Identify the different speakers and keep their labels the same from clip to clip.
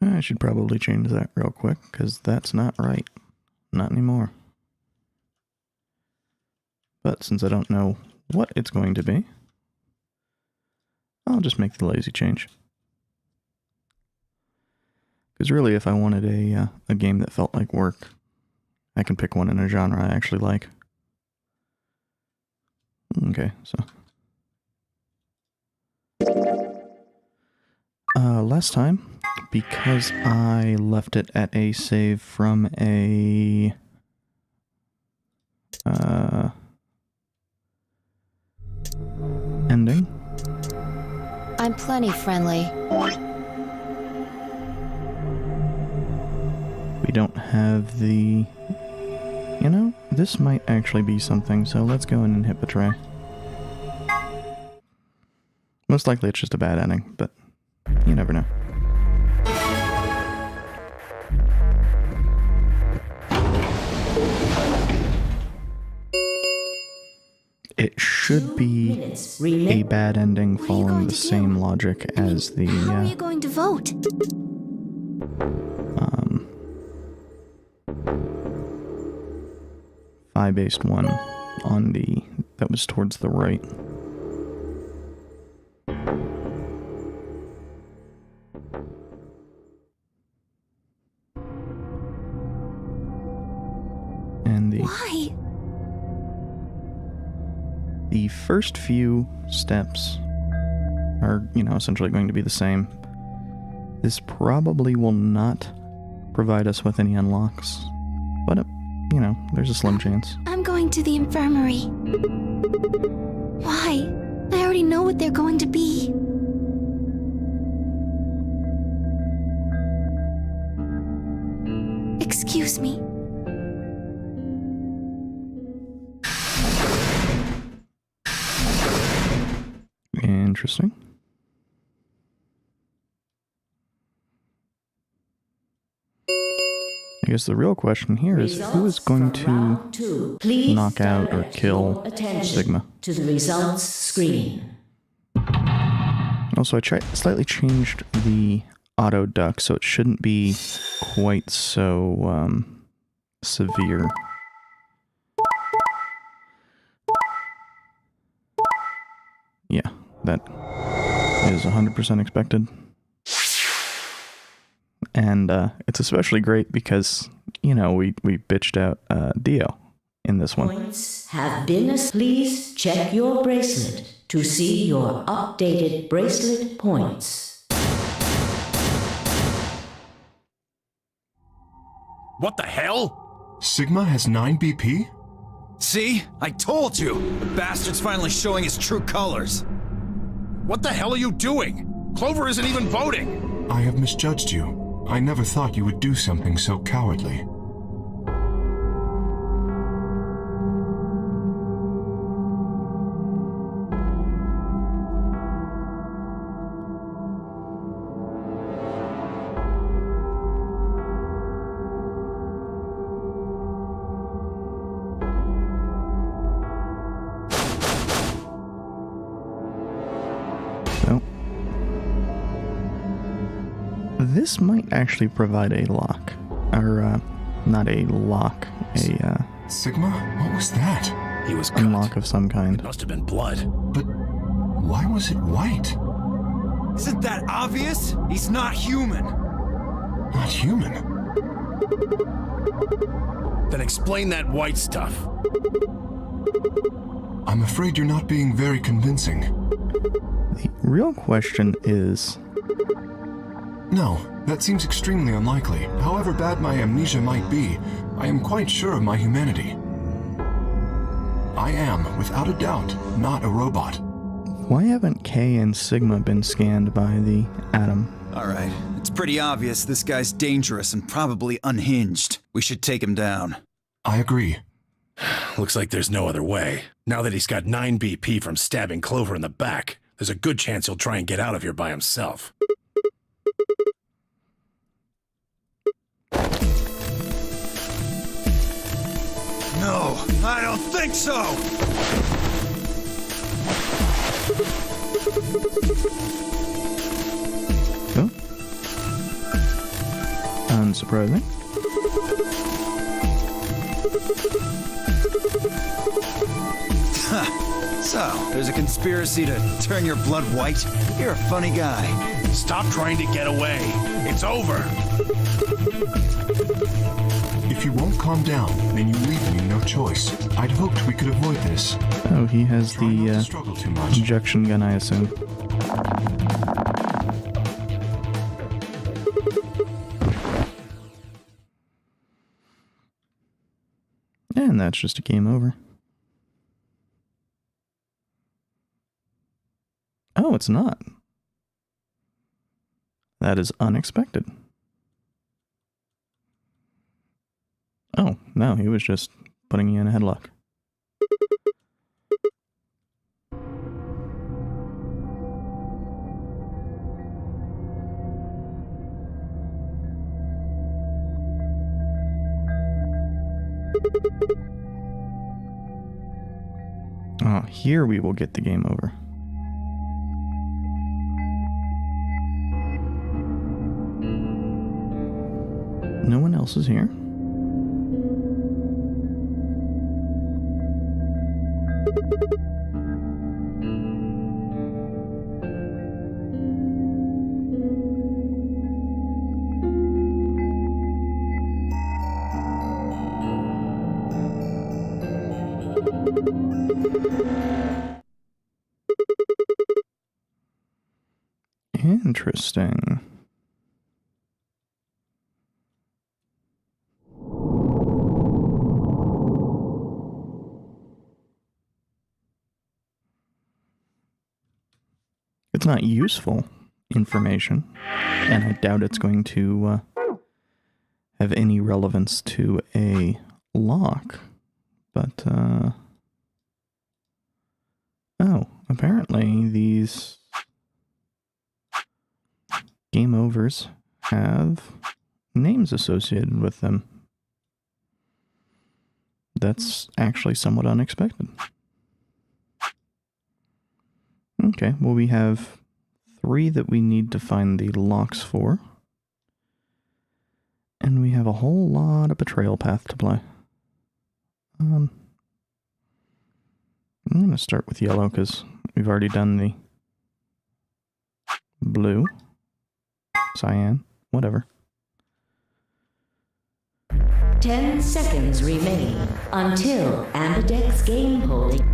Speaker 1: I should probably change that real quick, because that's not right. Not anymore. But since I don't know what it's going to be, I'll just make the lazy change. Because really, if I wanted a game that felt like work, I can pick one in a genre I actually like. Okay, so... last time, because I left it at a save from a... ending.
Speaker 2: I'm plenty friendly.
Speaker 1: We don't have the... You know, this might actually be something, so let's go in and hit betray. Most likely it's just a bad ending, but you never know. It should be a bad ending following the same logic as the...
Speaker 2: How are you going to vote?
Speaker 1: Phi-based one on the... that was towards the right. And the...
Speaker 2: Why?
Speaker 1: The first few steps are, you know, essentially going to be the same. This probably will not provide us with any unlocks, but, you know, there's a slim chance.
Speaker 2: I'm going to the infirmary. Why? I already know what they're going to be. Excuse me.
Speaker 1: Interesting. I guess the real question here is who is going to knock out or kill Sigma?
Speaker 3: To the results screen.
Speaker 1: Also, I slightly changed the auto duck, so it shouldn't be quite so severe. Yeah, that is 100% expected. And it's especially great because, you know, we bitched out Dio in this one.
Speaker 3: Points have been. Please check your bracelet to see your updated bracelet points.
Speaker 4: What the hell?
Speaker 5: Sigma has 9 BP?
Speaker 4: See? I told you! The bastard's finally showing his true colors. What the hell are you doing? Clover isn't even voting!
Speaker 5: I have misjudged you. I never thought you would do something so cowardly.
Speaker 1: This might actually provide a lock. Or, not a lock, a,
Speaker 5: Sigma? What was that?
Speaker 4: He was cut.
Speaker 1: unlock of some kind.
Speaker 4: Must have been blood.
Speaker 5: But why was it white?
Speaker 4: Isn't that obvious? He's not human.
Speaker 5: Not human.
Speaker 4: Then explain that white stuff.
Speaker 5: I'm afraid you're not being very convincing.
Speaker 1: The real question is...
Speaker 5: No, that seems extremely unlikely. However bad my amnesia might be, I am quite sure of my humanity. I am, without a doubt, not a robot.
Speaker 1: Why haven't K and Sigma been scanned by the Atom?
Speaker 6: Alright, it's pretty obvious this guy's dangerous and probably unhinged. We should take him down.
Speaker 5: I agree.
Speaker 4: Looks like there's no other way. Now that he's got 9 BP from stabbing Clover in the back, there's a good chance he'll try and get out of here by himself. No, I don't think so!
Speaker 1: Oh? unsurprising.
Speaker 6: So, there's a conspiracy to turn your blood white? You're a funny guy.
Speaker 7: Stop trying to get away. It's over.
Speaker 5: If you won't calm down, then you leave me no choice. I'd hoped we could avoid this.
Speaker 1: Oh, he has
Speaker 5: Try not to
Speaker 1: the
Speaker 5: struggle too much.
Speaker 1: injection gun, I assume. And that's just a game over. Oh, it's not. That is unexpected. Oh, no, he was just putting you in a headlock. Oh, here we will get the game over. No one else is here. Interesting. It's not useful information, and I doubt it's going to have any relevance to a lock, but, oh, apparently these game overs have names associated with them. That's actually somewhat unexpected. Okay, well, we have 3 that we need to find the locks for. And we have a whole lot of betrayal path to play. I'm going to start with yellow because we've already done the blue, cyan, whatever.
Speaker 3: 10 seconds remain until Ambidex game holding.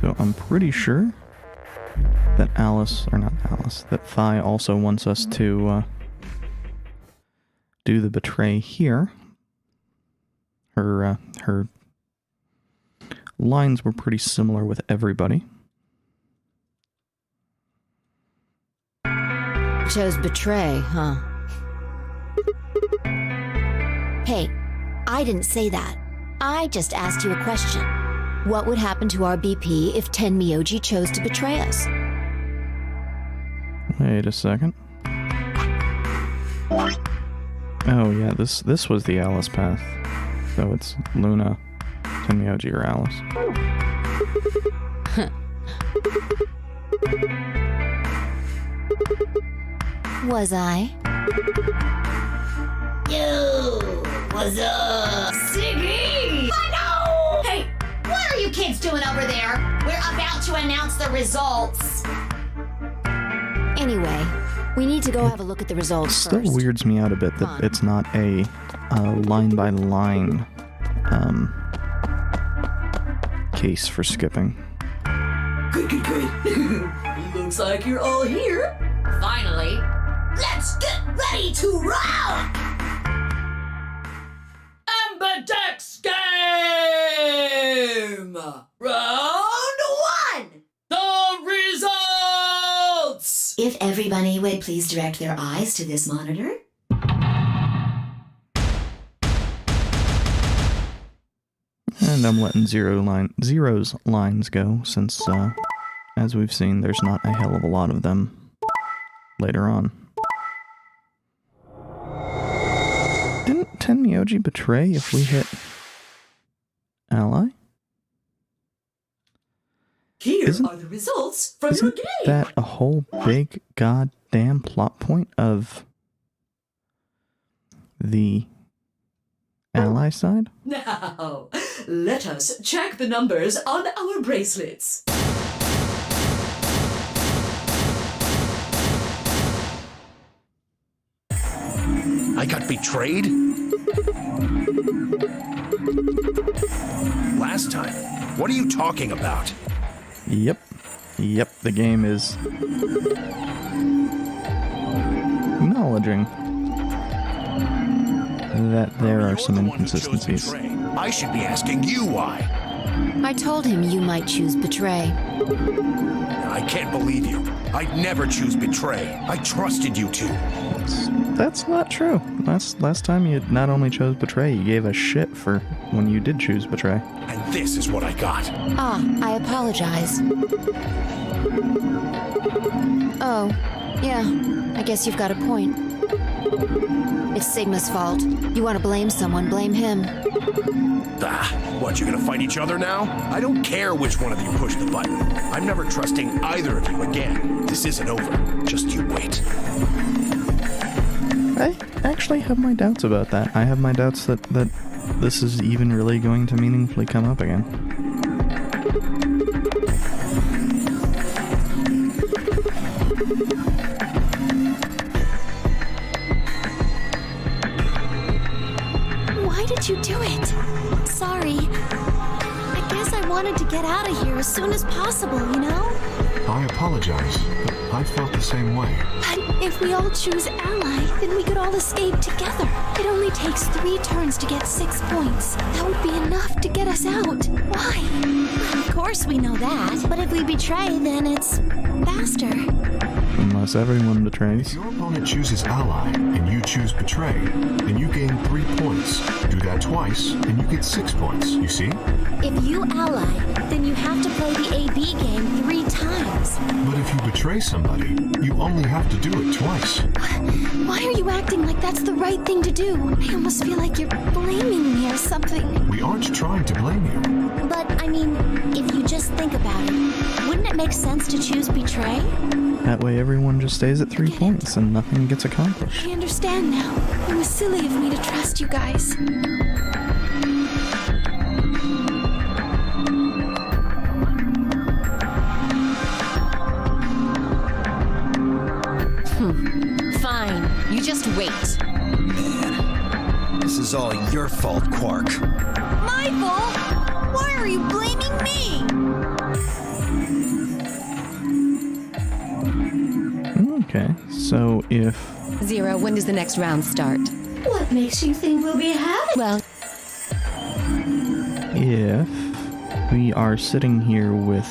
Speaker 1: So I'm pretty sure that that Phi also wants us to do the betray here. Her lines were pretty similar with everybody.
Speaker 8: Chose betray, huh?
Speaker 2: Hey, I didn't say that. I just asked you a question. What would happen to our BP if Tenmyoji chose to betray us?
Speaker 1: Wait a second. Oh yeah, this was the Alice path. So it's Luna, Tenmyoji, or Alice.
Speaker 2: Was I?
Speaker 9: Yo, what's up? Siggy! I know! Hey, what are you kids doing over there? We're about to announce the results.
Speaker 2: Anyway, we need to go have a look at the results
Speaker 1: Still
Speaker 2: first.
Speaker 1: weirds me out a bit that it's not a line-by-line case for skipping.
Speaker 9: Good. Looks like you're all here. Finally. Let's get ready to rock! Ambidex game! Round 1! The results!
Speaker 10: If everybody would please direct their eyes to this monitor.
Speaker 1: And I'm letting Zero's lines go, since, as we've seen, there's not a hell of a lot of them later on. Didn't Tenmyoji betray if we hit ally?
Speaker 9: Here
Speaker 1: Isn't-
Speaker 9: are the results from your
Speaker 1: Isn't
Speaker 9: game.
Speaker 1: that a whole big goddamn damn plot point of the ally side?
Speaker 3: Now, let us check the numbers on our bracelets.
Speaker 7: I got betrayed? Last time? What are you talking about?
Speaker 1: Yep, the game is acknowledging that there are some inconsistencies.
Speaker 7: I should be asking you why.
Speaker 2: I told him you might choose betray.
Speaker 7: I can't believe you. I'd never choose betray. I trusted you two.
Speaker 1: That's not true. Last time you not only chose betray, you gave a shit for when you did choose betray.
Speaker 7: And this is what I got.
Speaker 2: Ah, I apologize. Oh, yeah, I guess you've got a point. It's Sigma's fault. You want to blame someone, blame him.
Speaker 7: What, you gonna fight each other now? I don't care which one of you pushed the button. I'm never trusting either of you again. This isn't over. Just you wait.
Speaker 1: I actually have my doubts about that. I have my doubts that this is even really going to meaningfully come up again.
Speaker 9: Why did you do it? Sorry. I guess I wanted to get out of here as soon as possible, you know?
Speaker 5: I apologize, but I felt the same way.
Speaker 9: But if we all choose ally, then we could all escape together. It only takes 3 turns to get 6 points. That would be enough to get us out. Why? Of course we know that. But if we betray, then it's faster.
Speaker 1: Unless everyone betrays.
Speaker 5: If your opponent chooses ally and you choose betray, then you gain 3 points. Do that twice, and you get 6 points. You see?
Speaker 9: If you ally, then you have to play the AB game 3 times.
Speaker 5: But if you betray somebody, you only have to do it twice.
Speaker 9: Why are you acting like that's the right thing to do? I almost feel like you're blaming me or something.
Speaker 5: We aren't trying to blame you.
Speaker 9: But, I mean, if you just think about it, wouldn't it make sense to choose betray?
Speaker 1: That way everyone just stays at 3 points and nothing gets accomplished.
Speaker 9: I understand now. It was silly of me to trust you guys.
Speaker 2: Fine. You just wait.
Speaker 6: Man, this is all your fault, Quark.
Speaker 9: My fault? Why are you blaming me?
Speaker 1: Okay, so if...
Speaker 2: Zero, when does the next round start?
Speaker 3: What makes you think we'll be having?
Speaker 2: Well,
Speaker 1: If we are sitting here with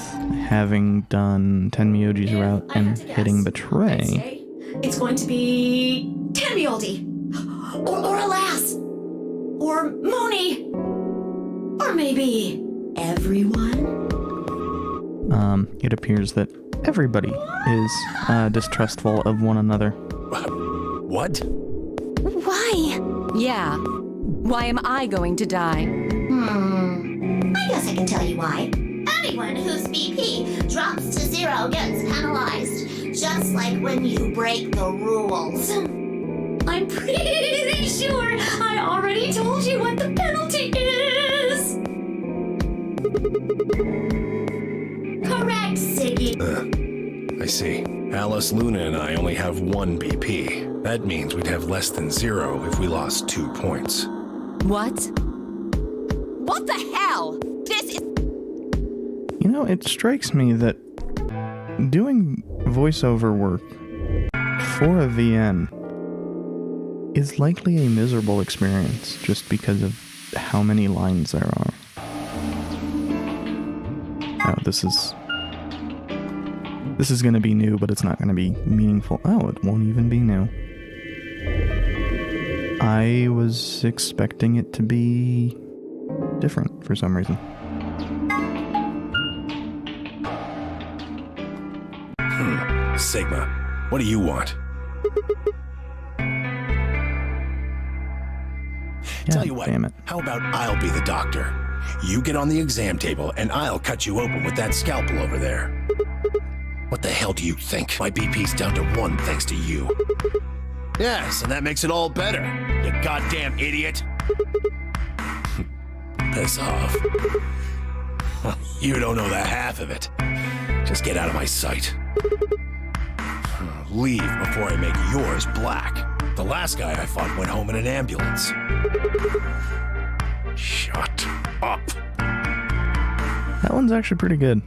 Speaker 1: having done Tenmyoji's route and hitting betray...
Speaker 10: It's going to be Tenmyoldi, or Alas, or Mooney, or maybe everyone.
Speaker 1: It appears that everybody is distrustful of one another.
Speaker 7: What?
Speaker 9: Why?
Speaker 2: yeah. Why am I going to die?
Speaker 9: I guess I can tell you why.
Speaker 11: Anyone whose BP drops to 0 gets penalized, just like when you break the rules.
Speaker 9: I'm pretty sure I already told you what the penalty is.
Speaker 11: Correct, Siggy.
Speaker 7: I see. Alice, Luna, and I only have 1 BP. That means we'd have less than 0 if we lost 2 points.
Speaker 2: What? What the hell? This is...
Speaker 1: You know, it strikes me that doing voiceover work for a VN is likely a miserable experience just because of how many lines there are. Oh, this is going to be new, but it's not going to be meaningful. Oh, it won't even be new. I was expecting it to be different for some reason.
Speaker 7: Sigma, what do you want? Tell you what,
Speaker 1: damn it.
Speaker 7: how about I'll be the doctor? You get on the exam table, and I'll cut you open with that scalpel over there. What the hell do you think? My BP's down to 1 thanks to you. Yes, and that makes it all better, you goddamn idiot. Piss off. You don't know the half of it. Just get out of my sight. Leave before I make yours black. The last guy I fought went home in an ambulance. Shut up.
Speaker 1: That one's actually pretty good.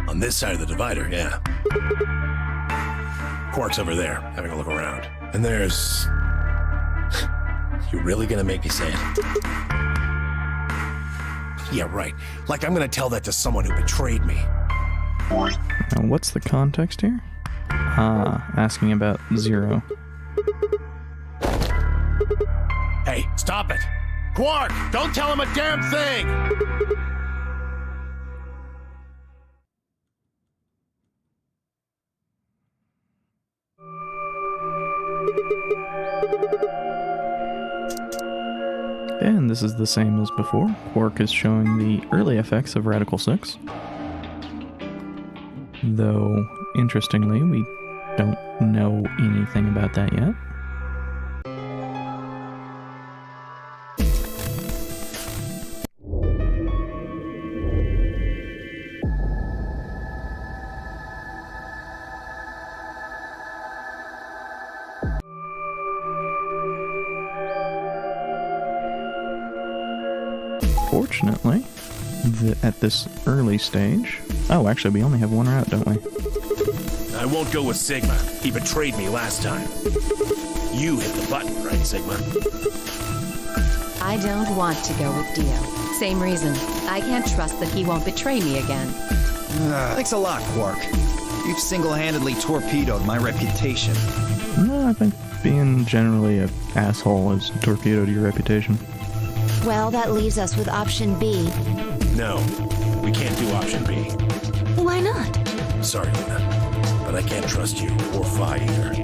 Speaker 7: On this side of the divider, yeah. Quark's over there, having a look around. And there's... You really gonna make me say it? Yeah, right. Like I'm gonna tell that to someone who betrayed me.
Speaker 1: Now, what's the context here? Asking about Zero.
Speaker 7: Hey, stop it! Quark, don't tell him a damn thing!
Speaker 1: And this is the same as before. Quark is showing the early effects of Radical 6. Though, interestingly, we don't know anything about that yet. Fortunately, at this early stage... Oh, actually, we only have one route, don't we?
Speaker 7: I won't go with Sigma. He betrayed me last time. You hit the button, right, Sigma?
Speaker 8: I don't want to go with Dio. Same reason. I can't trust that he won't betray me again.
Speaker 6: Thanks a lot, Quark. You've single-handedly torpedoed my reputation.
Speaker 1: No, I think being generally an asshole has torpedoed your reputation.
Speaker 2: Well, that leaves us with option B.
Speaker 7: No, we can't do option B.
Speaker 9: Why not?
Speaker 7: Sorry, Luna, but I can't trust you or Phi either.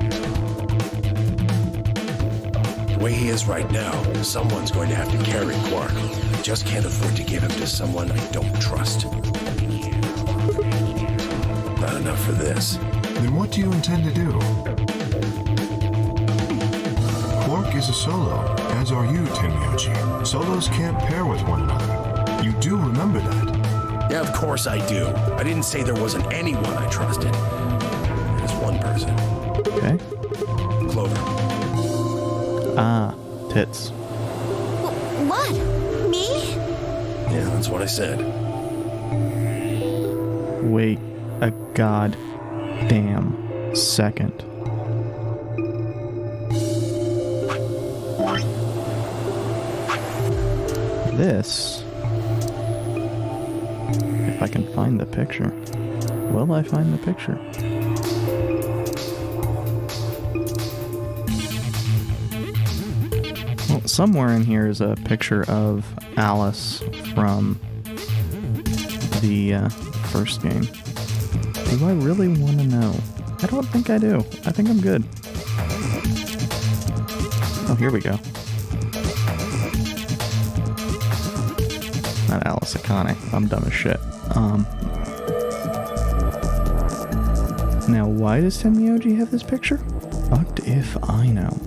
Speaker 7: The way he is right now, someone's going to have to carry Quark. I just can't afford to give him to someone I don't trust. Not enough for this.
Speaker 5: Then what do you intend to do? Quark is a solo, as are you, Tenmyoji. Solos can't pair with one another. You do remember that?
Speaker 7: Yeah, of course I do. I didn't say there wasn't anyone I trusted. There's one person.
Speaker 1: Okay.
Speaker 7: Clover.
Speaker 1: Ah, tits.
Speaker 9: What? Me?
Speaker 7: Yeah, that's what I said.
Speaker 1: Wait a goddamn second. This, if I can find the picture. Will I find the picture? Well, somewhere in here is a picture of Alice from the first game. Do I really want to know? I don't think I do. I think I'm good. Oh, here we go. Not Alice Akane. I'm dumb as shit. Now, why does Tenmyoji have this picture? Fucked if I know.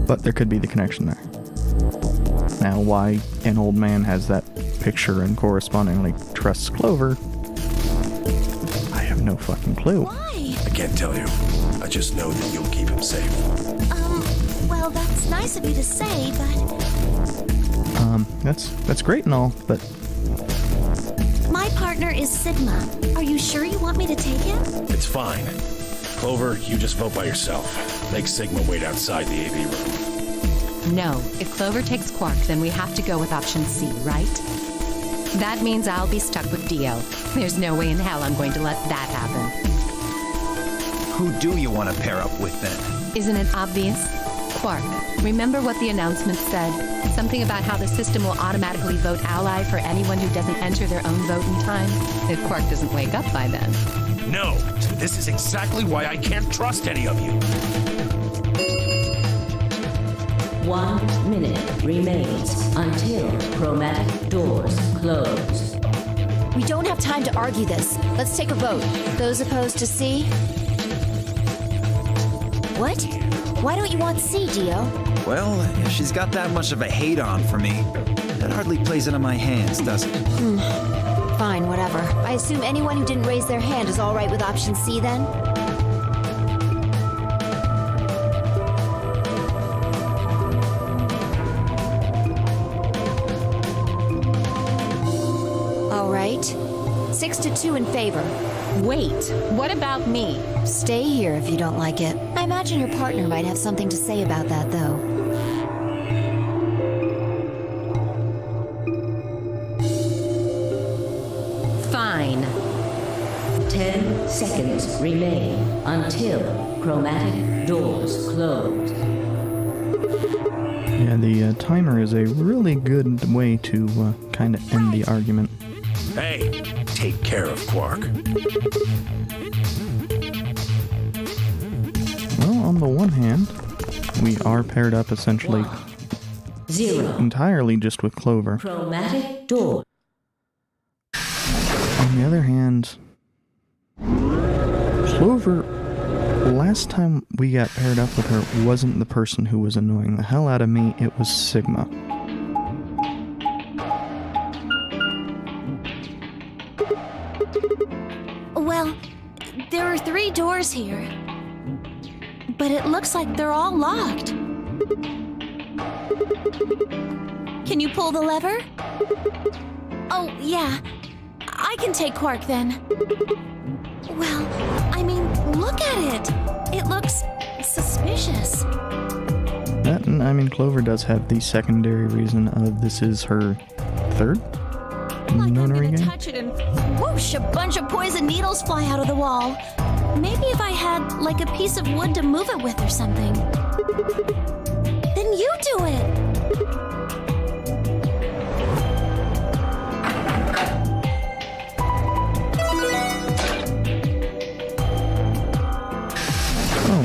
Speaker 1: But there could be the connection there. Now, why an old man has that picture and correspondingly trusts Clover, I have no fucking clue.
Speaker 9: Why?
Speaker 7: I can't tell you. I just know that you'll keep him safe.
Speaker 9: Well, that's nice of you to say, but...
Speaker 1: That's great and all, but...
Speaker 9: My partner is Sigma. Are you sure you want me to take him?
Speaker 7: It's fine. Clover, you just vote by yourself. Make Sigma wait outside the AV room.
Speaker 8: No, if Clover takes Quark, then we have to go with option C, right? That means I'll be stuck with Dio. There's no way in hell I'm going to let that happen.
Speaker 6: Who do you want to pair up with then?
Speaker 8: Isn't it obvious? Quark. Remember what the announcement said? Something about how the system will automatically vote ally for anyone who doesn't enter their own vote in time? If Quark doesn't wake up by then.
Speaker 7: No, this is exactly why I can't trust any of you.
Speaker 3: 1 minute remains until chromatic doors close.
Speaker 2: We don't have time to argue this. Let's take a vote. Those opposed to C? What? Why don't you want C, Dio?
Speaker 6: Well, if she's got that much of a hate on for me, that hardly plays into my hands, does it?
Speaker 2: Fine, whatever. I assume anyone who didn't raise their hand is all right with option C then? All right. 6-2 in favor.
Speaker 8: Wait, what about me?
Speaker 2: Stay here if you don't like it. I imagine your partner might have something to say about that, though.
Speaker 3: Fine. 10 seconds remain until chromatic doors close.
Speaker 1: Yeah, the timer is a really good way to kind of end the argument.
Speaker 7: Hey, take care of Quark.
Speaker 1: Well, on the one hand, we are paired up essentially
Speaker 3: 0.
Speaker 1: entirely just with Clover.
Speaker 3: Chromatic door.
Speaker 1: On the other hand, Clover, last time we got paired up with her, wasn't the person who was annoying the hell out of me, it was Sigma.
Speaker 9: Well, there are 3 doors here. But it looks like they're all locked. Can you pull the lever? Oh, yeah. I can take Quark then. Well, I mean, look at it. It looks suspicious.
Speaker 1: That, and I mean, Clover does have the secondary reason of this is her third
Speaker 9: Like I'm
Speaker 1: nonary
Speaker 9: gonna
Speaker 1: game.
Speaker 9: touch it and whoosh, a bunch of poison needles fly out of the wall. Maybe if I had, like, a piece of wood to move it with or something. Then you do it!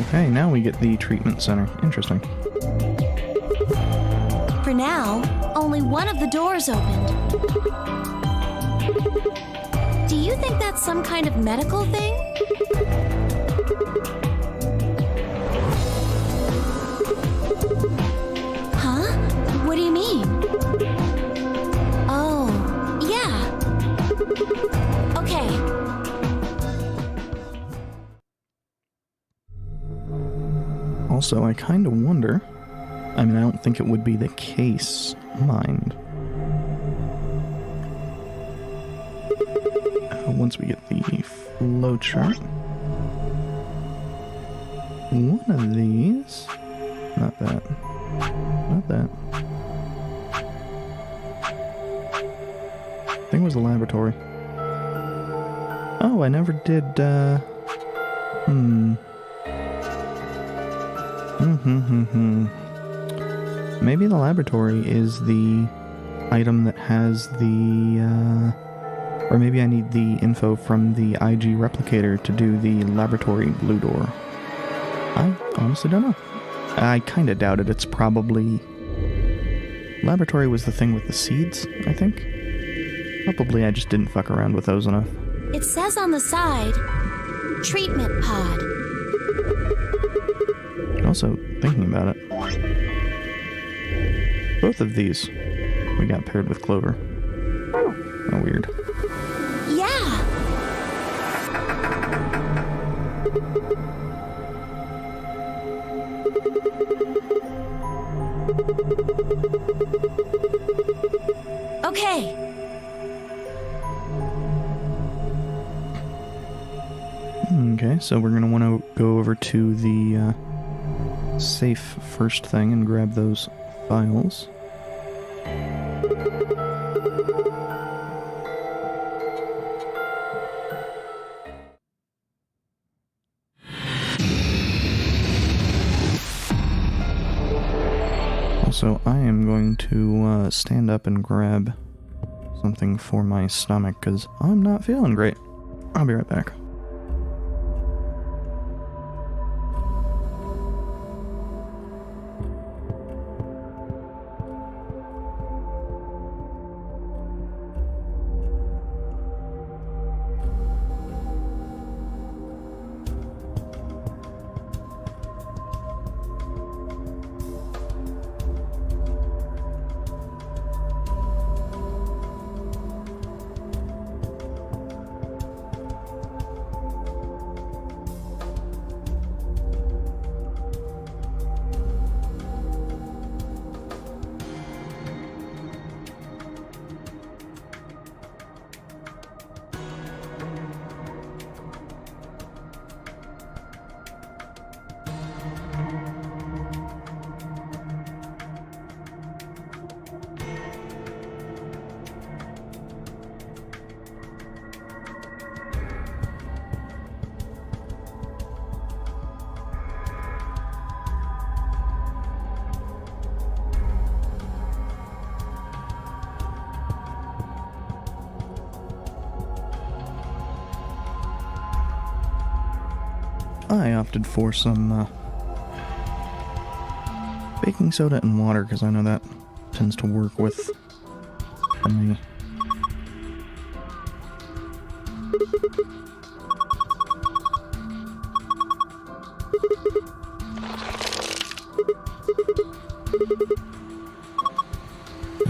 Speaker 1: Okay, now we get the treatment center. Interesting.
Speaker 9: For now, only one of the doors opened. Do you think that's some kind of medical thing? Huh? What do you mean? Oh, yeah. Okay.
Speaker 1: Also, I kind of wonder, I mean, I don't think it would be the case, mind. Once we get the flow chart. One of these, not that, not that. I think it was the laboratory. Oh, I never did, Maybe the laboratory is the item that has the, or maybe I need the info from the IG replicator to do the laboratory blue door. I honestly don't know. I kind of doubt it. It's probably... Laboratory was the thing with the seeds, I think. Probably I just didn't fuck around with those enough.
Speaker 9: It says on the side, treatment pod.
Speaker 1: Also, thinking about it, both of these we got paired with Clover. Oh, weird.
Speaker 9: Yeah. Okay.
Speaker 1: Okay, so we're gonna want to go over to the safe first thing and grab those files. Also, I am going to stand up and grab something for my stomach because I'm not feeling great. I'll be right back. I opted for some baking soda and water because I know that tends to work with me.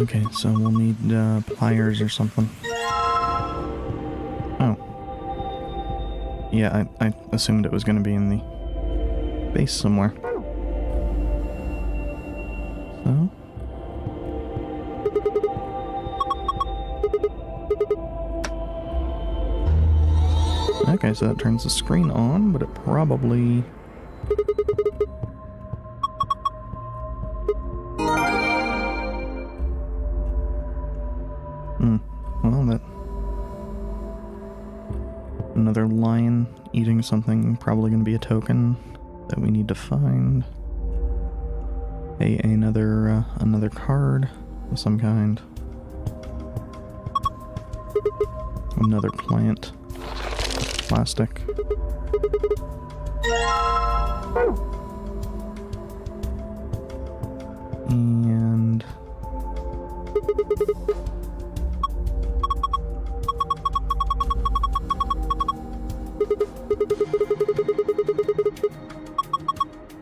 Speaker 1: Okay, so we'll need pliers or something. Oh. Yeah, I assumed it was going to be in the base somewhere. So? Okay, so that turns the screen on, but it probably... Well, that... Another lion eating something, probably going to be a token that we need to find. Another card of some kind. Another plant. Plastic. And...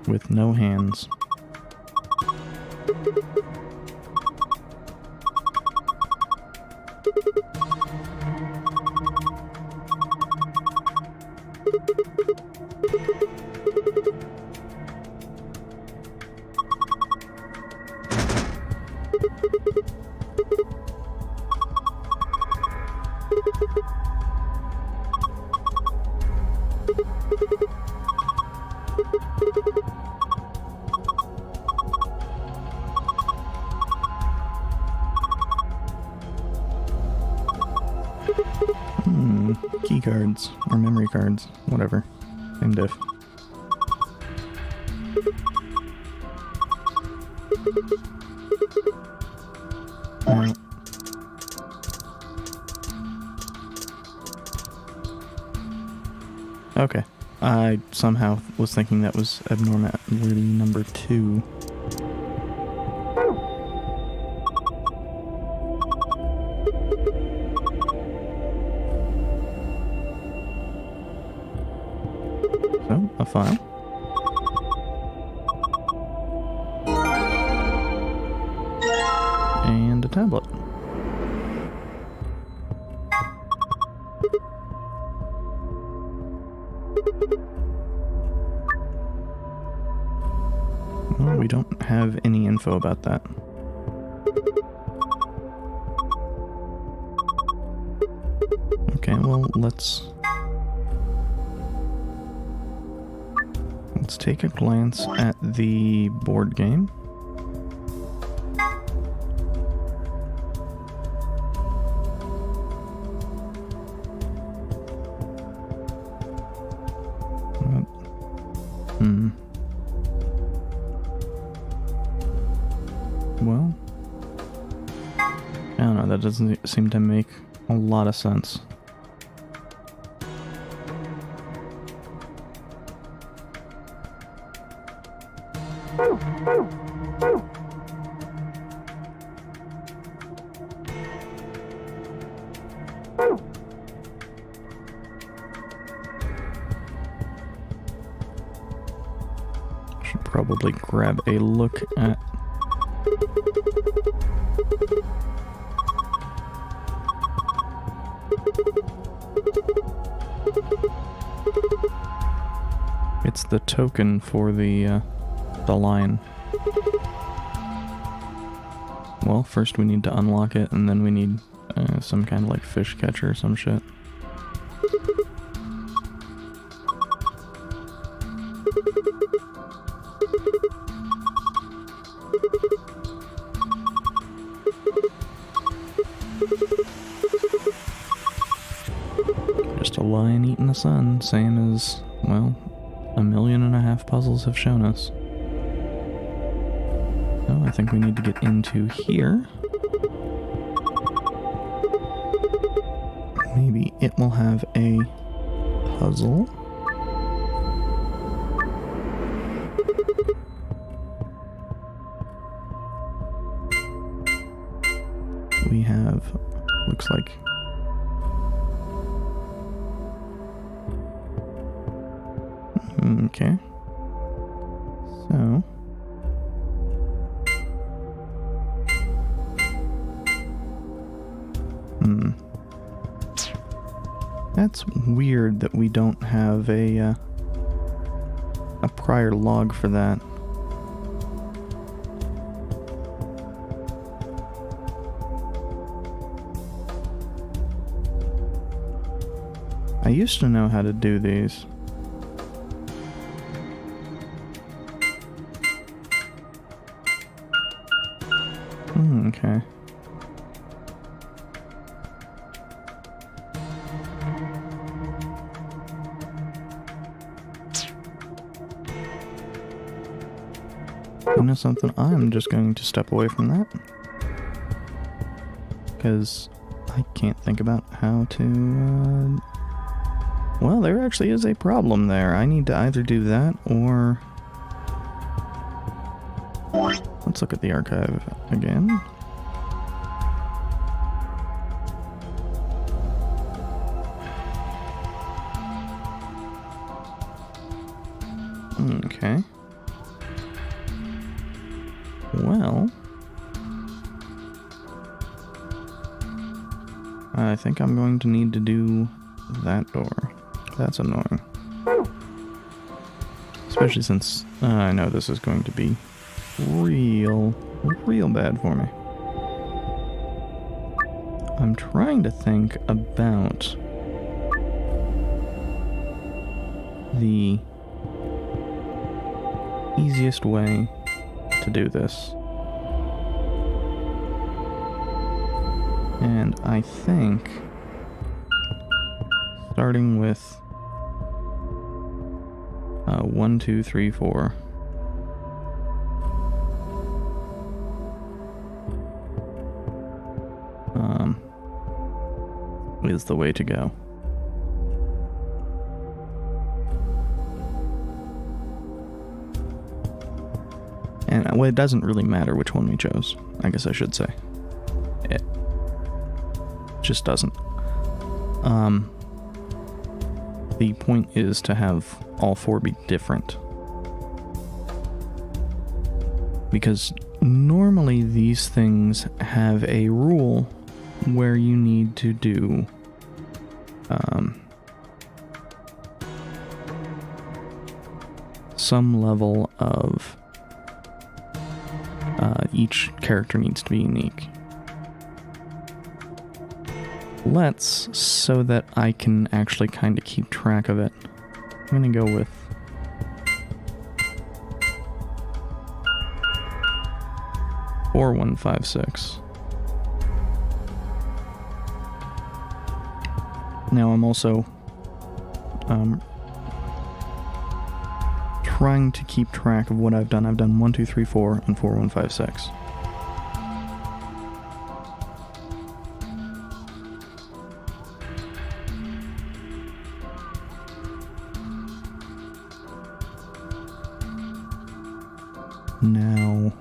Speaker 1: with no hands. Key cards, or memory cards, whatever. Same diff. Now, okay. I somehow was thinking that was abnormality number 2. So, a file. And a tablet. Well, we don't have any info about that. Okay, well, let's take a glance at the board game. Well, I don't know, that doesn't seem to make a lot of sense. Should probably grab a look at it's the token for the lion. Well, first we need to unlock it, and then we need some kind of like fish catcher or some shit. Just a lion eating the sun, same as, well, 1.5 million puzzles have shown us. So I think we need to get into here. Maybe it will have a puzzle. like... Okay. So... That's weird that we don't have a prior log for that. I used to know how to do these. Okay. You know something? I'm just going to step away from that. Because I can't think about how to, well, there actually is a problem there. I need to either do that or... Let's look at the archive again. Okay. Well, I think I'm going to need to do that door. That's annoying. Especially since I know this is going to be real bad for me. I'm trying to think about the easiest way to do this. And I think starting with 1, 2, 3, 4. Is the way to go. And well, it doesn't really matter which one we chose, I guess I should say. It just doesn't. The point is to have all four be different. Because normally these things have a rule where you need to do some level of each character needs to be unique. So that I can actually kind of keep track of it, I'm gonna go with 4, 1, 5, 6. Now I'm also trying to keep track of what I've done. I've done 1, 2, 3, 4, and 4, 1, 5, 6. Now...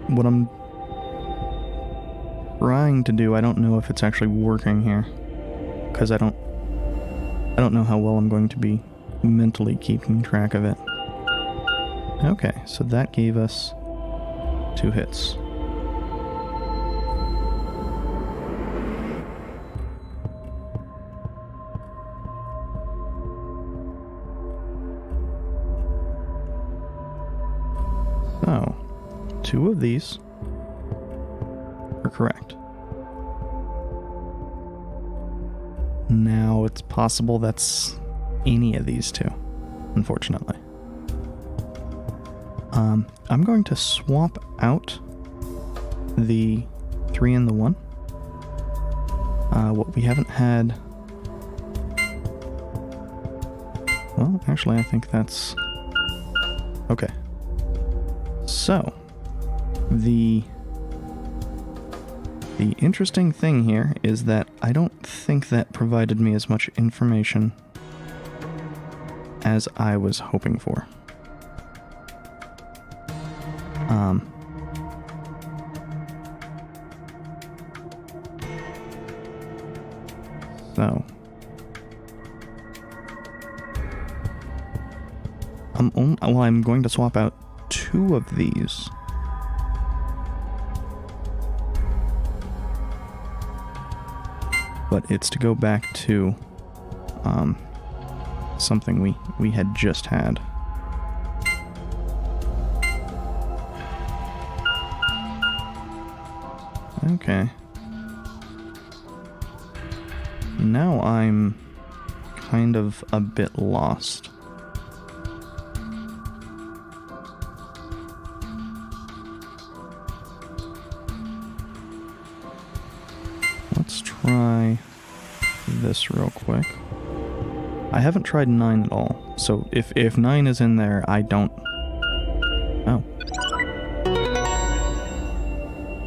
Speaker 1: what I'm trying to do, I don't know if it's actually working here, because I don't know how well I'm going to be mentally keeping track of it. Okay, so that gave us 2 hits. So, 2 of these are correct. Now it's possible that's any of these 2, unfortunately. I'm going to swap out the 3 and the 1. What we haven't had... Well, actually, I think that's... Okay. So, the interesting thing here is that I don't think that provided me as much information as I was hoping for. So I'm going to swap out 2 of these. But it's to go back to something we had just had. Okay. Now I'm kind of a bit lost. Let's try this real quick. I haven't tried 9 at all, so if 9 is in there, I don't... Oh.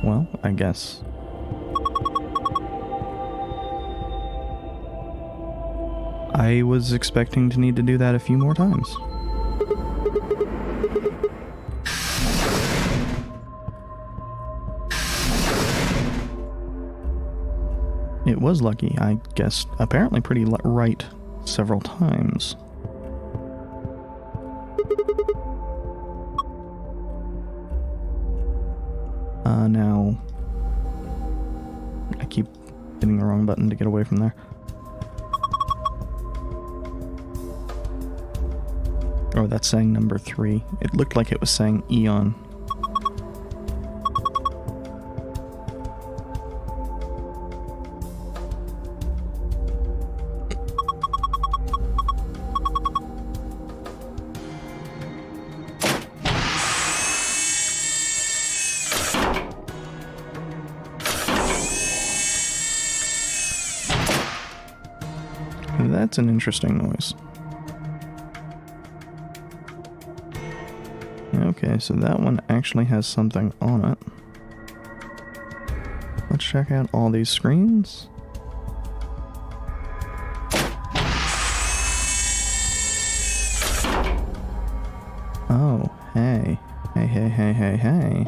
Speaker 1: Well, I guess. I was expecting to need to do that a few more times. It was lucky, I guessed apparently pretty right several times. Now I keep hitting the wrong button to get away from there. Oh, that's saying number 3. It looked like it was saying Eon. That's an interesting noise. Okay, so that one actually has something on it. Let's check out all these screens. Oh, hey. Hey, hey, hey, hey, hey.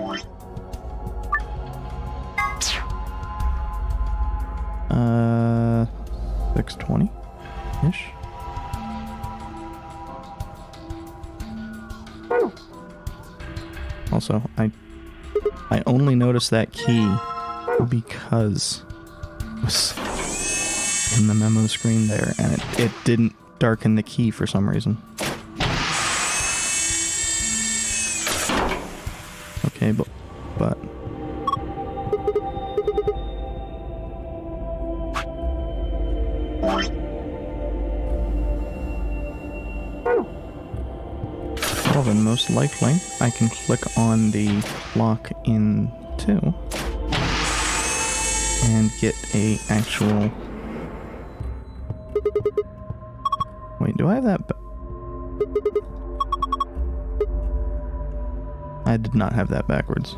Speaker 1: 620-ish? Also, I only noticed that key because it was in the memo screen there, and it didn't darken the key for some reason. Okay, but well, then most likely I can click on the clock in 2 and get a actual... Wait, do I have that? I did not have that backwards.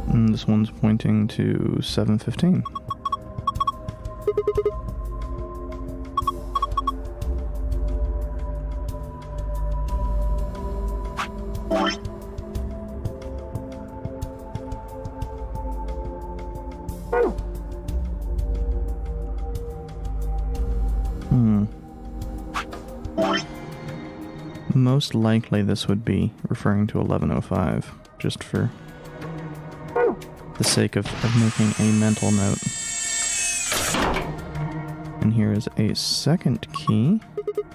Speaker 1: And this one's pointing to 7:15. Most likely this would be referring to 11:05, just for the sake of making a mental note. And here is a second key.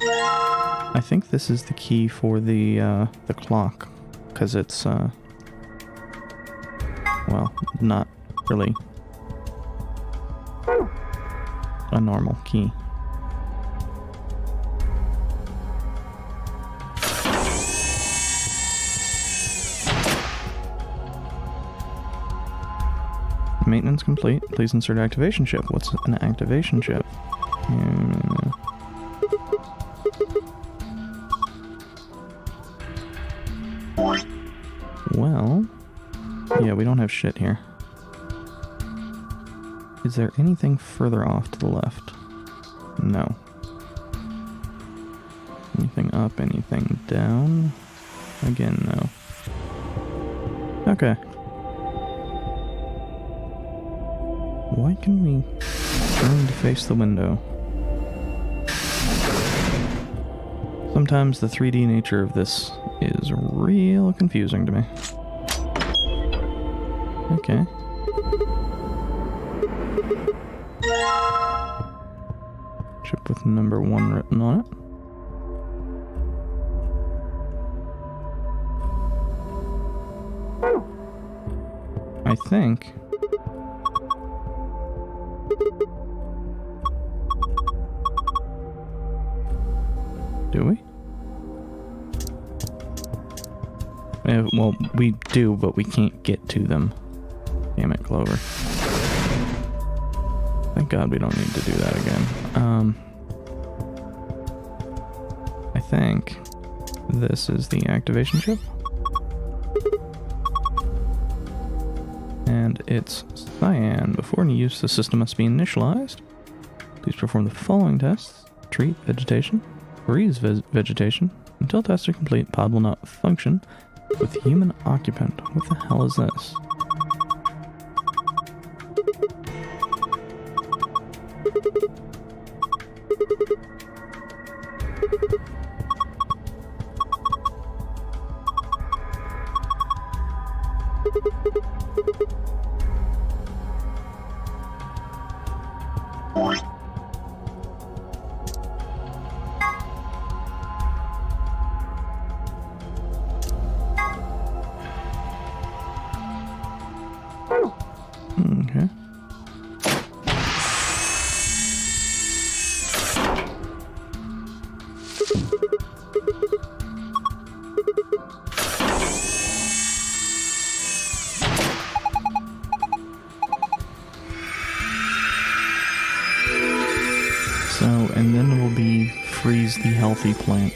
Speaker 1: I think this is the key for the clock, because it's well, not really a normal key. Maintenance complete. Please insert activation chip. What's an activation chip? Well, Yeah, we don't have shit here. Is there anything further off to the left? No. Anything up, anything down? Again, no. Okay. Why can we turn to face the window? Sometimes the 3D nature of this is real confusing to me. Okay. Chip with number 1 written on it. I think. Do we? Well, we do, but we can't get to them. Damn it, Clover. Thank God we don't need to do that again. I think this is the activation chip. And it's cyan. Before any use, the system must be initialized. Please perform the following tests. Treat vegetation. Freeze vegetation. Until tests are complete, pod will not function with human occupant. What the hell is this? Okay. So, and then will be freeze the healthy plant.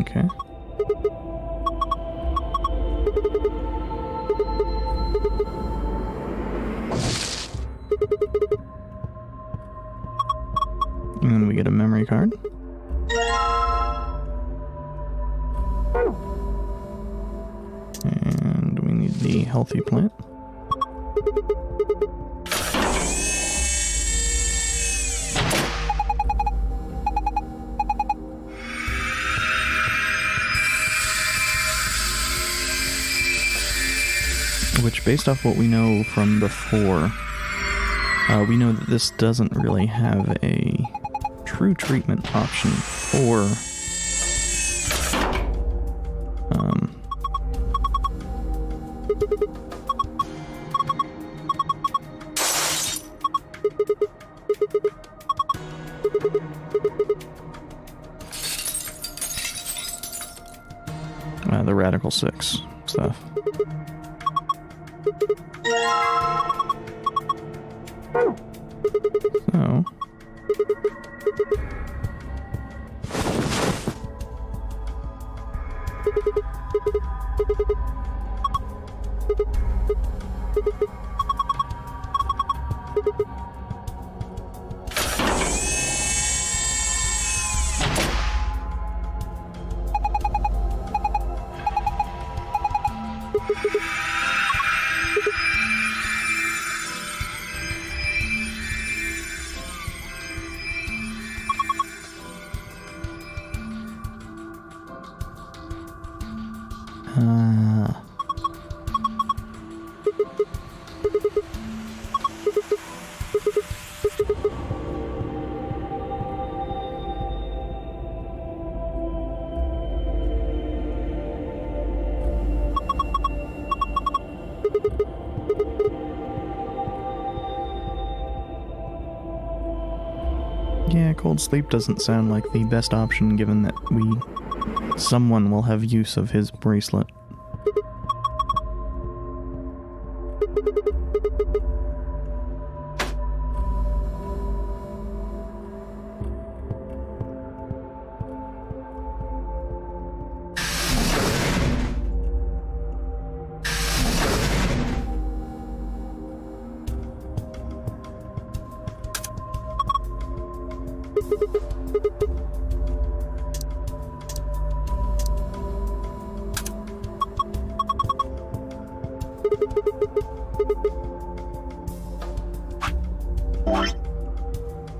Speaker 1: Okay. And then we get a memory card. And we need the healthy plant. Which, based off what we know from before, we know that this doesn't really have a true treatment option for the Radical 6 stuff. So, yeah, cold sleep doesn't sound like the best option given that someone will have use of his bracelet.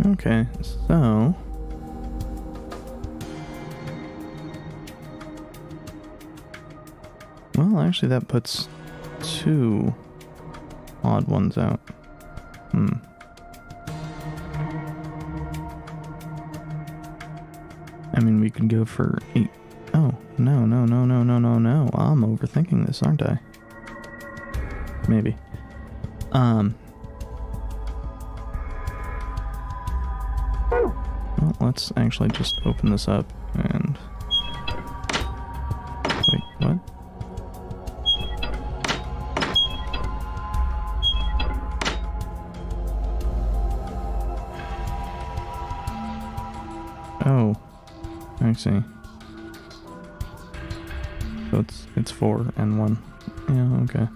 Speaker 1: Okay, so... Well, actually that puts 2 odd ones out. I mean, we could go for 8. Oh, no. I'm overthinking this, aren't I? Maybe. Well, let's actually just open this up and... Wait, what? Oh, I see. So it's 4 and 1. Yeah, okay.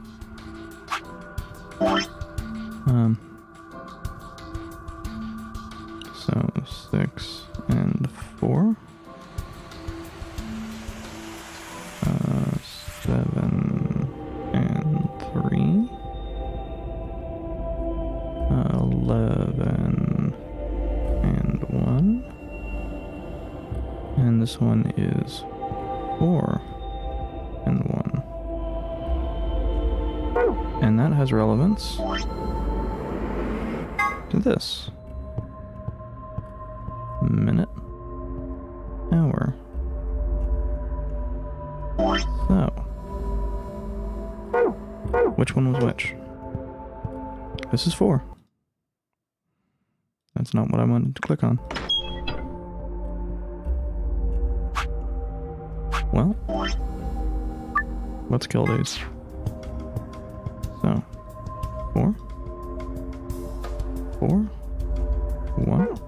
Speaker 1: So 6 and 4. 7 and 3. 11 and 1. And this one is 4 and 1. And that has relevance to this. Minute. Hour. So. Which one was which? This is 4. That's not what I wanted to click on. Well, let's kill these. So, 4, 4, 1.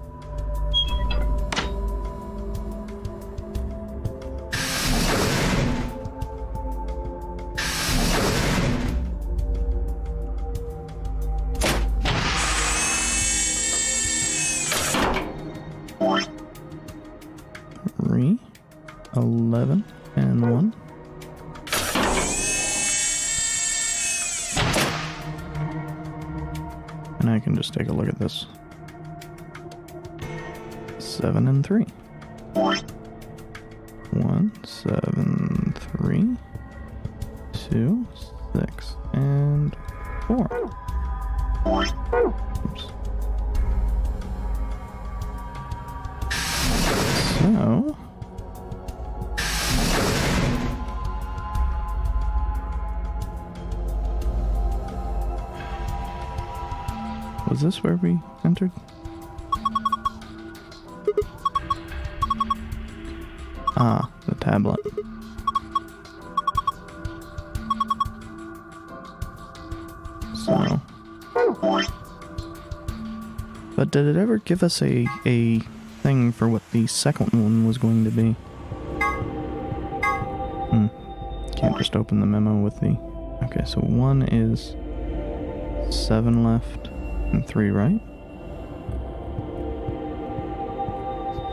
Speaker 1: Three, 11 and 1. And I can just take a look at this. 7 and 3. 1, 7, 3, 2, 6, and 4. Oops. So... Was this where we entered? Ah, the tablet. So... But did it ever give us a thing for what the second one was going to be? Can't just open the memo with the... Okay, so 1 is 7 left. And 3, right?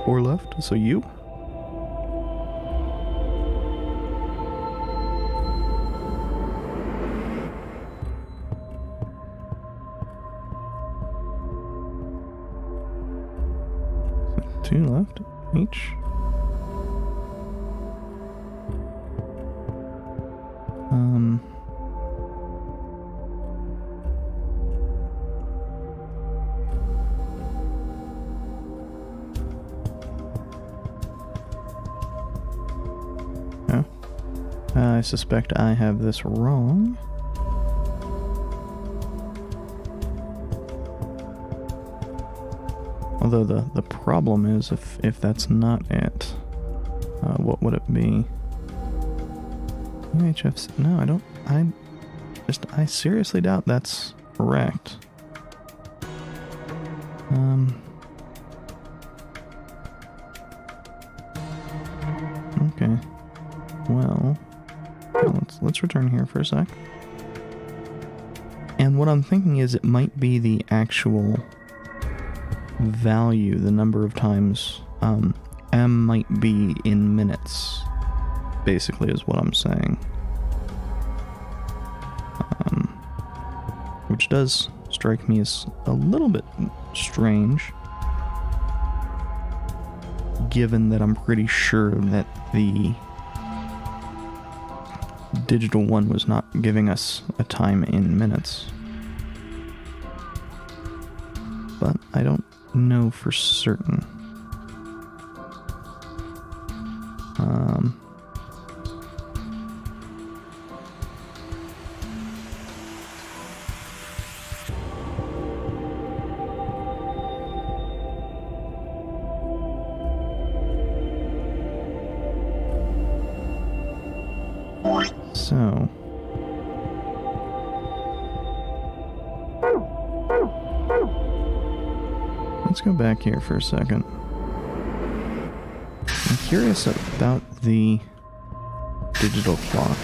Speaker 1: 4 left, so you? So 2 left, each. I suspect I have this wrong. Although the problem is if that's not it, what would it be? UHF? No, I don't. I seriously doubt that's correct. Okay. Well, let's return here for a sec. And what I'm thinking is it might be the actual value, the number of times M might be in minutes, basically is what I'm saying. which does strike me as a little bit strange, given that I'm pretty sure that the digital one was not giving us a time in minutes. But I don't know for certain. So, let's go back here for a second. I'm curious about the digital clock.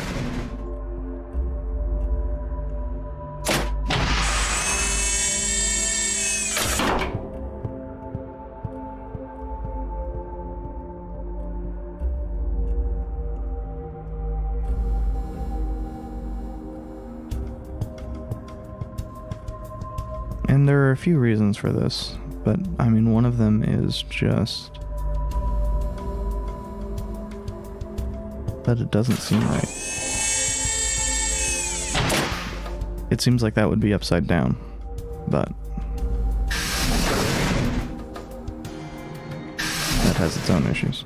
Speaker 1: And there are a few reasons for this, but I mean, one of them is just that it doesn't seem right. It seems like that would be upside down, but that has its own issues.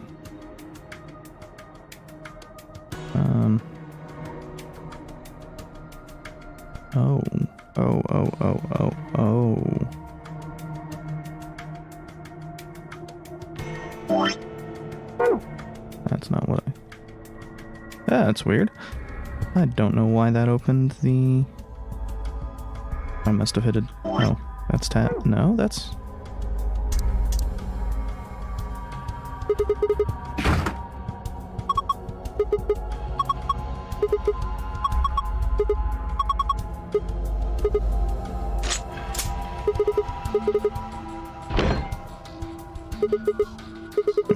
Speaker 1: That's not what that's weird. I don't know why that opened the... I must have hit it. Oh, that's tap. No, that's...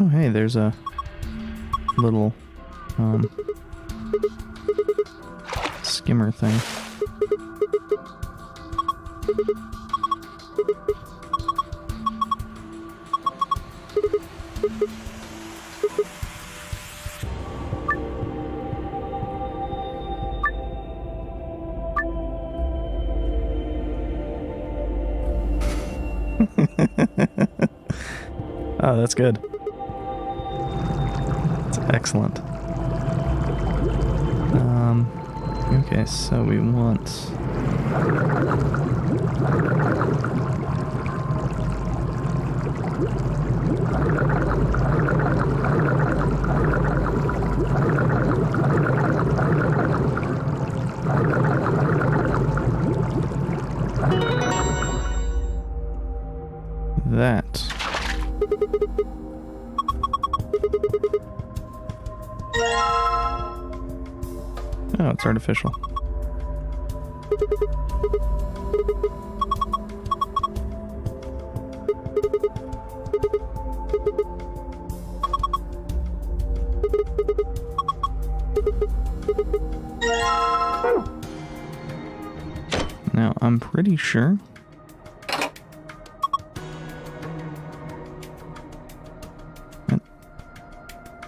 Speaker 1: Oh, hey, there's a little, skimmer thing. Oh, that's good. That's excellent. Okay, so we want... that. Oh, it's artificial. Now, I'm pretty sure it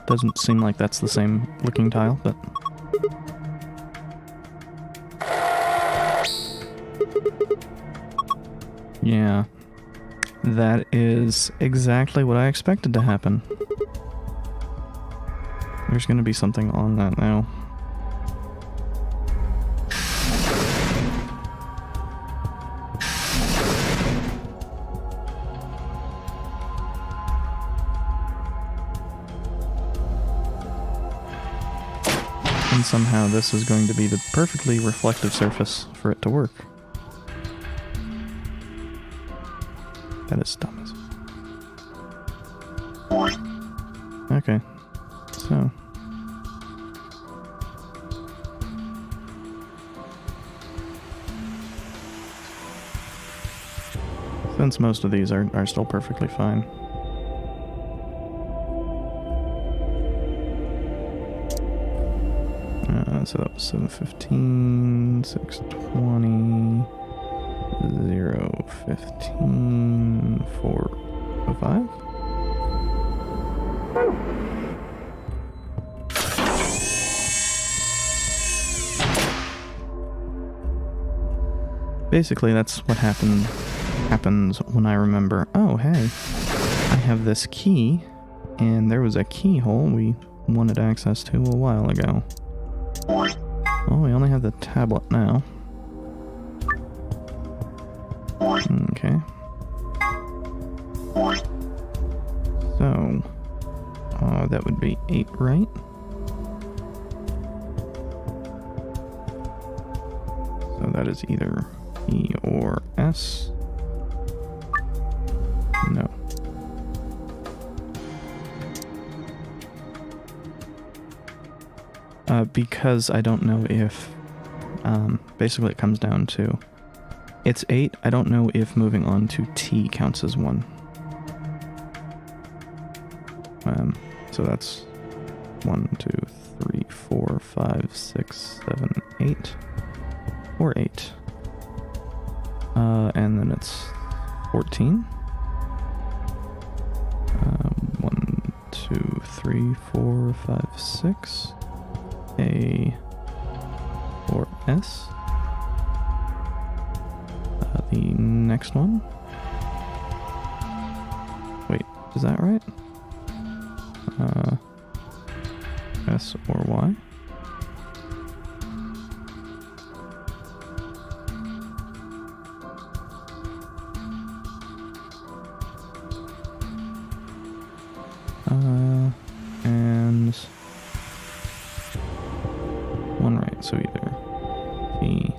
Speaker 1: doesn't seem like that's the same looking tile, but yeah, that is exactly what I expected to happen. There's gonna be something on that now. And somehow this is going to be the perfectly reflective surface for it to work. That is dumb as... Okay, so... since most of these are still perfectly fine. So that was 7:15, 6:20... 0, 15, 4, 5. Basically, that's what happens when I remember, oh hey, I have this key, and there was a keyhole we wanted access to a while ago. Well, we only have the tablet now. Okay. So, that would be 8, right? So that is either E or S. No. Because I don't know if, basically it comes down to, it's 8, I don't know if moving on to T counts as 1. So that's 1, 2, 3, 4, 5, 6, 7, 8, or 8. And then it's 14. 1, 2, 3, 4, 5, 6. A or S. The next one. Wait, is that right? S or Y. And one right, so either P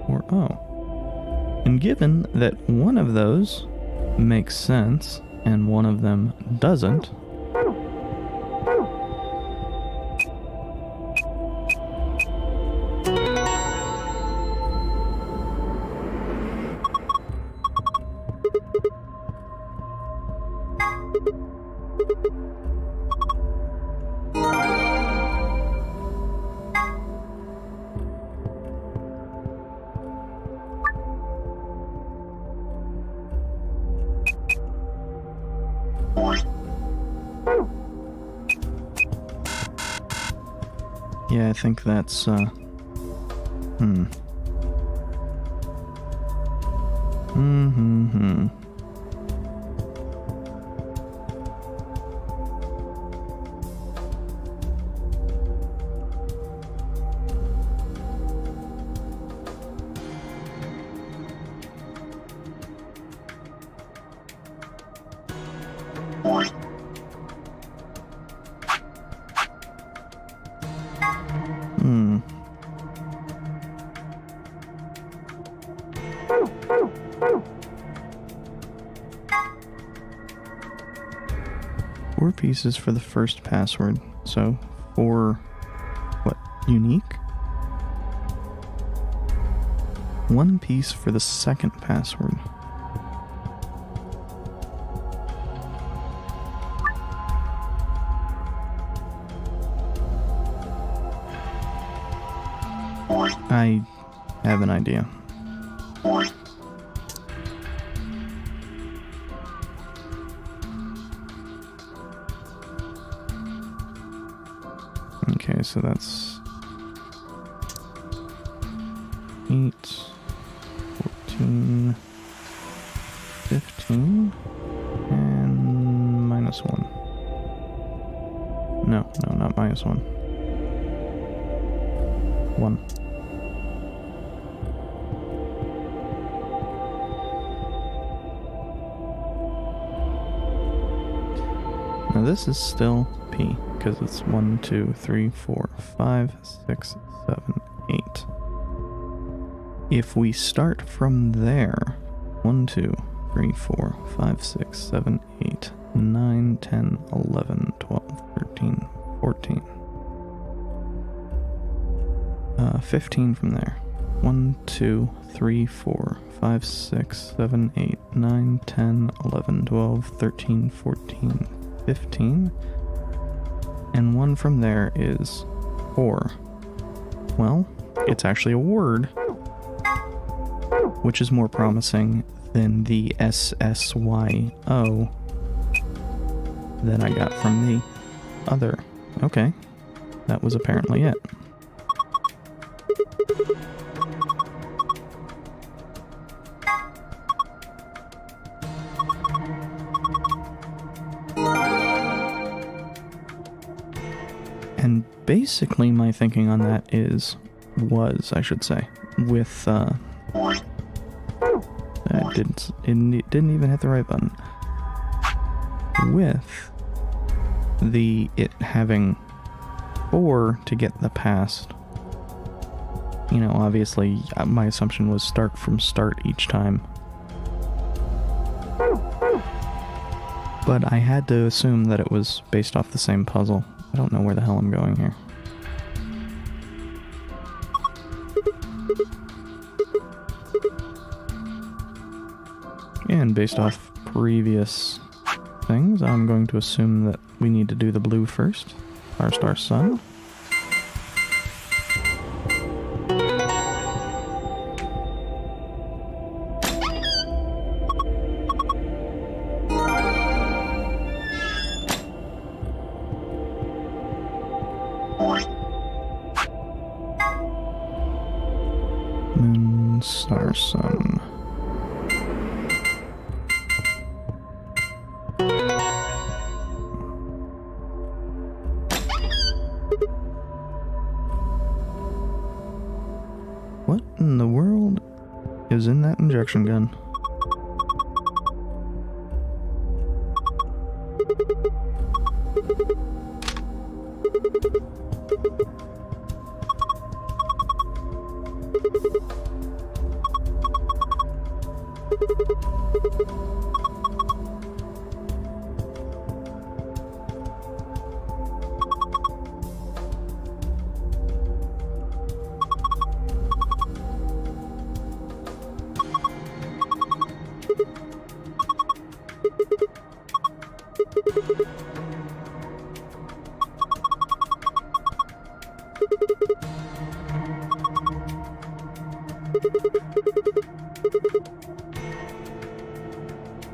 Speaker 1: or O. And given that one of those makes sense and one of them doesn't, yeah, I think that's, Four pieces for the first password. So, for what? Unique? One piece for the second password. I have an idea. Okay, so that's 8, 14, 15, and minus 1. No, not minus 1. 1. Now this is still P, because it's 1, 2, 3, 4, 5, 6, 7, 8. If we start from there, 1, 2, 3, 4, 5, 6, 7, 8, 9, 10, 11, 12, 13, 14. 15 from there. 1, 2, 3, 4, 5, 6, 7, 8, 9, 10, 11, 12, 13, 14, 15. And 1 from there is or. Well, it's actually a word. which is more promising than the SSYO that I got from the other. Okay, that was apparently it. And basically my thinking on that was, I should say, with, it didn't even hit the right button. With it having 4 to get the past, you know, obviously my assumption was start from start each time. But I had to assume that it was based off the same puzzle. I don't know where the hell I'm going here. And based off previous things, I'm going to assume that we need to do the blue first. Star, star, sun. Moon, star, sun. What in the world is in that injection gun?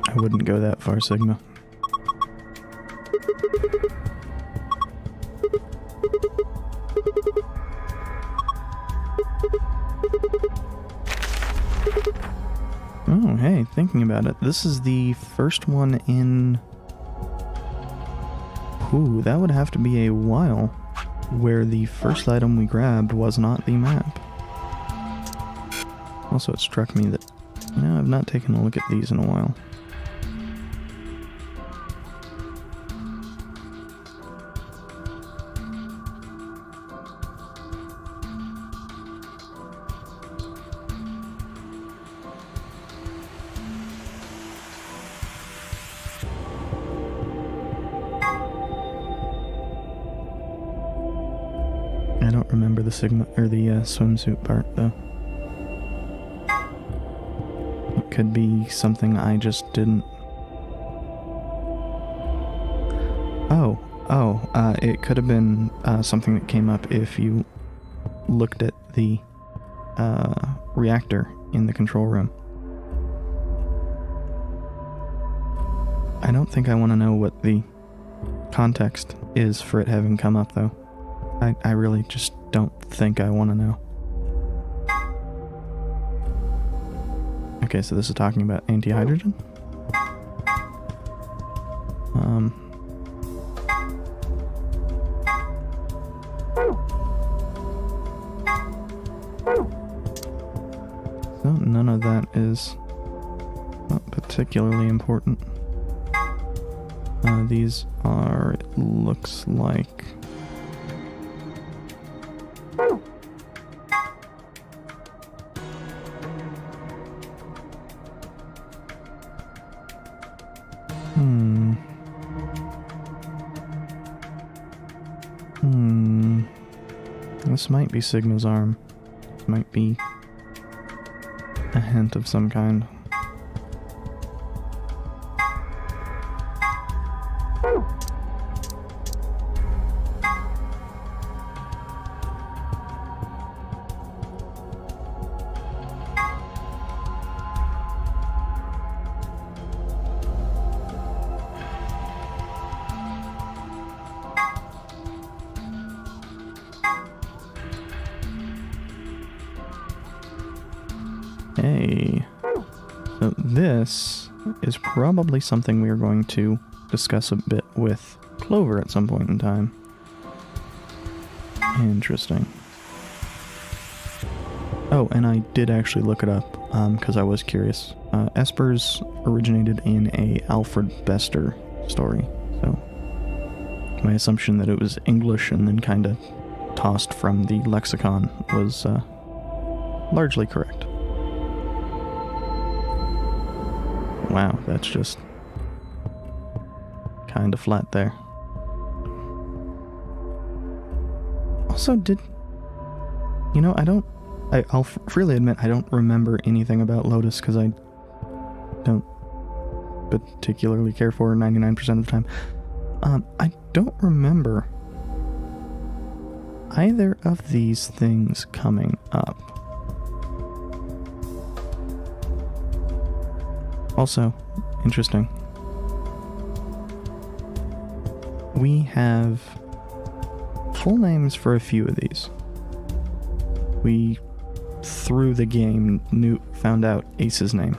Speaker 1: I wouldn't go that far, Sigma. Oh, hey, thinking about it, this is the first one in... Ooh, that would have to be a while, where the first item we grabbed was not the map. Also, it struck me that, you know, I've not taken a look at these in a while. I don't remember the swimsuit part though. It could be something I just didn't. It could have been something that came up if you looked at the reactor in the control room. I don't think I want to know what the context is for it having come up though. I really just don't think I want to know. Okay, so this is talking about anti-hydrogen? So none of that is not particularly important. These are, it looks like... This might be Sigma's arm. This might be a hint of some kind. Hey. So this is probably something we are going to discuss a bit with Clover at some point in time. Interesting. Oh, and I did actually look it up, because I was curious. Espers originated in a Alfred Bester story, so my assumption that it was English and then kind of tossed from the lexicon was largely correct. Wow, that's just kind of flat there. Also, I'll freely admit I don't remember anything about Lotus because I don't particularly care for her 99% of the time. I don't remember either of these things coming up. Also, interesting. We have full names for a few of these. We, through the game, found out Ace's name.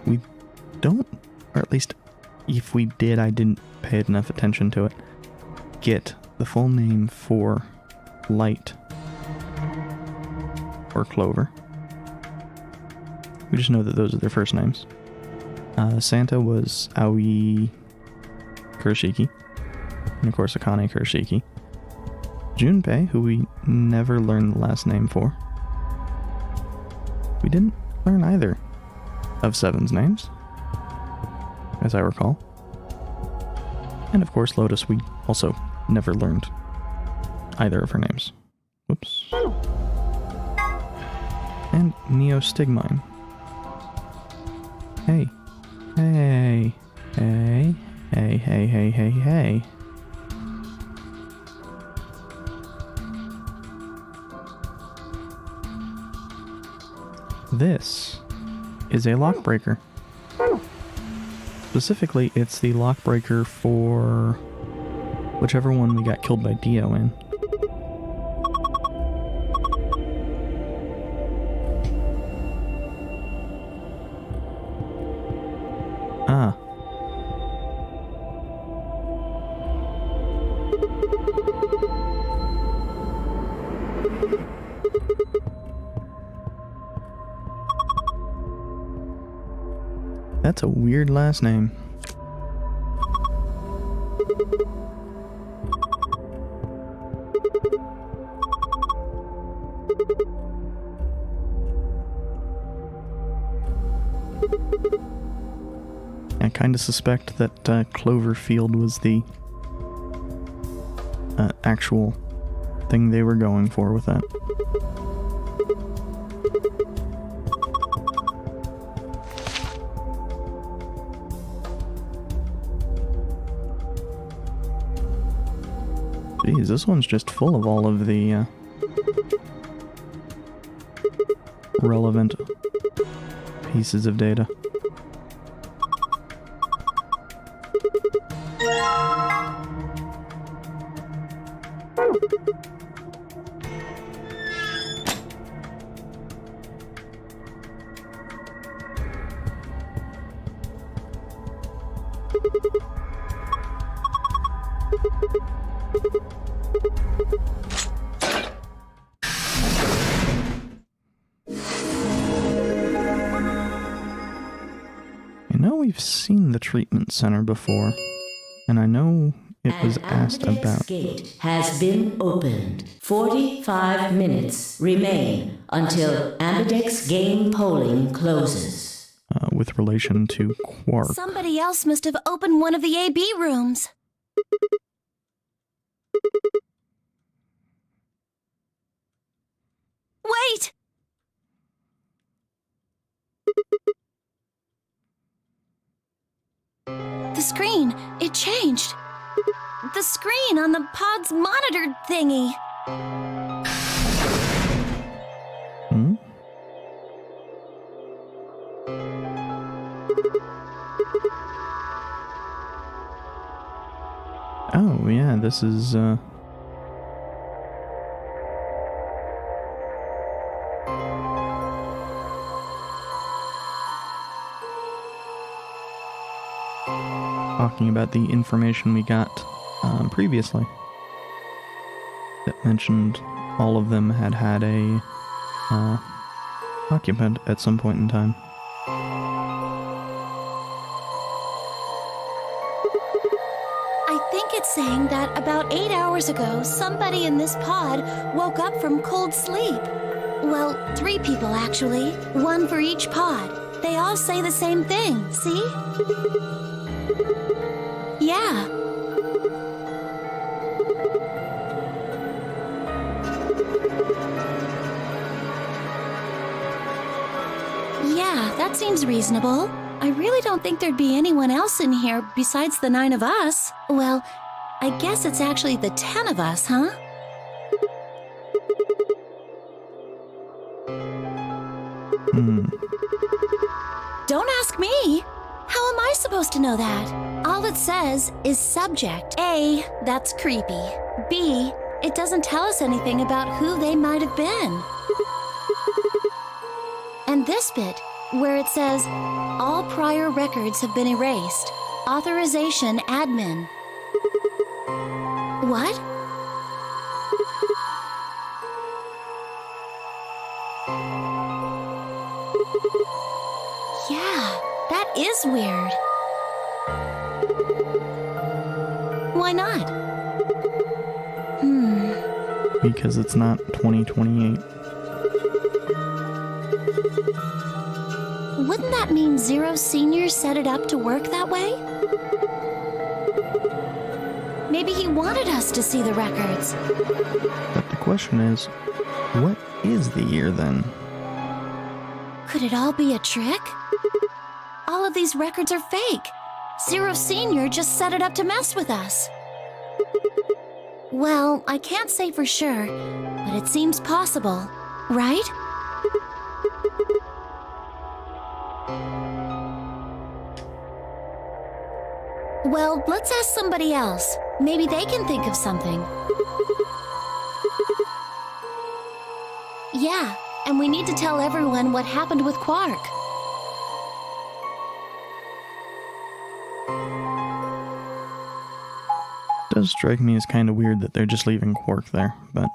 Speaker 1: We don't, or at least if we did, I didn't pay enough attention to it, get the full name for Light or Clover. We just know that those are their first names. Santa was Aoi Kurashiki, and of course Akane Kurashiki. Junpei, who we never learned the last name for. We didn't learn either of Seven's names, as I recall. And of course Lotus, we also never learned either of her names. Whoops. And Neostigmine. Hey. Hey. Hey. Hey, hey, hey, hey, hey. This is a lockbreaker. Specifically, it's the lockbreaker for whichever one we got killed by Dio in. Ah. That's a weird last name. I kind of suspect that Cloverfield was the actual thing they were going for with that. Geez, this one's just full of all of the relevant pieces of data. We've seen the treatment center before, and I know it was asked about.
Speaker 3: Gate has been opened. 45 minutes remain until Ambidex game polling closes.
Speaker 1: With relation to Quark.
Speaker 9: Somebody else must have opened one of the AB rooms. Wait! The screen, it changed. The screen on the pod's monitor thingy.
Speaker 1: Hmm? Oh, yeah, this is, talking about the information we got previously. That mentioned all of them had had a occupant at some point in time.
Speaker 9: I think it's saying that about 8 hours ago, somebody in this pod woke up from cold sleep. Well, 3 people actually, 1 for each pod. They all say the same thing, see? Yeah. Yeah, that seems reasonable. I really don't think there'd be anyone else in here besides the 9 of us. Well, I guess it's actually the 10 of us, huh? Don't ask me. How am I supposed to know that? All it says is subject. A, that's creepy. B, it doesn't tell us anything about who they might have been. And this bit, where it says, all prior records have been erased. Authorization admin. What? Yeah, that is weird. Why not?
Speaker 1: Because it's not 2028.
Speaker 9: Wouldn't that mean Zero Senior set it up to work that way? Maybe he wanted us to see the records.
Speaker 1: But the question is, what is the year then?
Speaker 9: Could it all be a trick? All of these records are fake. Zero Senior just set it up to mess with us. Well, I can't say for sure, but it seems possible, right? Well, let's ask somebody else. Maybe they can think of something. Yeah, and we need to tell everyone what happened with Quark.
Speaker 1: It does strike me as kind of weird that they're just leaving Quark there, but...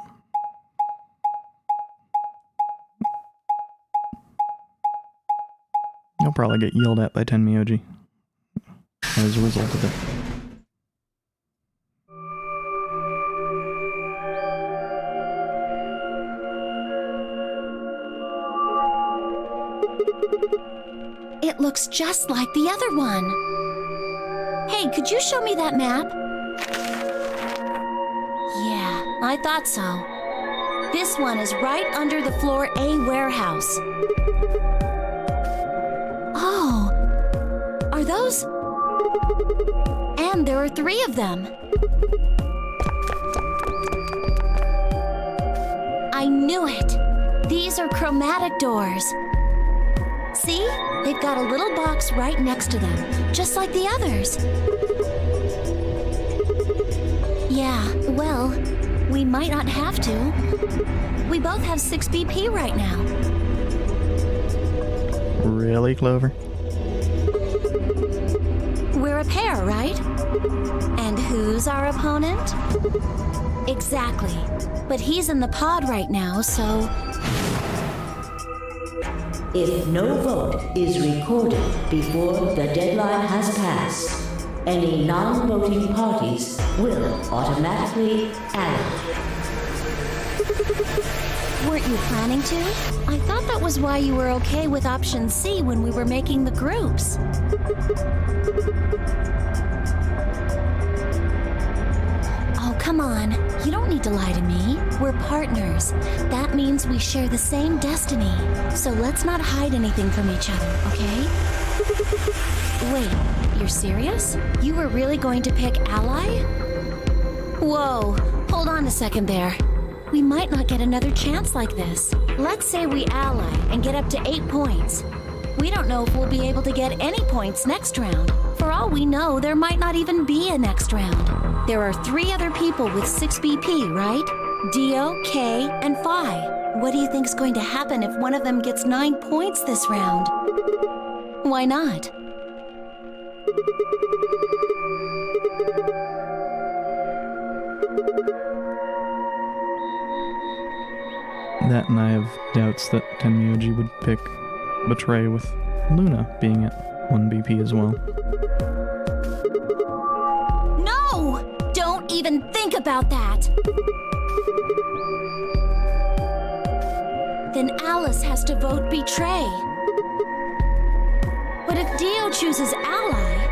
Speaker 1: You'll probably get yelled at by Tenmyoji as a result of it.
Speaker 9: It looks just like the other one. Hey, could you show me that map? Yeah, I thought so. This one is right under the Floor A warehouse. Oh, are those? And there are 3 of them. I knew it. These are chromatic doors. See? They've got a little box right next to them, just like the others. Yeah, well, we might not have to. We both have 6 BP right now.
Speaker 1: Really, Clover?
Speaker 9: We're a pair, right? And who's our opponent? Exactly. But he's in the pod right now, so...
Speaker 3: If no vote is recorded before the deadline has passed, any non-voting parties will automatically ally.
Speaker 9: Weren't you planning to? I thought that was why you were okay with option C when we were making the groups. Oh, come on. You don't need to lie to me. We're partners. That means we share the same destiny. So let's not hide anything from each other, okay? Wait, you're serious? You were really going to pick ally? Whoa, hold on a second there. We might not get another chance like this. Let's say we ally and get up to 8 points. We don't know if we'll be able to get any points next round. For all we know, there might not even be a next round. There are 3 other people with 6 BP, right? Dio, K, and Phi. What do you think's going to happen if one of them gets 9 points this round? Why not?
Speaker 1: That, and I have doubts that Tenmyoji would pick Betray with Luna being at 1 BP as well.
Speaker 9: No! Don't even think about that! Then Alice has to vote Betray. But if Dio chooses Ally,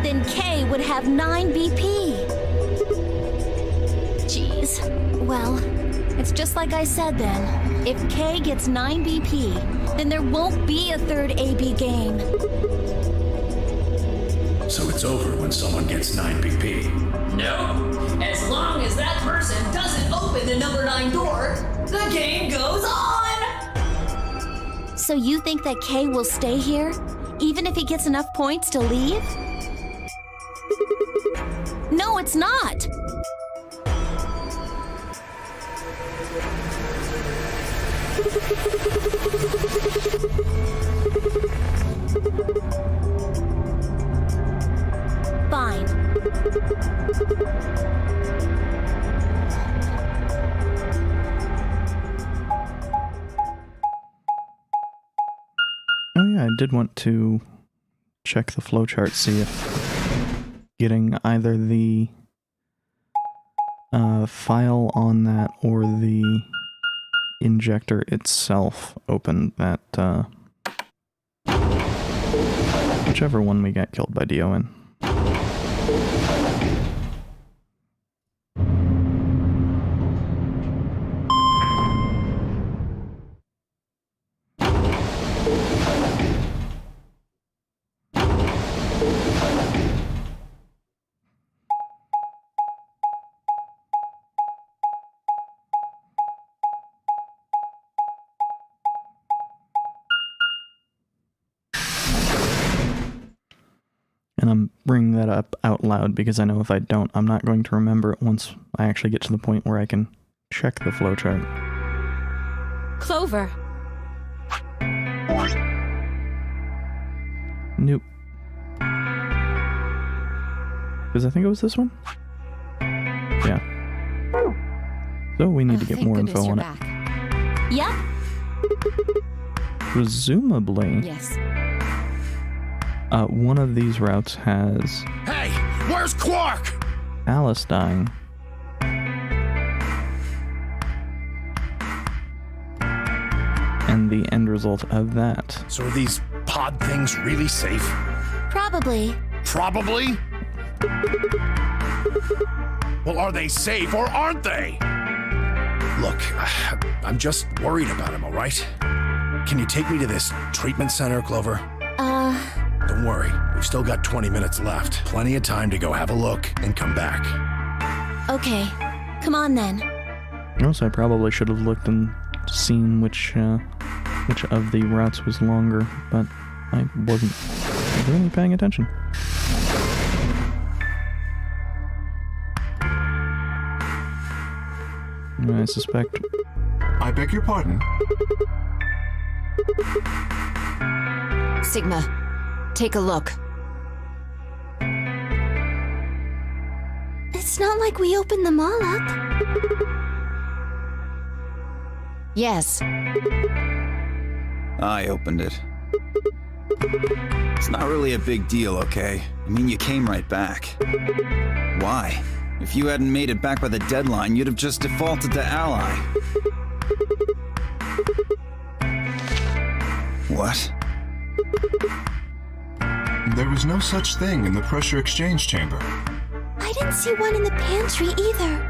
Speaker 9: then Kay would have 9 BP. Jeez. Well, it's just like I said then. If Kay gets 9 BP, then there won't be a third AB game.
Speaker 7: So it's over when someone gets 9 BP.
Speaker 12: No. As long as that person doesn't open the number 9 door, the game goes on!
Speaker 9: So you think that Kay will stay here, even if he gets enough points to leave? No, it's not! Fine.
Speaker 1: Oh yeah, I did want to check the flowchart, see if getting either the file on that or the injector itself opened that, whichever one we got killed by Dio in. And I'm bringing that up out loud because I know if I don't, I'm not going to remember it once I actually get to the point where I can check the flowchart.
Speaker 9: Clover.
Speaker 1: Nope. Because I think it was this one? Yeah. So we need to get more info on it.
Speaker 9: Yep.
Speaker 1: Presumably.
Speaker 9: Yes.
Speaker 1: One of these routes has
Speaker 7: Hey, where's Quark?
Speaker 1: Alice dying. And the end result of that.
Speaker 7: So are these pod things really safe?
Speaker 9: Probably.
Speaker 7: Probably? Well, are they safe or aren't they? Look, I'm just worried about him, all right? Can you take me to this treatment center, Clover? Don't worry, we've still got 20 minutes left. Plenty of time to go have a look and come back.
Speaker 9: Okay, come on then.
Speaker 1: Also, I probably should have looked and seen which of the routes was longer, but I wasn't really paying attention. I suspect...
Speaker 5: I beg your pardon?
Speaker 2: Sigma, take a look.
Speaker 9: It's not like we opened them all up.
Speaker 2: Yes.
Speaker 6: I opened it. It's not really a big deal, okay? I mean, you came right back. Why? If you hadn't made it back by the deadline, you'd have just defaulted to Ally. What?
Speaker 5: There was no such thing in the pressure exchange chamber.
Speaker 9: I didn't see one in the pantry either.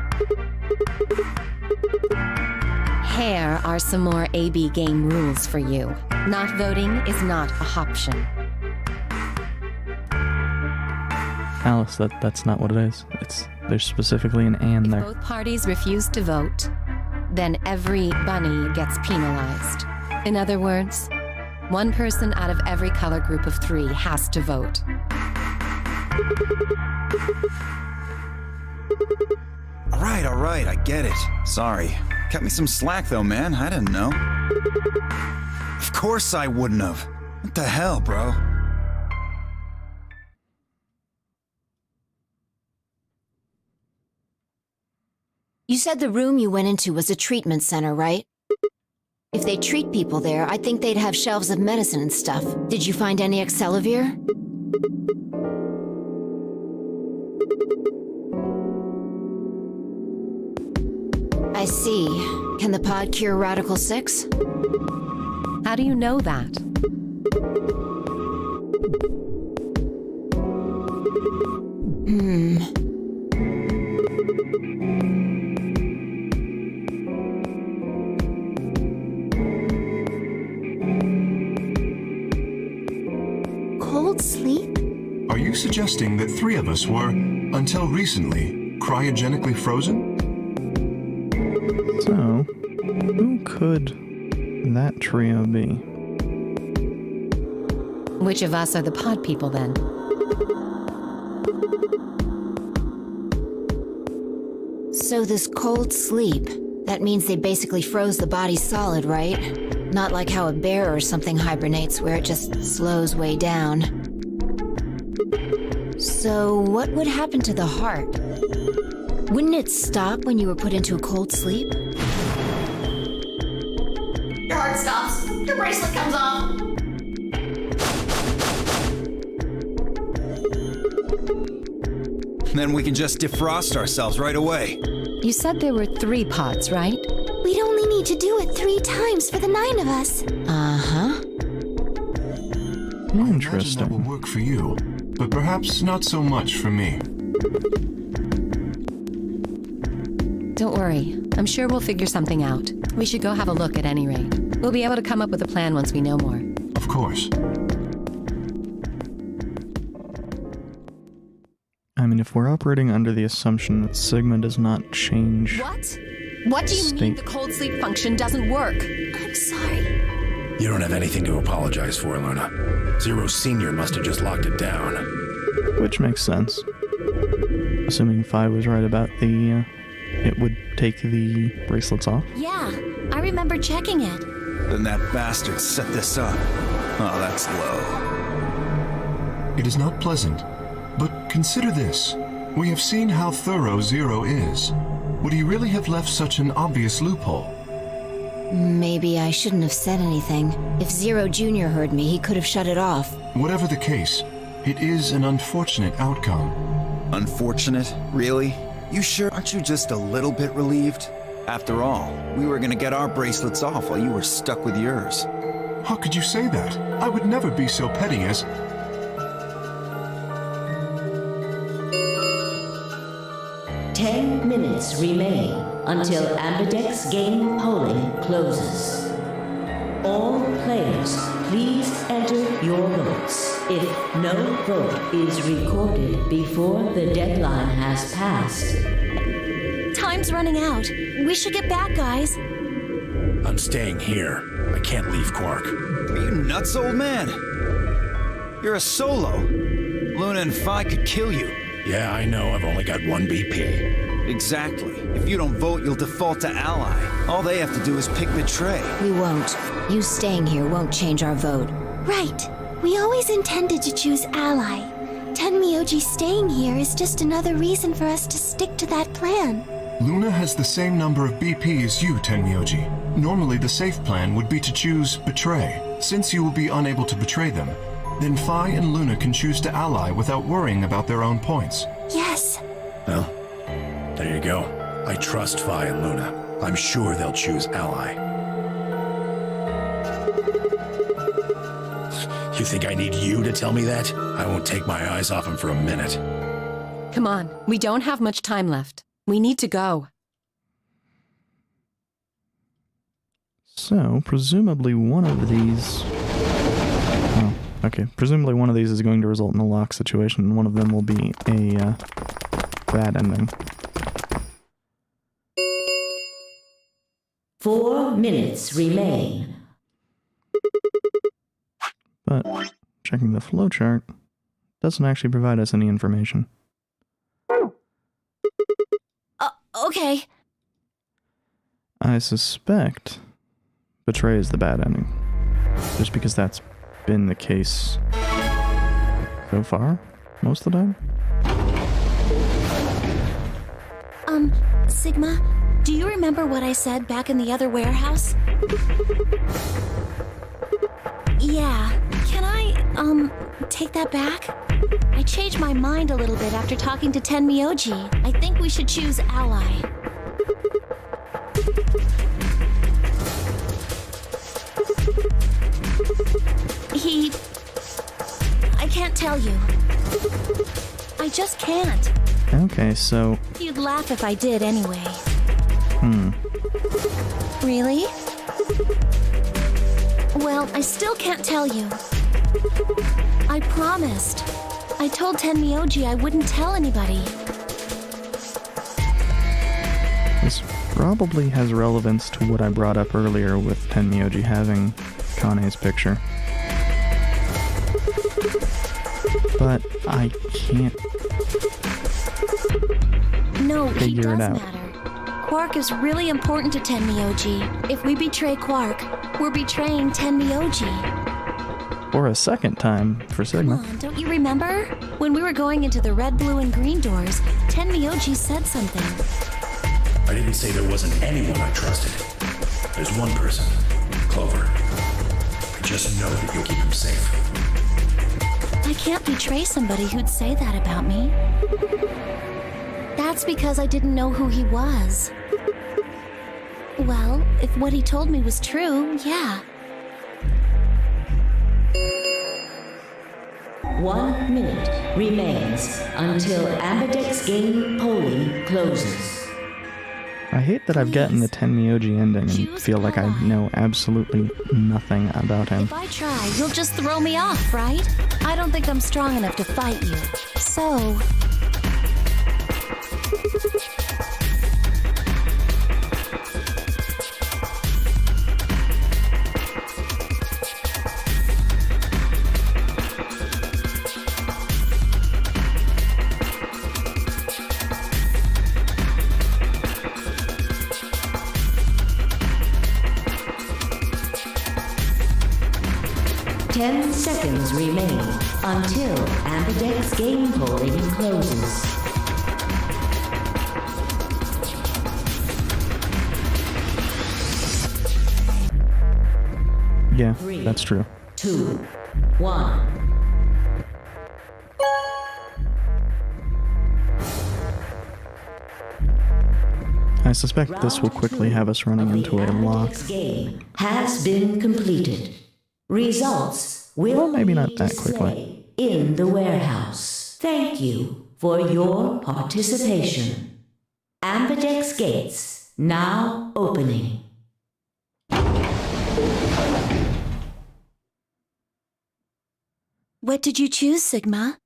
Speaker 8: Here are some more AB game rules for you. Not voting is not an option.
Speaker 1: Alice, that's not what it is. There's specifically an "and" there.
Speaker 8: Both parties refuse to vote, then every bunny gets penalized. In other words, one person out of every color group of 3 has to vote.
Speaker 6: All right, I get it. Sorry. Cut me some slack though, man. I didn't know. Of course I wouldn't have. What the hell, bro?
Speaker 2: You said the room you went into was a treatment center, right? If they treat people there, I think they'd have shelves of medicine and stuff. Did you find any Excelavir? I see. Can the pod cure Radical 6?
Speaker 8: How do you know that?
Speaker 9: Cold sleep?
Speaker 5: Are you suggesting that 3 of us were, until recently, cryogenically frozen?
Speaker 1: So, who could that trio be?
Speaker 8: Which of us are the pod people then?
Speaker 2: So this cold sleep, that means they basically froze the body solid, right? Not like how a bear or something hibernates where it just slows way down. So what would happen to the heart? Wouldn't it stop when you were put into a cold sleep?
Speaker 11: Your heart stops. Your bracelet comes off.
Speaker 6: Then we can just defrost ourselves right away.
Speaker 8: You said there were 3 pods, right?
Speaker 9: We'd only need to do it 3 times for the 9 of us.
Speaker 2: Uh-huh.
Speaker 5: I imagine that
Speaker 1: Interesting.
Speaker 5: will work for you, but perhaps not so much for me.
Speaker 8: Don't worry. I'm sure we'll figure something out. We should go have a look at any rate. We'll be able to come up with a plan once we know more.
Speaker 5: Of course.
Speaker 1: I mean, if we're operating under the assumption that Sigma does not change...
Speaker 8: What? What do you mean the cold sleep function doesn't work?
Speaker 9: I'm sorry.
Speaker 7: You don't have anything to apologize for, Luna. Zero Senior must have just locked it down.
Speaker 1: Which makes sense. Assuming Phi was right about the, it would take the bracelets off.
Speaker 9: Yeah, I remember checking it.
Speaker 6: Then that bastard set this up. Oh, that's low.
Speaker 5: It is not pleasant, but consider this. We have seen how thorough Zero is. Would he really have left such an obvious loophole?
Speaker 2: Maybe I shouldn't have said anything. If Zero Jr. heard me, he could have shut it off.
Speaker 5: Whatever the case, it is an unfortunate outcome.
Speaker 6: Unfortunate? Really? You sure? Aren't you just a little bit relieved? After all, we were gonna get our bracelets off while you were stuck with yours.
Speaker 5: How could you say that? I would never be so petty as...
Speaker 3: Ten minutes remain until Ambidex game polling closes. All players, please enter your votes. If no vote is recorded before the deadline has passed,
Speaker 9: Time's running out. We should get back, guys.
Speaker 7: I'm staying here. I can't leave Quark.
Speaker 6: Are you nuts, old man? You're a solo. Luna and Phi could kill you.
Speaker 7: Yeah, I know. I've only got 1 BP.
Speaker 6: Exactly. If you don't vote, you'll default to ally. All they have to do is pick Betray.
Speaker 2: We won't. You staying here won't change our vote.
Speaker 9: Right. We always intended to choose ally. Tenmyoji staying here is just another reason for us to stick to that plan.
Speaker 5: Luna has the same number of BP as you, Tenmyoji. Normally, the safe plan would be to choose Betray. Since you will be unable to betray them, then Phi and Luna can choose to ally without worrying about their own points.
Speaker 9: Yes.
Speaker 7: Well, there you go. I trust Phi and Luna. I'm sure they'll choose ally. You think I need you to tell me that? I won't take my eyes off him for a minute.
Speaker 8: Come on, we don't have much time left. We need to go.
Speaker 1: So, presumably one of these... Oh, okay. Presumably one of these is going to result in a lock situation, and one of them will be a bad ending.
Speaker 3: 4 minutes remain.
Speaker 1: But checking the flowchart doesn't actually provide us any information.
Speaker 9: Okay.
Speaker 1: I suspect Betray is the bad ending. Just because that's been the case so far, most of the time.
Speaker 9: Sigma, Do you remember what I said back in the other warehouse? Yeah. Can I, take that back? I changed my mind a little bit after talking to Tenmyoji. I think we should choose Ally. I can't tell you. I just can't.
Speaker 1: Okay, so...
Speaker 9: You'd laugh if I did anyway. Really? Well, I still can't tell you. I promised. I told Tenmyoji I wouldn't tell anybody.
Speaker 1: This probably has relevance to what I brought up earlier with Tenmyoji having Kane's picture. But I can't figure it out.
Speaker 9: Matter. Quark is really important to Tenmyoji. If we betray Quark, we're betraying Tenmyoji.
Speaker 1: For a second time for Sigma.
Speaker 9: Come on, don't you remember? When we were going into the red, blue, and green doors, Tenmyoji said something.
Speaker 7: I didn't say there wasn't anyone I trusted. There's one person, Clover. I just know that you'll keep him safe.
Speaker 9: I can't betray somebody who'd say that about me. That's because I didn't know who he was. Well, if what he told me was true, yeah.
Speaker 3: 1 minute remains until Ambidex game polling closes.
Speaker 1: I hate that I've gotten the Tenmyoji ending and feel like I know absolutely nothing about him.
Speaker 9: If I try, you'll just throw me off, right? I don't think I'm strong enough to fight you. So...
Speaker 3: seconds remain until Ambidex game polling closes.
Speaker 1: Yeah, that's true.
Speaker 3: 2, 1.
Speaker 1: I suspect this will quickly have us running into a lock.
Speaker 3: Game has been completed. Results will
Speaker 1: maybe not that quickly.
Speaker 3: In the warehouse. Thank you for your participation. Ambidex gates now opening.
Speaker 9: What did you choose, Sigma?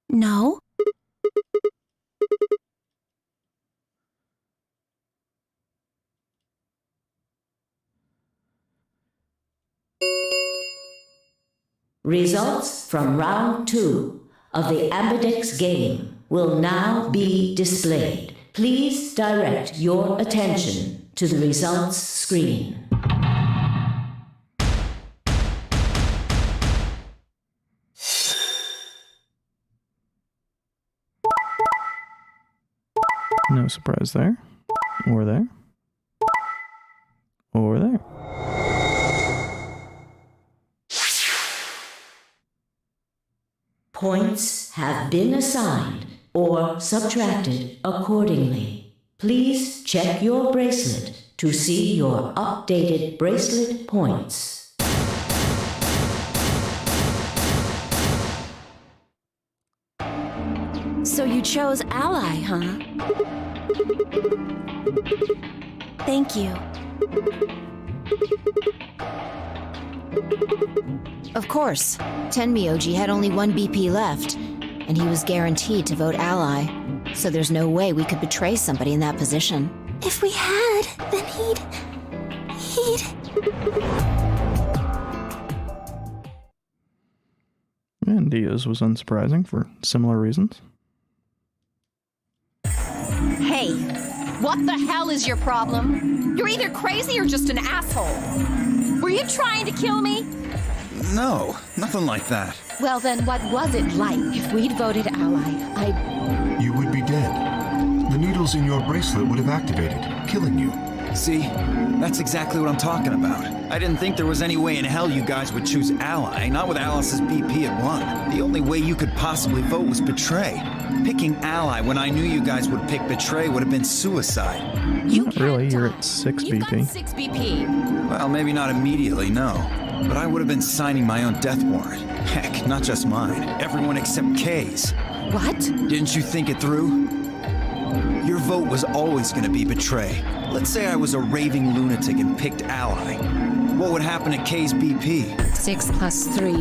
Speaker 9: No?
Speaker 3: Results from round 2 of the Ambidex game will now be displayed. Please direct your attention to the results screen.
Speaker 1: No surprise there. Or there. Or there.
Speaker 3: Points have been assigned or subtracted accordingly. Please check your bracelet to see your updated bracelet points.
Speaker 9: So you chose Ally, huh? Thank you.
Speaker 2: Of course. Tenmyoji had only 1 BP left, and he was guaranteed to vote Ally, so there's no way we could betray somebody in that position.
Speaker 9: If we had, then he'd...
Speaker 1: And Diaz was unsurprising for similar reasons.
Speaker 13: Hey, what the hell is your problem? You're either crazy or just an asshole. Were you trying to kill me?
Speaker 6: No, nothing like that.
Speaker 8: Well then, what was it like if we'd voted Ally?
Speaker 5: You would be dead. The needles in your bracelet would have activated, killing you.
Speaker 6: See? That's exactly what I'm talking about. I didn't think there was any way in hell you guys would choose Ally, not with Alice's BP at 1. The only way you could possibly vote was Betray. Picking Ally when I knew you guys would pick Betray would have been suicide.
Speaker 1: Not really, you're at 6
Speaker 13: You've got
Speaker 1: BP.
Speaker 13: 6 BP.
Speaker 6: Well, maybe not immediately, no. But I would have been signing my own death warrant. Heck, not just mine. Everyone except Kay's.
Speaker 13: What?
Speaker 6: Didn't you think it through? Your vote was always going to be Betray. Let's say I was a raving lunatic and picked Ally. What would happen to Kay's BP?
Speaker 8: 6 plus 3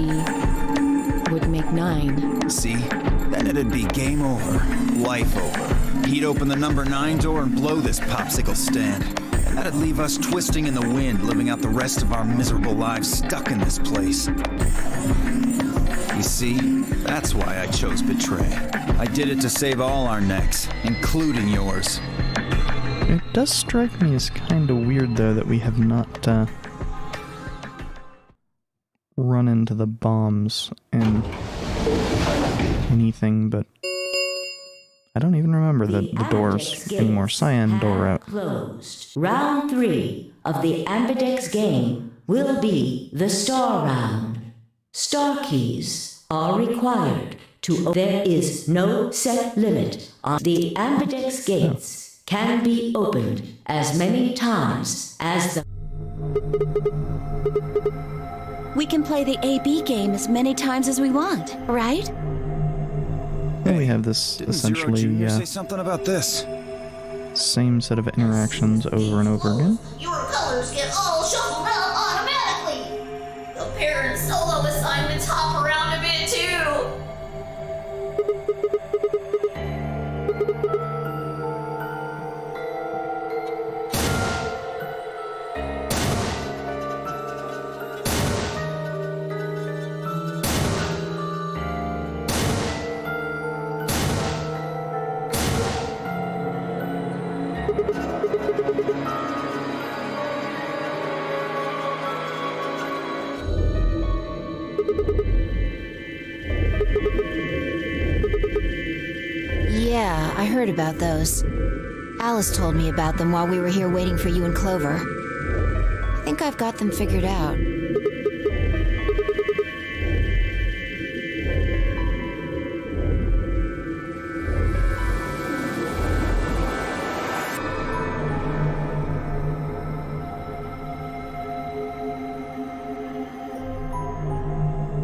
Speaker 8: would make 9.
Speaker 6: See? Then it'd be game over. Life over. He'd open the number 9 door and blow this popsicle stand. And that'd leave us twisting in the wind, living out the rest of our miserable lives stuck in this place. You see? That's why I chose Betray. I did it to save all our necks, including yours.
Speaker 1: It does strike me as kind of weird, though, that we have not run into the bombs in anything but... I don't even remember the doors anymore. Cyan door out.
Speaker 3: Closed. Round 3 of the Ambidex game will be the Star Round. Star keys are required to... There is no set limit on the Ambidex gates. Can be opened as many times as the...
Speaker 9: We can play the AB game as many times as we want, right?
Speaker 1: Well, we have this
Speaker 6: Didn't Zero
Speaker 1: essentially
Speaker 6: Junior say something about this?
Speaker 1: same set of interactions over and over again.
Speaker 11: Your colors get all shuffled up automatically. The parent solo assignments hop around a bit too.
Speaker 2: Yeah, I heard about those. Alice told me about them while we were here waiting for you and Clover. I think I've got them figured out.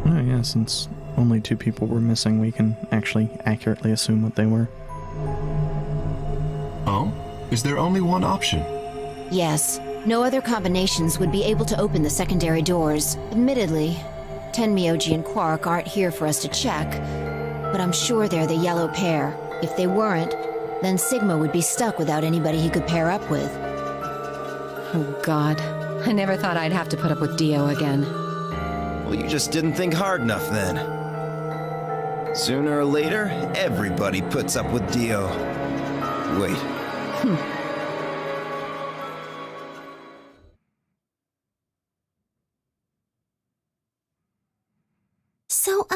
Speaker 1: Oh yeah, since only 2 people were missing, we can actually accurately assume what they were.
Speaker 5: Oh? Is there only one option?
Speaker 2: Yes, no other combinations would be able to open the secondary doors. Admittedly, Tenmyoji and Quark aren't here for us to check, but I'm sure they're the yellow pair. If they weren't, then Sigma would be stuck without anybody he could pair up with.
Speaker 8: Oh, God. I never thought I'd have to put up with Dio again.
Speaker 6: Well, you just didn't think hard enough then. Sooner or later, everybody puts up with Dio. Wait.
Speaker 9: So,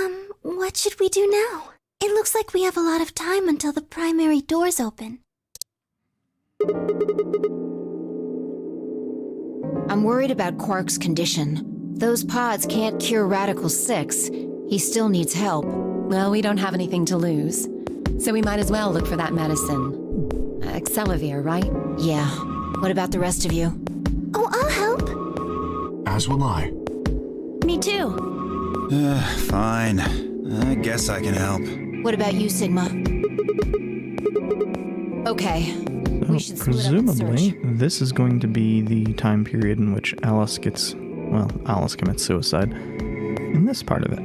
Speaker 9: what should we do now? It looks like we have a lot of time until the primary doors open.
Speaker 2: I'm worried about Quark's condition. Those pods can't cure Radical 6. He still needs help.
Speaker 8: Well, we don't have anything to lose, so we might as well look for that medicine. Excelavir, right?
Speaker 2: Yeah. What about the rest of you?
Speaker 9: Oh, I'll help.
Speaker 5: As will I.
Speaker 9: Me too.
Speaker 6: Fine. I guess I can help.
Speaker 2: What about you, Sigma? Okay. We should split up and
Speaker 1: Presumably,
Speaker 2: search.
Speaker 1: this is going to be the time period in which Alice gets... well, Alice commits suicide. In this part of it.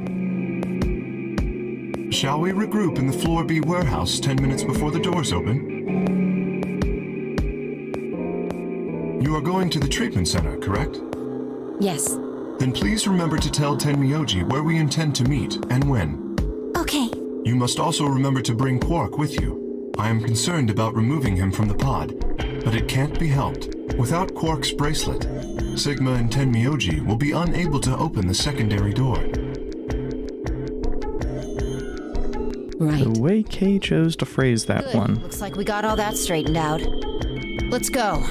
Speaker 5: Shall we regroup in the Floor B warehouse 10 minutes before the doors open? You are going to the treatment center, correct?
Speaker 8: Yes.
Speaker 5: Then please remember to tell Tenmyoji where we intend to meet and when.
Speaker 9: Okay.
Speaker 5: You must also remember to bring Quark with you. I am concerned about removing him from the pod, but it can't be helped. Without Quark's bracelet, Sigma and Tenmyoji will be unable to open the secondary door.
Speaker 3: Right.
Speaker 1: The way Kay chose to phrase that
Speaker 2: Good.
Speaker 1: one.
Speaker 2: Looks like we got all that straightened out. Let's go.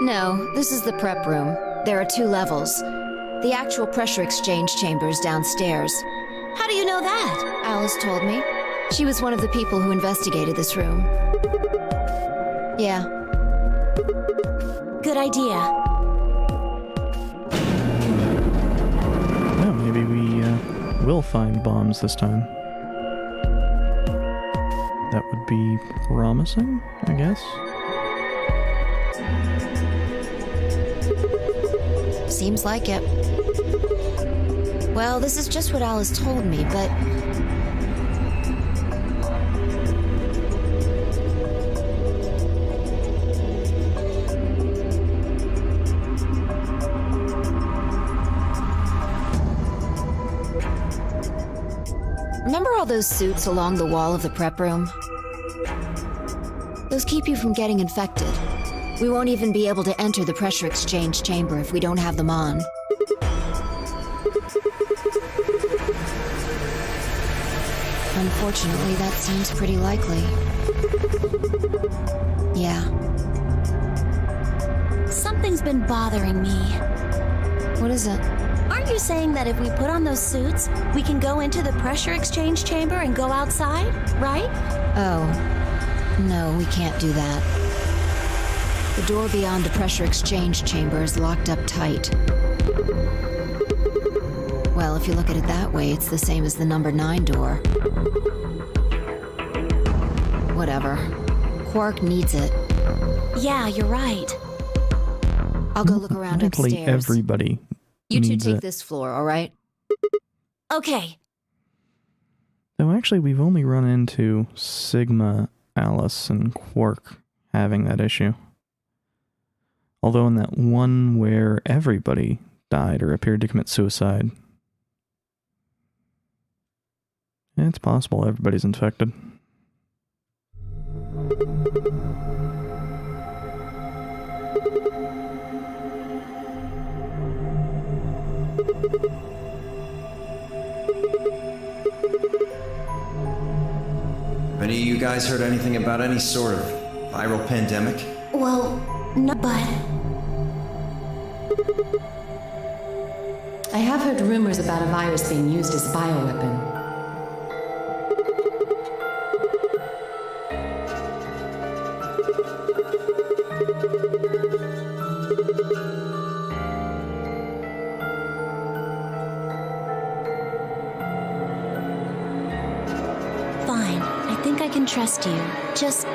Speaker 2: No, this is the prep room. There are 2 levels. The actual pressure exchange chamber is downstairs.
Speaker 9: How do you know that?
Speaker 2: Alice told me. She was one of the people who investigated this room. Yeah.
Speaker 9: Good idea.
Speaker 1: Well, maybe we will find bombs this time. That would be promising, I guess.
Speaker 2: Seems like it. Well, this is just what Alice told me, but... Remember all those suits along the wall of the prep room? Those keep you from getting infected. We won't even be able to enter the pressure exchange chamber if we don't have them on. Unfortunately, that seems pretty likely. Yeah.
Speaker 9: Something's been bothering me.
Speaker 2: What is it?
Speaker 9: Aren't you saying that if we put on those suits, we can go into the pressure exchange chamber and go outside, right?
Speaker 2: Oh. No, we can't do that. The door beyond the pressure exchange chamber is locked up tight. Well, if you look at it that way, it's the same as the number 9 door. Whatever. Quark needs it.
Speaker 9: Yeah, you're right.
Speaker 2: I'll go look around
Speaker 1: Technically,
Speaker 2: upstairs.
Speaker 1: everybody
Speaker 2: You two
Speaker 1: needs
Speaker 2: take
Speaker 1: it.
Speaker 2: this floor, all right?
Speaker 9: Okay.
Speaker 1: Though actually, we've only run into Sigma, Alice, and Quark having that issue. Although in that one where everybody died or appeared to commit suicide, it's possible everybody's infected.
Speaker 6: Any of you guys heard anything about any sort of viral pandemic?
Speaker 9: Well, no, but...
Speaker 8: I have heard rumors about a virus being used as a bioweapon.
Speaker 9: Fine. I think I can trust you. Just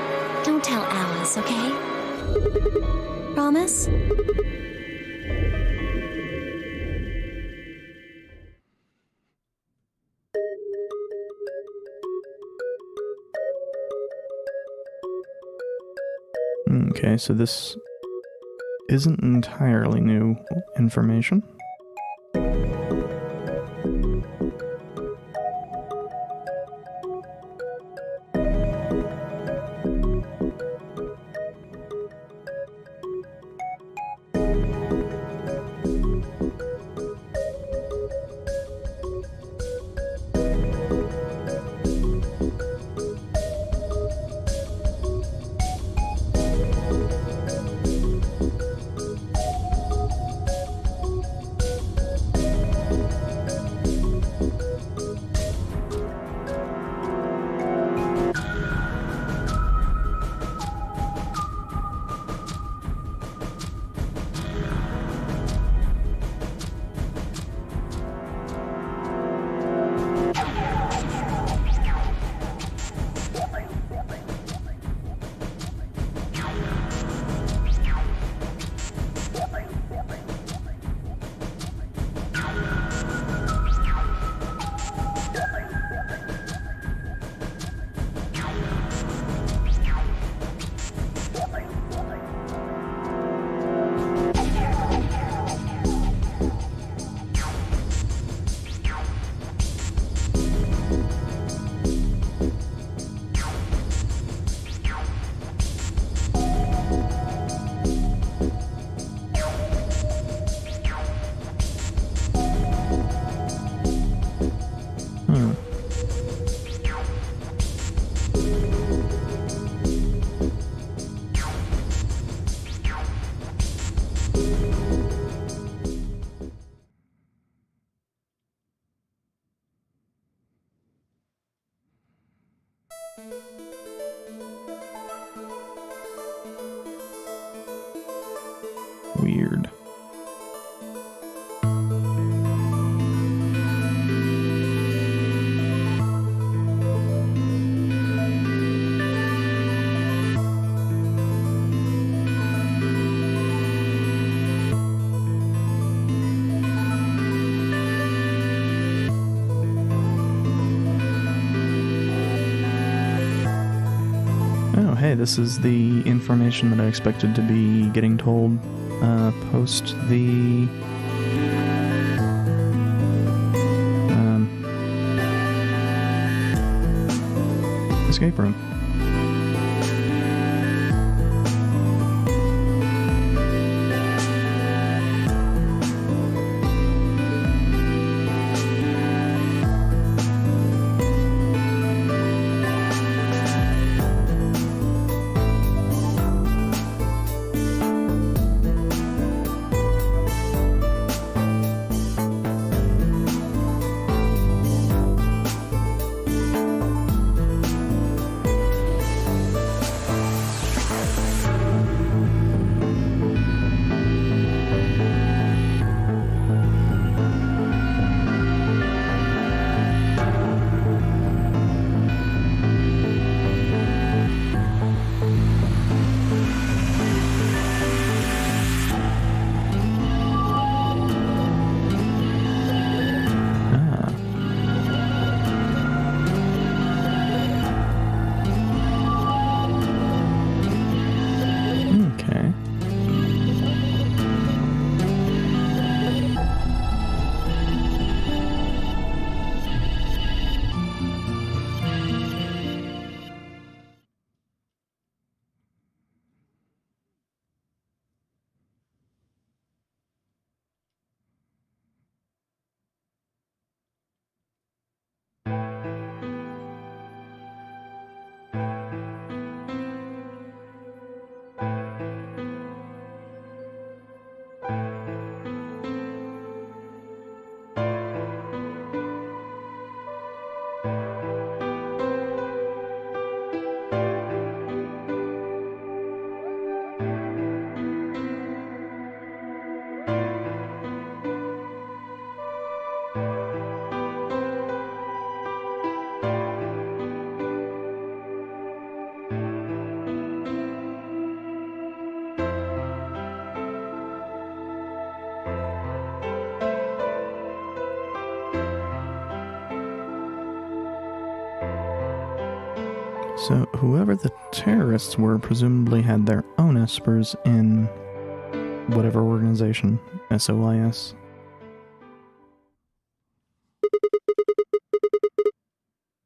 Speaker 9: don't tell Alice, okay? Promise?
Speaker 1: Okay, so this isn't entirely new information. Weird. Oh, hey, this is the information that I expected to be getting told post the escape room. So, whoever the terrorists were presumably had their own espers in whatever organization, SOIS.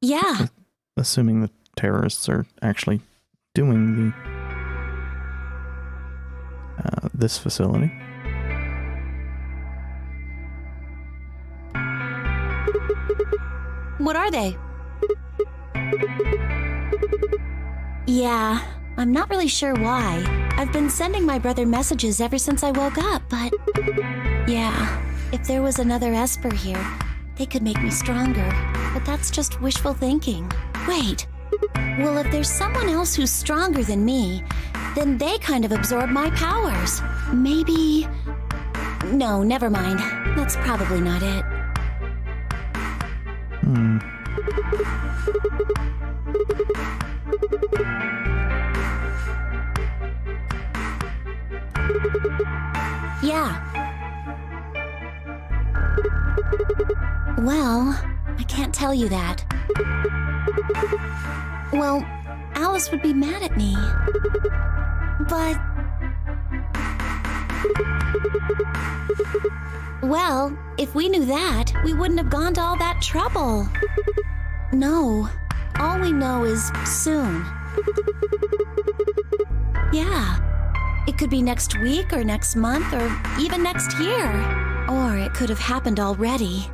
Speaker 9: Yeah.
Speaker 1: Assuming the terrorists are actually doing the this facility.
Speaker 9: What are they? Yeah, I'm not really sure why. I've been sending my brother messages ever since I woke up, but... Yeah, if there was another Esper here, they could make me stronger. But that's just wishful thinking. Wait. Well, if there's someone else who's stronger than me, then they kind of absorb my powers. Maybe... No, never mind. That's probably not it. Yeah. Well, I can't tell you that. Well, Alice would be mad at me. But... Well, if we knew that, we wouldn't have gone to all that trouble. No. All we know is soon. Yeah. It could be next week or next month or even next year. Or it could have happened already.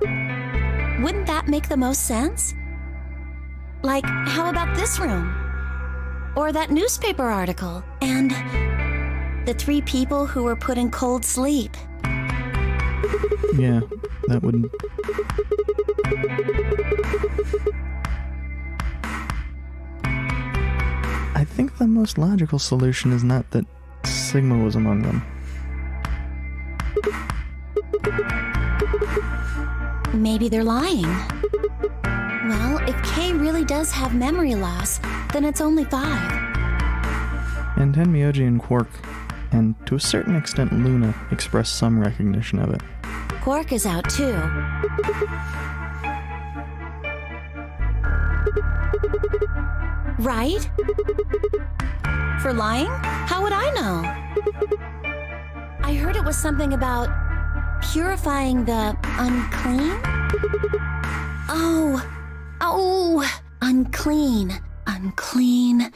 Speaker 9: Wouldn't that make the most sense? Like, how about this room? Or that newspaper article? And The 3 people who were put in cold sleep.
Speaker 1: Yeah, that would... I think the most logical solution is not that Sigma was among them.
Speaker 9: Maybe they're lying. Well, if Kay really does have memory loss, then it's only 5.
Speaker 1: And Tenmyoji and Quark, and to a certain extent Luna, express some recognition of it.
Speaker 9: Quark is out too. Right? For lying? How would I know? I heard it was something about purifying the unclean? Oh, unclean. Unclean.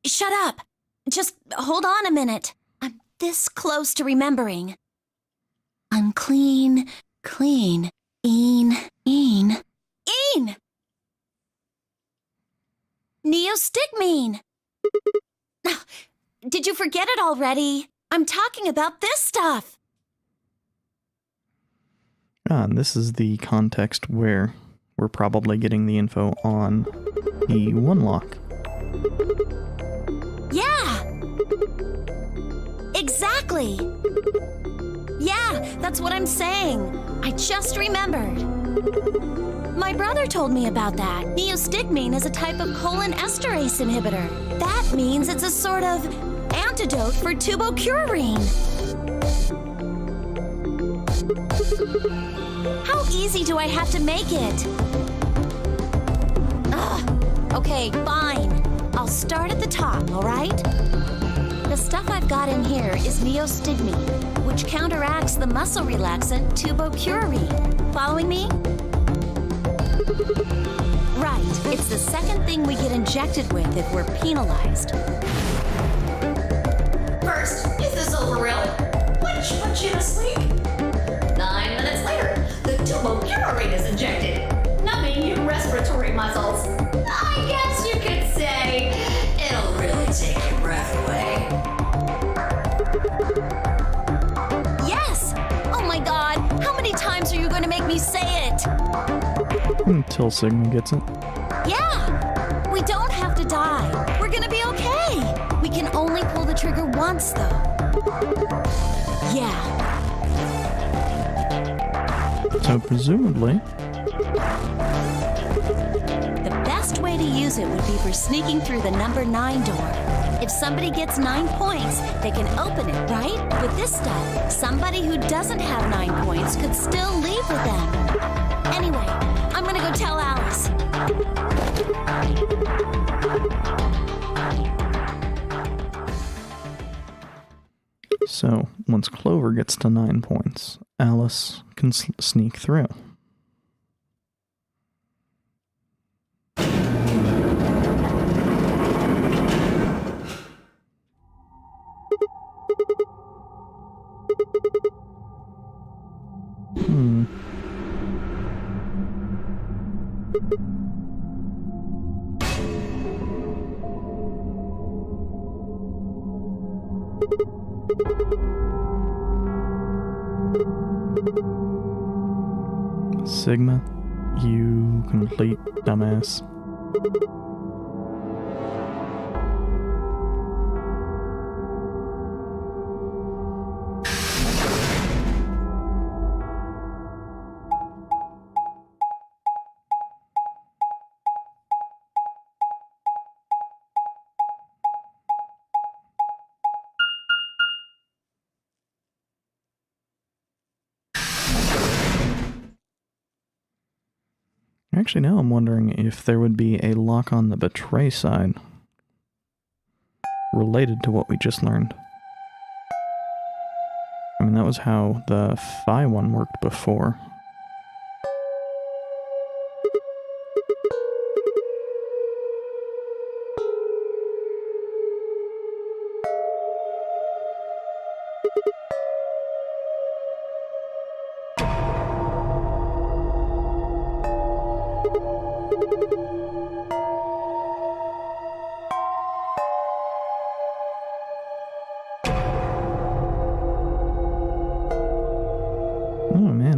Speaker 9: Shut up! Just hold on a minute. I'm this close to remembering. Unclean, clean, een. Neostigmine! Did you forget it already? I'm talking about this stuff.
Speaker 1: And this is the context where we're probably getting the info on the One-Lock.
Speaker 9: Yeah! Exactly! Yeah, that's what I'm saying. I just remembered. My brother told me about that. Neostigmine is a type of colon esterase inhibitor. That means it's a sort of antidote for tubocurarine. How easy do I have to make it? Ugh. Okay, fine. I'll start at the top, all right? The stuff I've got in here is neostigmine, which counteracts the muscle relaxant tubocurarine. Following me? Right, it's the second thing we get injected with if we're penalized.
Speaker 12: First, is this over real? Which put you to sleep. 9 minutes later, the tubocurarine is injected, numbing your respiratory muscles. I guess you could say it'll really take your breath away.
Speaker 9: Yes! Oh my god, how many times are you going to make me say it?
Speaker 1: Until Sigma gets it.
Speaker 9: Yeah! We don't have to die. We're gonna be okay. We can only pull the trigger once, though. Yeah.
Speaker 1: So presumably...
Speaker 9: The best way to use it would be for sneaking through the number 9 door. If somebody gets 9 points, they can open it, right? With this stuff, somebody who doesn't have 9 points could still leave with them. Anyway, I'm gonna go tell Alice.
Speaker 1: So, once Clover gets to 9 points, Alice can sneak through. Sigma, you complete dumbass. Actually, now I'm wondering if there would be a lock on the Betray side related to what we just learned. I mean, that was how the Phi one worked before.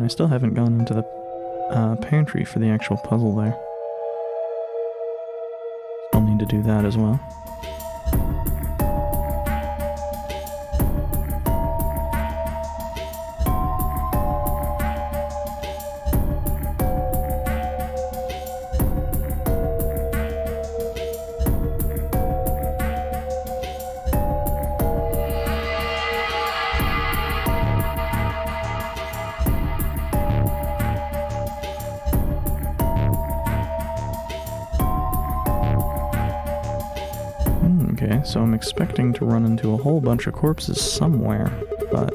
Speaker 1: I still haven't gone into the pantry for the actual puzzle there. I'll need to do that as well. Okay, so I'm expecting to run into a whole bunch of corpses somewhere, but...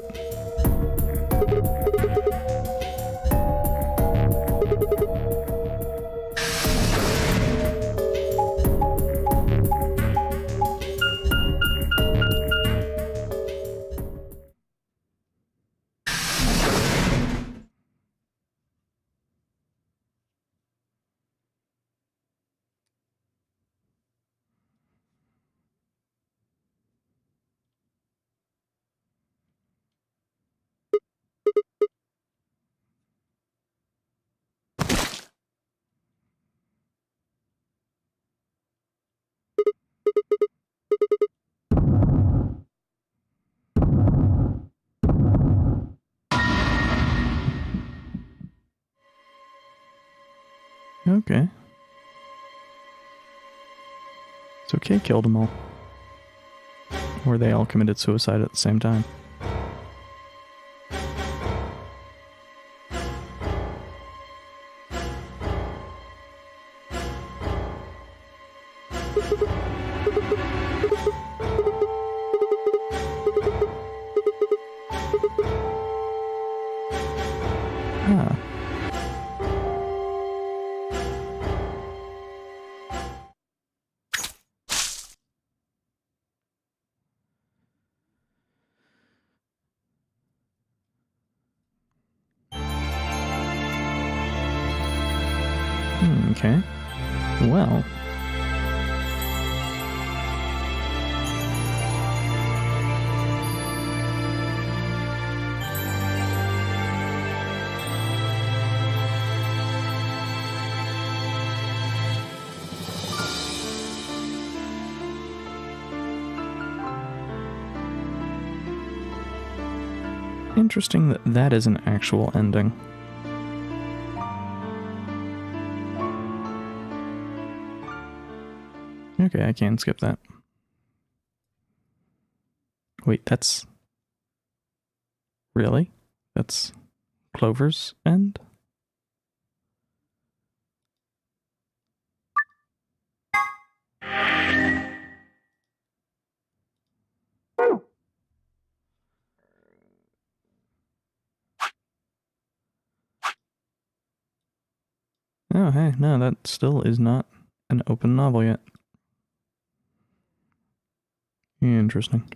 Speaker 1: Okay. So Kay killed them all. Or they all committed suicide at the same time. Ah. Okay. Well. Interesting that that is an actual ending. Okay, I can skip that. Wait, that's... Really? That's Clover's end? Oh, hey, no, that still is not an open novel yet. Interesting.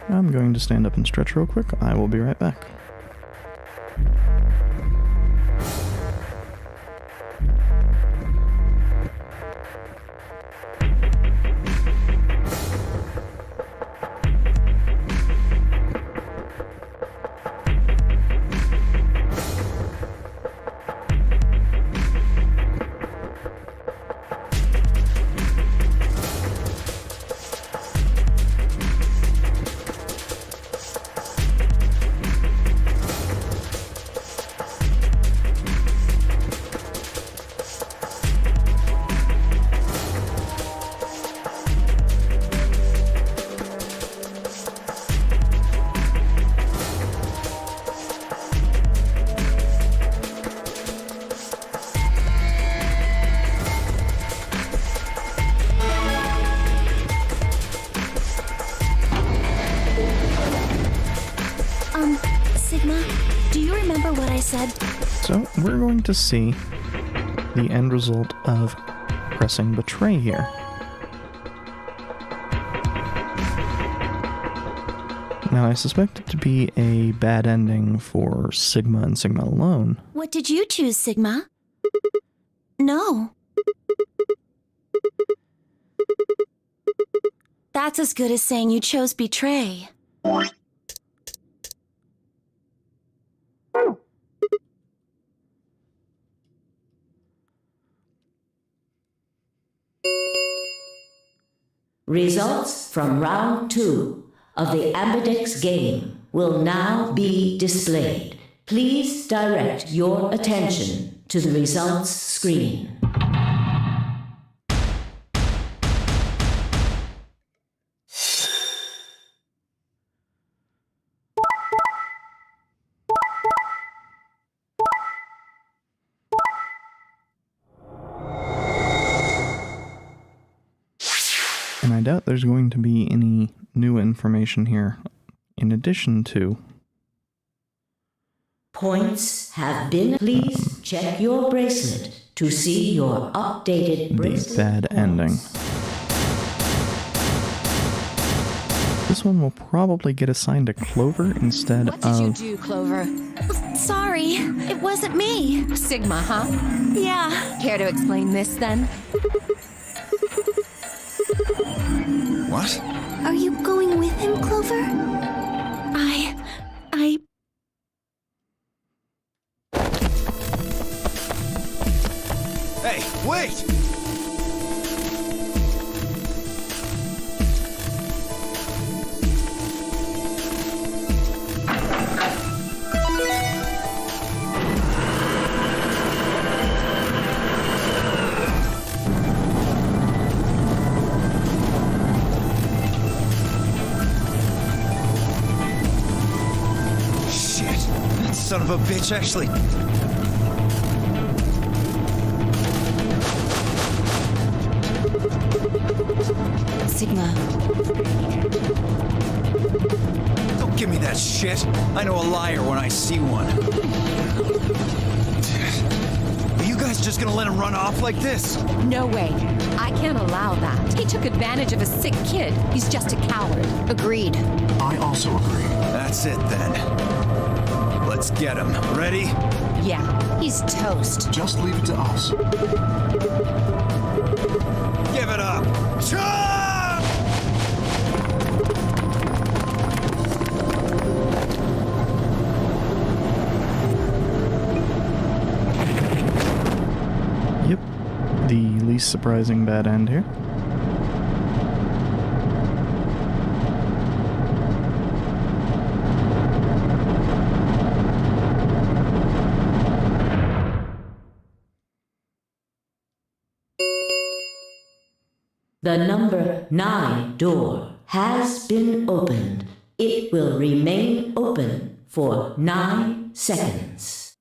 Speaker 1: I'm going to stand up and stretch real quick. I will be right back.
Speaker 9: Sigma, do you remember what I said?
Speaker 1: So, we're going to see the end result of pressing betray here. Now, I suspect it to be a bad ending for Sigma and Sigma alone.
Speaker 9: What did you choose, Sigma? No. That's as good as saying you chose betray.
Speaker 3: Results from round 2 of the Ambidex game will now be displayed. Please direct your attention to the results screen.
Speaker 1: And I doubt there's going to be any new information here, in addition to...
Speaker 3: Points have been... Please check your bracelet to see your updated bracelet.
Speaker 1: The bad ending. This one will probably get assigned to Clover instead of...
Speaker 13: What did you do, Clover?
Speaker 9: Sorry, it wasn't me.
Speaker 13: Sigma, huh?
Speaker 9: Yeah.
Speaker 13: Care to explain this, then?
Speaker 6: What?
Speaker 9: Are you going with him, Clover?
Speaker 6: Hey, wait! Shit! That son of a bitch actually...
Speaker 2: Sigma.
Speaker 6: Don't give me that shit. I know a liar when I see one. Are you guys just gonna let him run off like this?
Speaker 8: No way. I can't allow that. He took advantage of a sick kid. He's just a coward.
Speaker 2: Agreed.
Speaker 5: I also agree.
Speaker 6: That's it then. Let's get him. Ready?
Speaker 8: Yeah.
Speaker 2: He's toast.
Speaker 5: Just leave it to us.
Speaker 6: Give it up. Charge!
Speaker 1: Yep, the least surprising bad end here.
Speaker 3: The number 9 door has been opened. It will remain open for 9 seconds.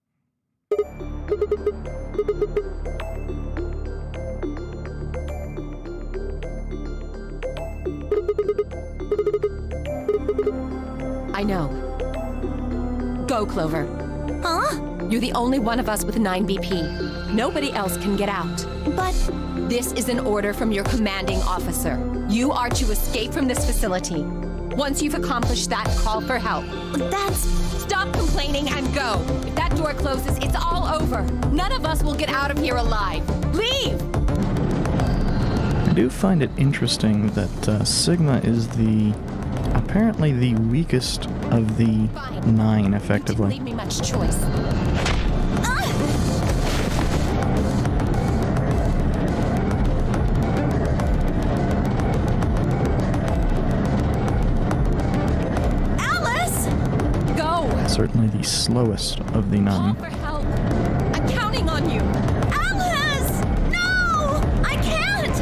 Speaker 8: I know. Go, Clover.
Speaker 9: Huh?
Speaker 8: You're the only one of us with 9 BP. Nobody else can get out.
Speaker 9: But
Speaker 8: This is an order from your commanding officer. You are to escape from this facility. Once you've accomplished that, call for help.
Speaker 9: that's...
Speaker 8: Stop complaining and go. If that door closes, it's all over. None of us will get out of here alive. Leave!
Speaker 1: I do find it interesting that Sigma is apparently the weakest of the 9, effectively.
Speaker 8: Didn't leave me much choice.
Speaker 1: Certainly the slowest of the 9.
Speaker 8: Call for help. I'm counting on you.
Speaker 9: Alice! No! I can't!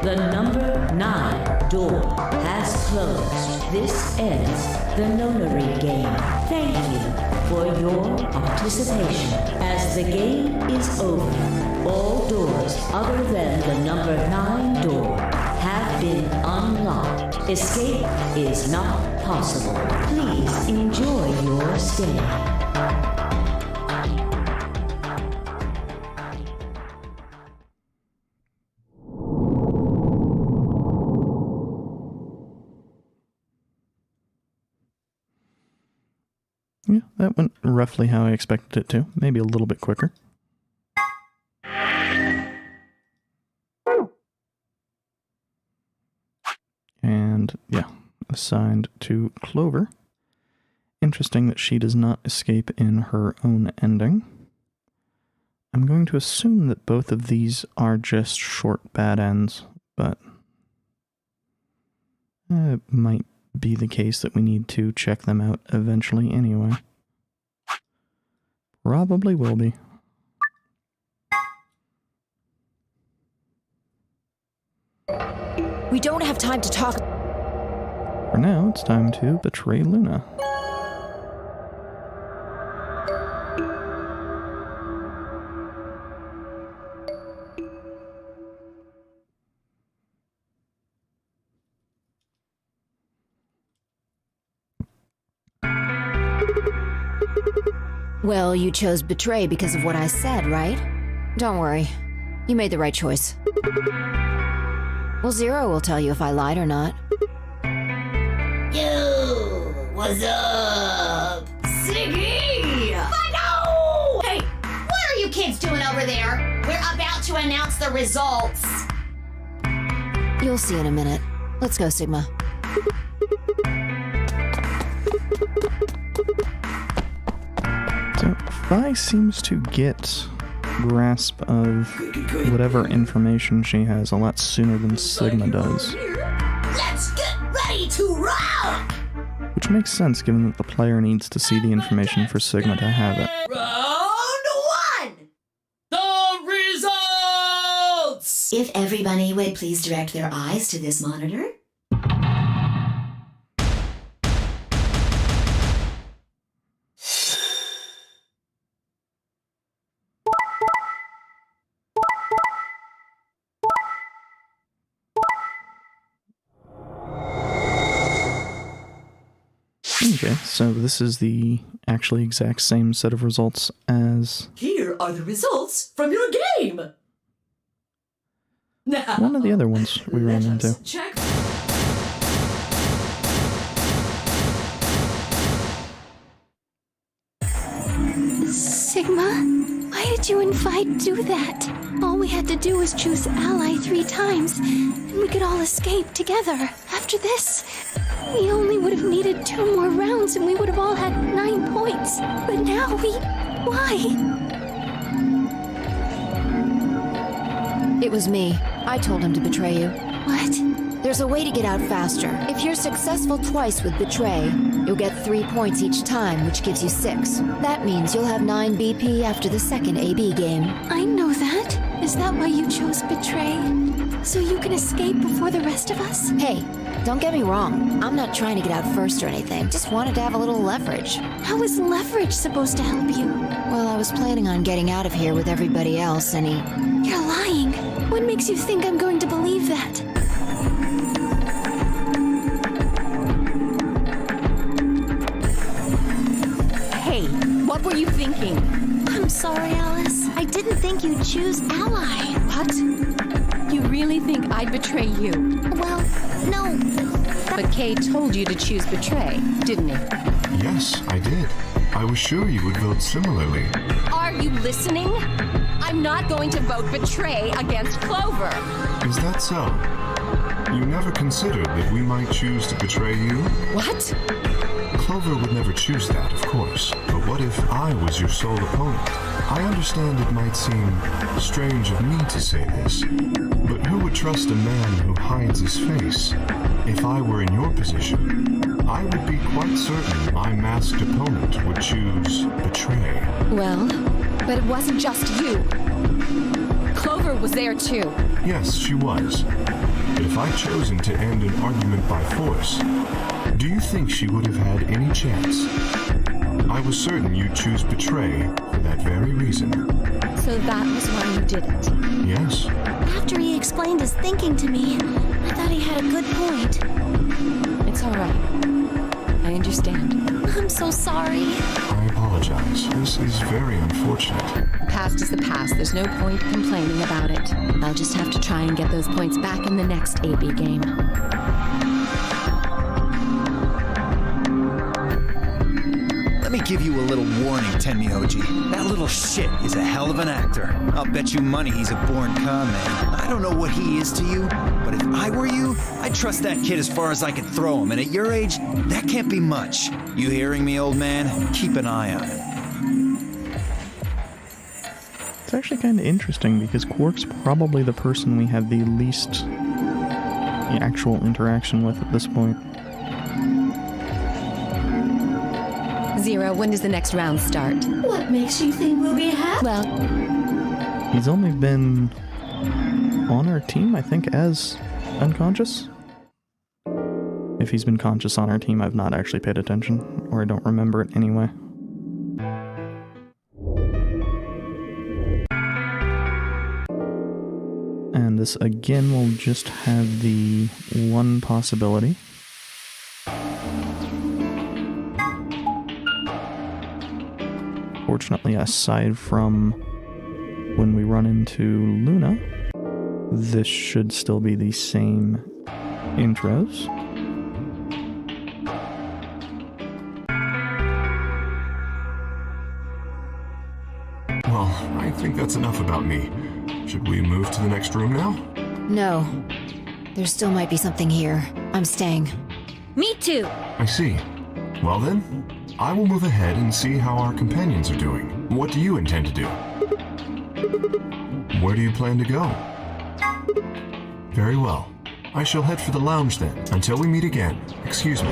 Speaker 3: The number 9 door has closed. This ends the nonary game. Thank you for your participation. As the game is over, all doors other than the number 9 door have been unlocked. Escape is not possible. Please enjoy your stay.
Speaker 1: that went roughly how I expected it to. Maybe a little bit quicker. And yeah, assigned to Clover. Interesting that she does not escape in her own ending. I'm going to assume that both of these are just short bad ends, but it might be the case that we need to check them out eventually anyway. Probably will be.
Speaker 2: We don't have time to talk.
Speaker 1: For now, it's time to betray Luna.
Speaker 2: Well, you chose betray because of what I said, right? Don't worry. You made the right choice. Well, Zero will tell you if I lied or not.
Speaker 11: Yo, what's up?
Speaker 12: Siggy!
Speaker 11: Fido! Hey, what are you kids doing over there? We're about to announce the results.
Speaker 2: You'll see in a minute. Let's go, Sigma.
Speaker 1: So, Vi seems to get grasp of whatever information she has a lot sooner than Sigma does.
Speaker 11: Let's get ready to rock!
Speaker 1: Which makes sense given that the player needs to see the information for Sigma to have it.
Speaker 11: Round 1!
Speaker 12: The results!
Speaker 10: If everybody would please direct their eyes to this monitor.
Speaker 1: Okay, so this is the actually exact same set of results as
Speaker 12: Here are the results from your game. Now,
Speaker 1: one of the other ones we ran into.
Speaker 12: check.
Speaker 9: Sigma, why did you and Vi do that? All we had to do was choose Ally 3 times, and we could all escape together. After this, we only would have needed 2 more rounds and we would have all had 9 points. But now why?
Speaker 2: It was me. I told him to betray you.
Speaker 9: What?
Speaker 2: There's a way to get out faster. If you're successful twice with betray, you'll get 3 points each time, which gives you 6. That means you'll have 9 BP after the second AB game.
Speaker 9: I know that. Is that why you chose betray? So you can escape before the rest of us?
Speaker 2: Hey, don't get me wrong. I'm not trying to get out first or anything. Just wanted to have a little leverage.
Speaker 9: How is leverage supposed to help you?
Speaker 2: Well, I was planning on getting out of here with everybody else, and
Speaker 9: You're lying. What makes you think I'm going to believe that?
Speaker 13: Hey, what were you thinking?
Speaker 9: I'm sorry, Alice. I didn't think you'd choose Ally.
Speaker 13: What? You really think I'd betray you?
Speaker 9: Well, no.
Speaker 13: But Kay told you to choose betray, didn't he?
Speaker 5: Yes, I did. I was sure you would vote similarly.
Speaker 13: Are you listening? I'm not going to vote betray against Clover.
Speaker 5: Is that so? You never considered that we might choose to betray you?
Speaker 13: What?
Speaker 5: Clover would never choose that, of course. But what if I was your sole opponent? I understand it might seem strange of me to say this, but who would trust a man who hides his face? If I were in your position, I would be quite certain my masked opponent would choose betray.
Speaker 13: Well, but it wasn't just you. Clover was there too.
Speaker 5: Yes, she was. But if I'd chosen to end an argument by force, do you think she would have had any chance? I was certain you'd choose betray for that very reason.
Speaker 13: So that was why you did it.
Speaker 5: Yes.
Speaker 9: After he explained his thinking to me, I thought he had a good point.
Speaker 13: It's all right. I understand.
Speaker 9: I'm so sorry.
Speaker 5: I apologize. This is very unfortunate.
Speaker 13: The past is the past. There's no point complaining about it. I'll just have to try and get those points back in the next AB game.
Speaker 4: Let me
Speaker 6: give you a little warning, Tenmyoji. That little shit is a hell of an actor. I'll bet you money he's a born con man. I don't know what he is to you, but if I were you, I'd trust that kid as far as I could throw him, and at your age, that can't be much. You hearing me, old man? Keep an eye on him.
Speaker 1: It's actually kind of interesting because Quark's probably the person we have the least actual interaction with at this point.
Speaker 8: Zero, when does the next round start?
Speaker 3: What makes you think we'll be happy?
Speaker 8: Well,
Speaker 1: He's only been on our team, I think, as unconscious. If he's been conscious on our team, I've not actually paid attention, or I don't remember it anyway. And this again will just have the one possibility. Fortunately, aside from when we run into Luna, this should still be the same intros.
Speaker 5: Well, I think that's enough about me. Should we move to the next room now?
Speaker 2: No. There still might be something here. I'm staying.
Speaker 9: Me too.
Speaker 5: I see. Well then, I will move ahead and see how our companions are doing. What do you intend to do? Where do you plan to go? Very well. I shall head for the lounge then. Until we meet again. Excuse me.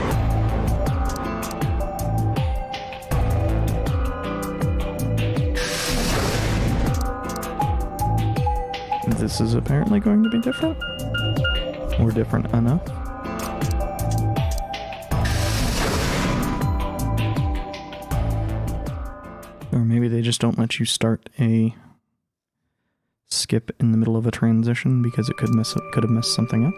Speaker 1: This is apparently going to be different. Or different enough. Or maybe they just don't let you start a skip in the middle of a transition because it could have messed something up.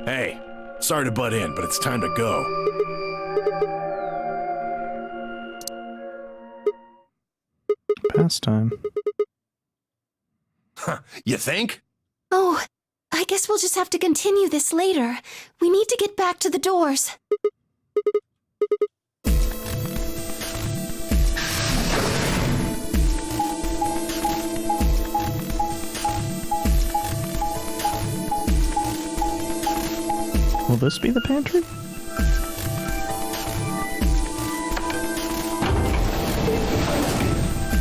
Speaker 7: Hey, sorry to butt in, but it's time to go.
Speaker 1: Pastime.
Speaker 7: You think?
Speaker 9: Oh, I guess we'll just have to continue this later. We need to get back to the doors.
Speaker 1: Will this be the pantry?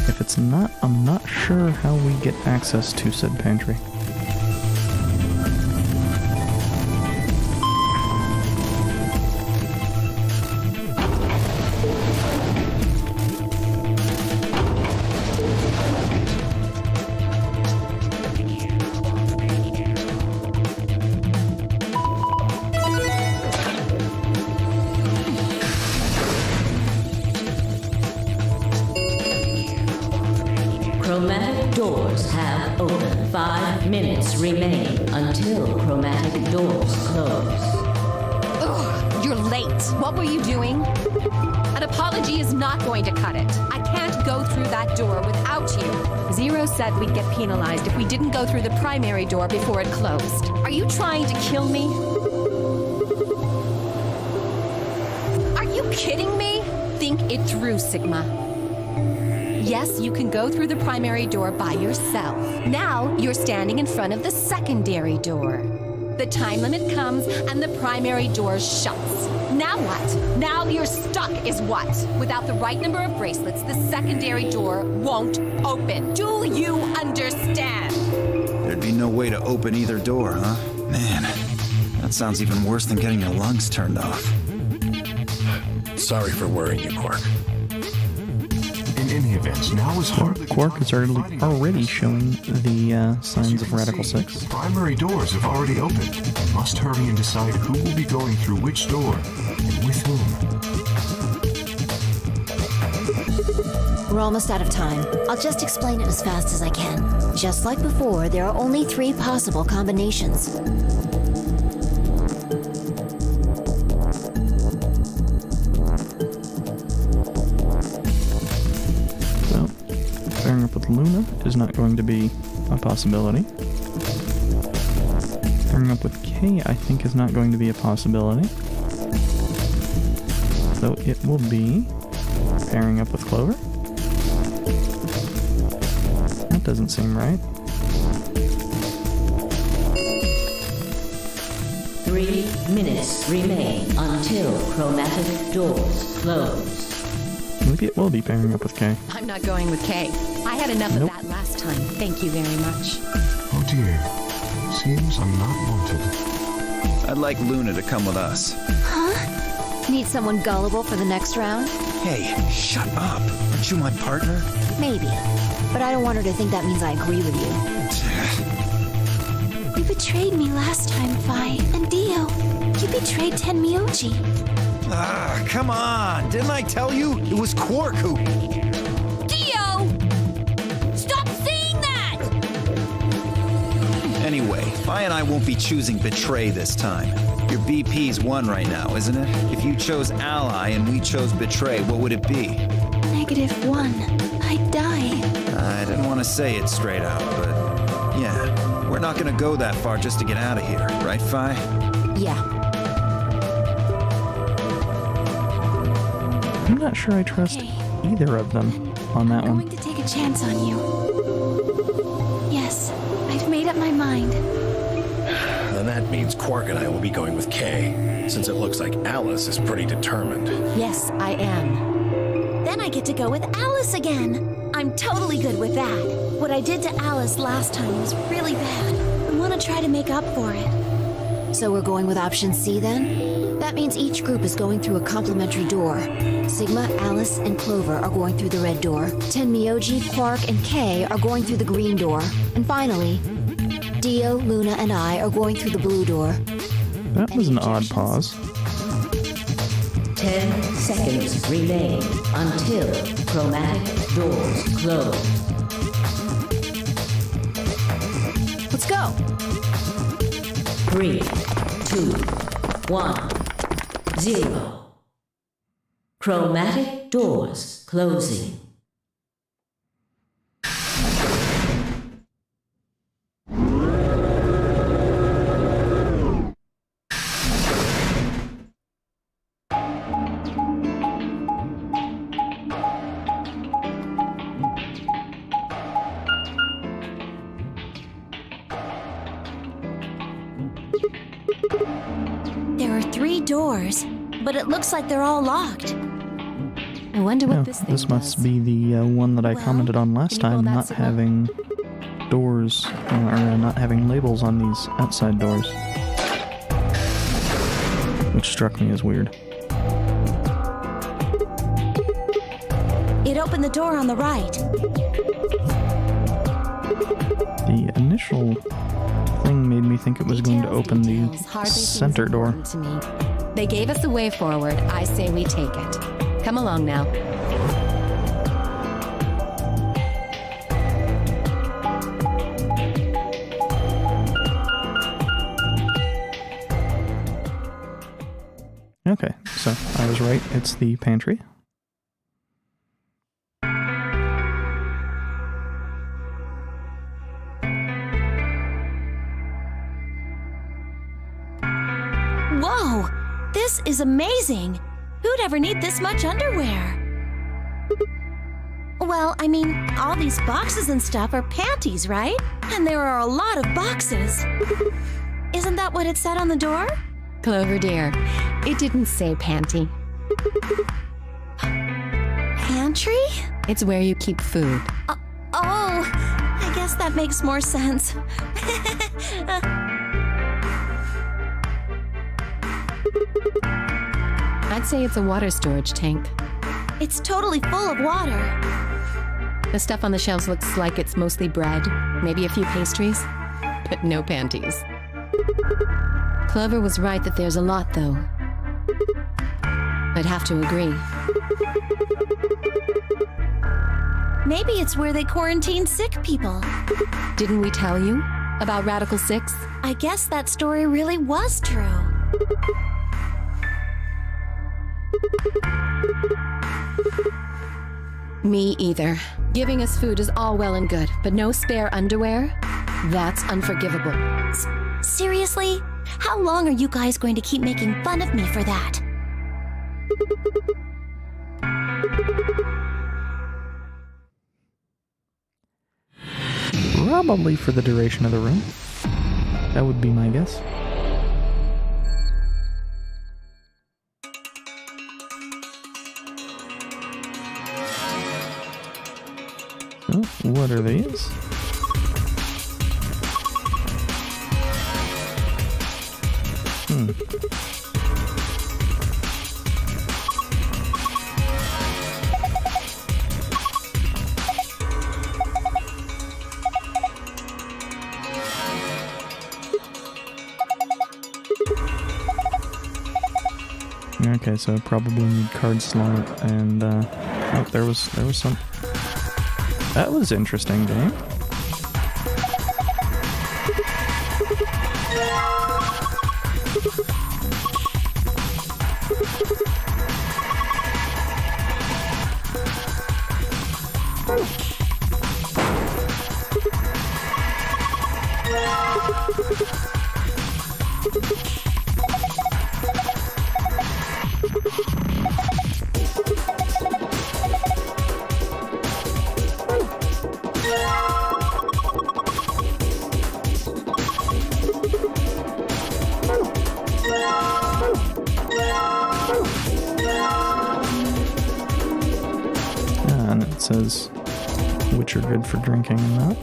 Speaker 1: If it's not, I'm not sure how we get access to said pantry.
Speaker 3: Chromatic doors have opened. 5 minutes remain until chromatic doors close.
Speaker 13: Ugh, you're late. What were you doing? An apology is not going to cut it. I can't go through that door without you.
Speaker 8: Zero said we'd get penalized if we didn't go through the primary door before it closed.
Speaker 13: Are you trying to kill me? Are you kidding me?
Speaker 8: Think it through, Sigma. Yes, you can go through the primary door by yourself. Now you're standing in front of the secondary door. The time limit comes and the primary door shuts.
Speaker 13: Now what? Now you're stuck is what? Without the right number of bracelets, the secondary door won't open. Do you understand?
Speaker 6: There'd be no way to open either door, huh? Man, that sounds even worse than getting your lungs turned off.
Speaker 7: Sorry for worrying you, Quark.
Speaker 5: In any event, now is hardly
Speaker 1: Quark is already showing the signs of Radical 6.
Speaker 5: The primary doors have already opened. We must hurry and decide who will be going through which door and with whom.
Speaker 2: We're almost out of time. I'll just explain it as fast as I can. Just like before, there are only 3 possible combinations.
Speaker 1: Pairing up with Luna is not going to be a possibility. Pairing up with K, I think, is not going to be a possibility. So it will be pairing up with Clover. That doesn't seem right.
Speaker 3: 3 minutes remain until chromatic doors close.
Speaker 1: Maybe it will be pairing up with K.
Speaker 13: I'm not going with Kay. I had enough of that last time. Thank you very much.
Speaker 5: Oh dear. Seems I'm not wanted.
Speaker 6: I'd like Luna to come with us.
Speaker 2: Huh? Need someone gullible for the next round?
Speaker 6: Hey, shut up. Aren't you my partner?
Speaker 2: Maybe. But I don't want her to think that means I agree with you.
Speaker 9: You betrayed me last time, Fi. And Dio, you betrayed Tenmyoji.
Speaker 4: Ah, come on. Didn't I tell you? It was Quark who...
Speaker 12: Dio! Stop saying that!
Speaker 6: Anyway, Fi and I won't be choosing Betray this time. Your BP's 1 right now, isn't it? If you chose Ally and we chose Betray, what would it be?
Speaker 9: -1. I'd die.
Speaker 6: I didn't want to say it straight out, but yeah. We're not gonna go that far just to get out of here, right, Fi?
Speaker 2: Yeah.
Speaker 1: I'm not sure I trust either of them on that
Speaker 9: I'm
Speaker 1: one.
Speaker 9: going to take a chance on you. Yes, I've made up my mind.
Speaker 7: Then that means Quark and I will be going with Kay, since it looks like Alice is pretty determined.
Speaker 13: Yes, I am.
Speaker 9: Then I get to go with Alice again. I'm totally good with that. What I did to Alice last time was really bad. I want to try to make up for it.
Speaker 2: So we're going with option C then? That means each group is going through a complementary door. Sigma, Alice, and Clover are going through the red door. Tenmyoji, Quark, and Kay are going through the green door. And finally, Dio, Luna, and I are going through the blue door.
Speaker 1: That was an odd pause.
Speaker 3: 10 seconds remain until chromatic doors close.
Speaker 2: Let's go!
Speaker 3: 3, 2, 1, 0. Chromatic doors closing.
Speaker 9: There are 3 doors, but it looks like they're all locked.
Speaker 13: I wonder what
Speaker 1: No,
Speaker 13: this
Speaker 1: must be the one that I commented on last
Speaker 13: can you
Speaker 1: time,
Speaker 13: hold that
Speaker 1: not
Speaker 13: signal?
Speaker 1: having doors, or not having labels on these outside doors. Which struck me as weird.
Speaker 9: It opened the door on the right.
Speaker 1: The initial thing made me think it was going to open the
Speaker 13: Hardly seems
Speaker 1: center door.
Speaker 13: important to me. They gave us the way forward. I say we take it. Come along now.
Speaker 1: Okay, so I was right. It's the pantry.
Speaker 9: Whoa! This is amazing! Who'd ever need this much underwear? Well, I mean, all these boxes and stuff are panties, right? And there are a lot of boxes. Isn't that what it said on the door?
Speaker 13: Clover dear, it didn't say panty.
Speaker 9: Pantry?
Speaker 13: It's where you keep food.
Speaker 9: Oh, I guess that makes more sense.
Speaker 13: I'd say it's a water storage tank.
Speaker 9: It's totally full of water.
Speaker 13: The stuff on the shelves looks like it's mostly bread, maybe a few pastries, but no panties. Clover was right that there's a lot, though. I'd have to agree.
Speaker 9: Maybe it's where they quarantine sick people.
Speaker 13: Didn't we tell you about Radical 6?
Speaker 9: I guess that story really was true.
Speaker 13: Me either. Giving us food is all well and good, but no spare underwear? That's unforgivable.
Speaker 9: Seriously? How long are you guys going to keep making fun of me for that?
Speaker 1: Probably for the duration of the room. That would be my guess. So, what are these? Okay, so probably need card slot and oh, there was some. That was interesting, game. And it says which are good for drinking and not.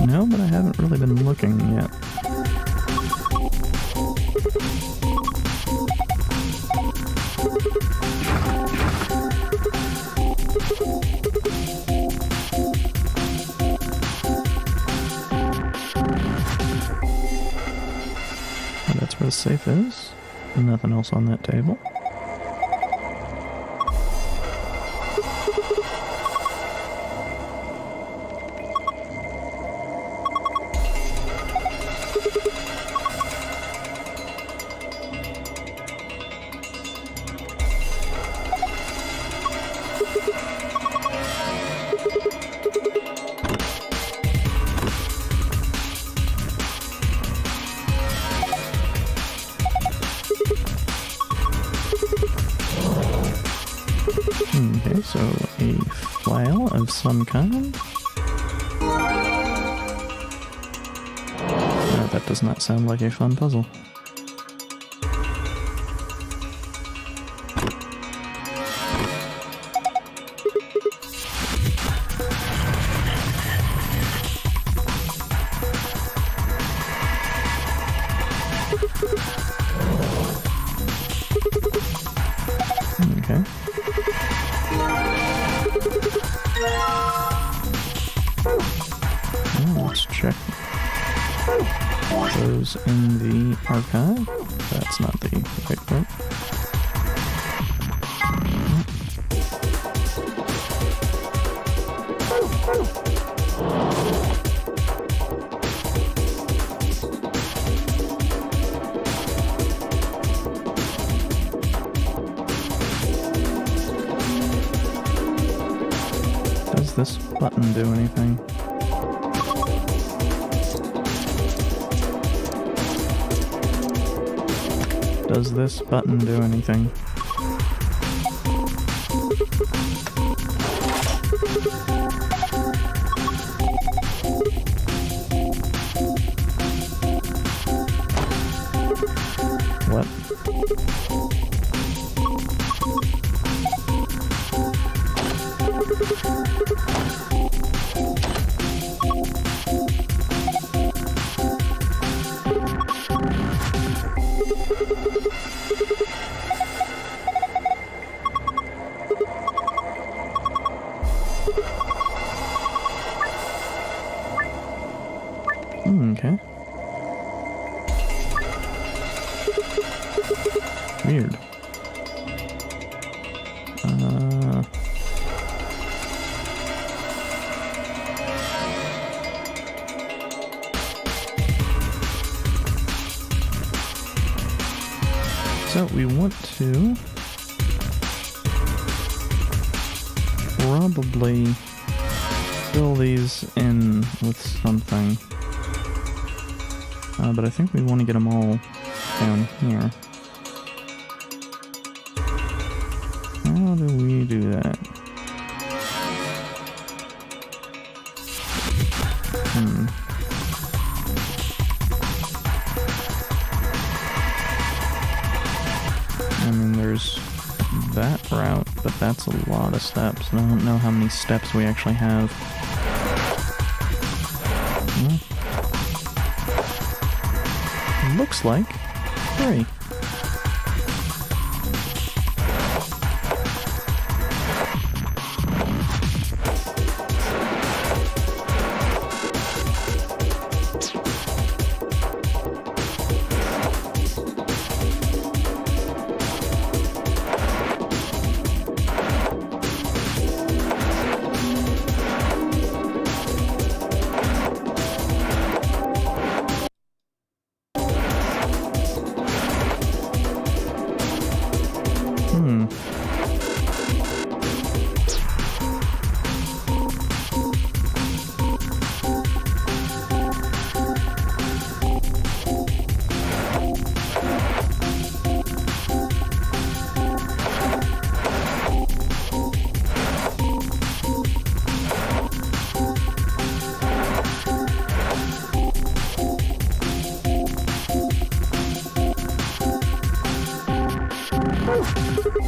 Speaker 1: No, but I haven't really been looking yet. Oh, that's where the safe is. Nothing else on that table. Okay, so a flail of some kind. That does not sound like a fun puzzle. Okay. Let's check those in the archive. That's not the right part. Does this button do anything? Does this button do anything? What? Okay. Weird. So we want to probably fill these in with something. But I think we want to get them all down here. How do we do that? I mean, there's that route, but that's a lot of steps, and I don't know how many steps we actually have. It looks like 3.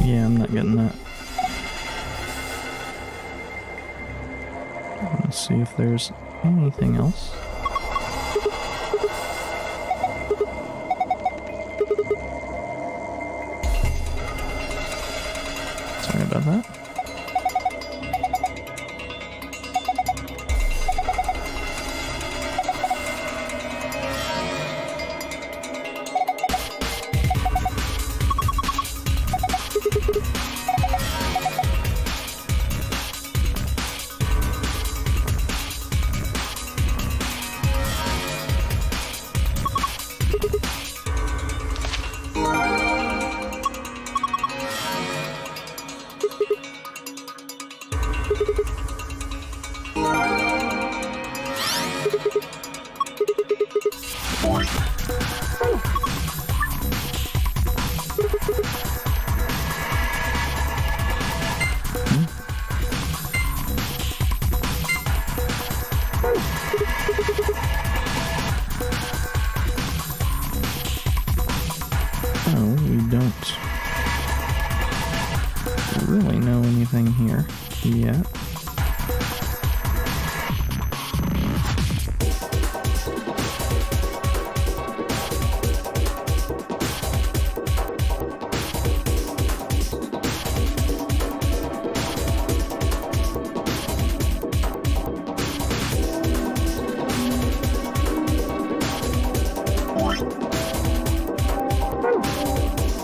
Speaker 1: Yeah, I'm not getting that. Let's see if there's anything else. Sorry about that. Really know anything here yet.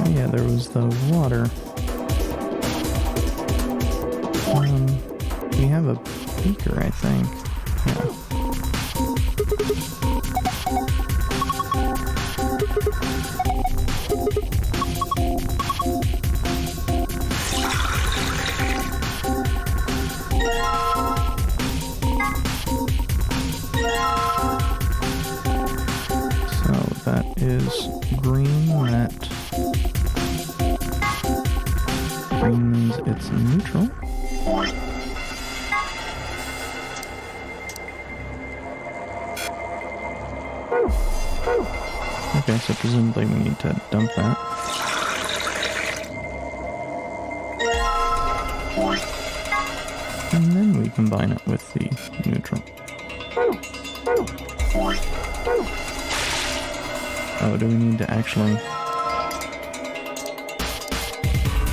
Speaker 1: Yeah, there was the water. We have a beaker, I think. Yeah. So that is green, that green means it's neutral. Okay, so presumably we need to dump that. And then we combine it with the neutral. Oh, do we need to actually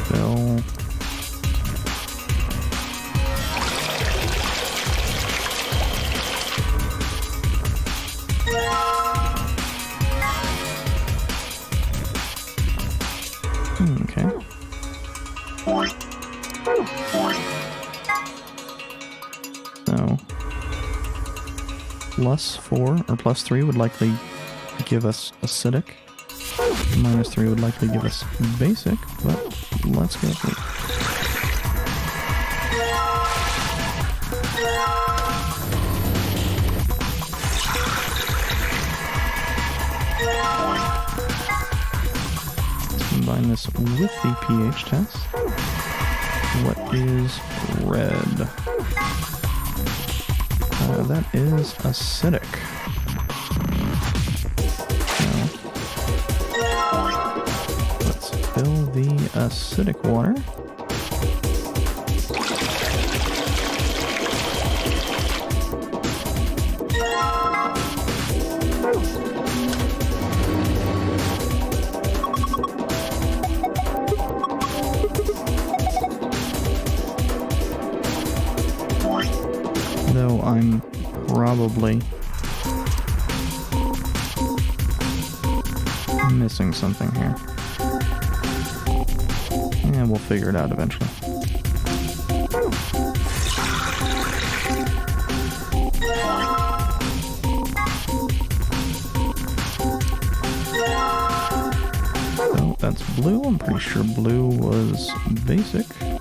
Speaker 1: fill? Okay. So, +4 or +3 would likely give us acidic. -3 would likely give us basic, but let's go for it. Combine this with the pH test. What is red? That is acidic. Let's fill the acidic water. Though I'm probably missing something here. Yeah, we'll figure it out eventually. So that's blue. I'm pretty sure blue was basic. Yeah.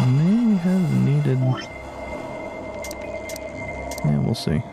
Speaker 1: May have needed... Yeah, we'll see.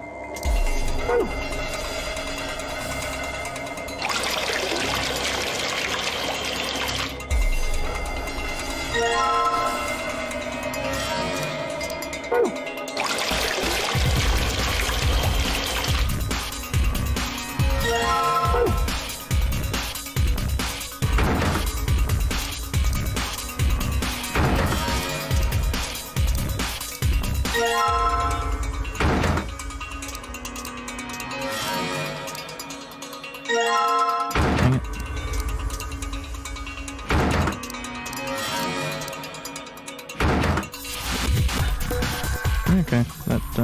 Speaker 1: Dang it. Okay, that, I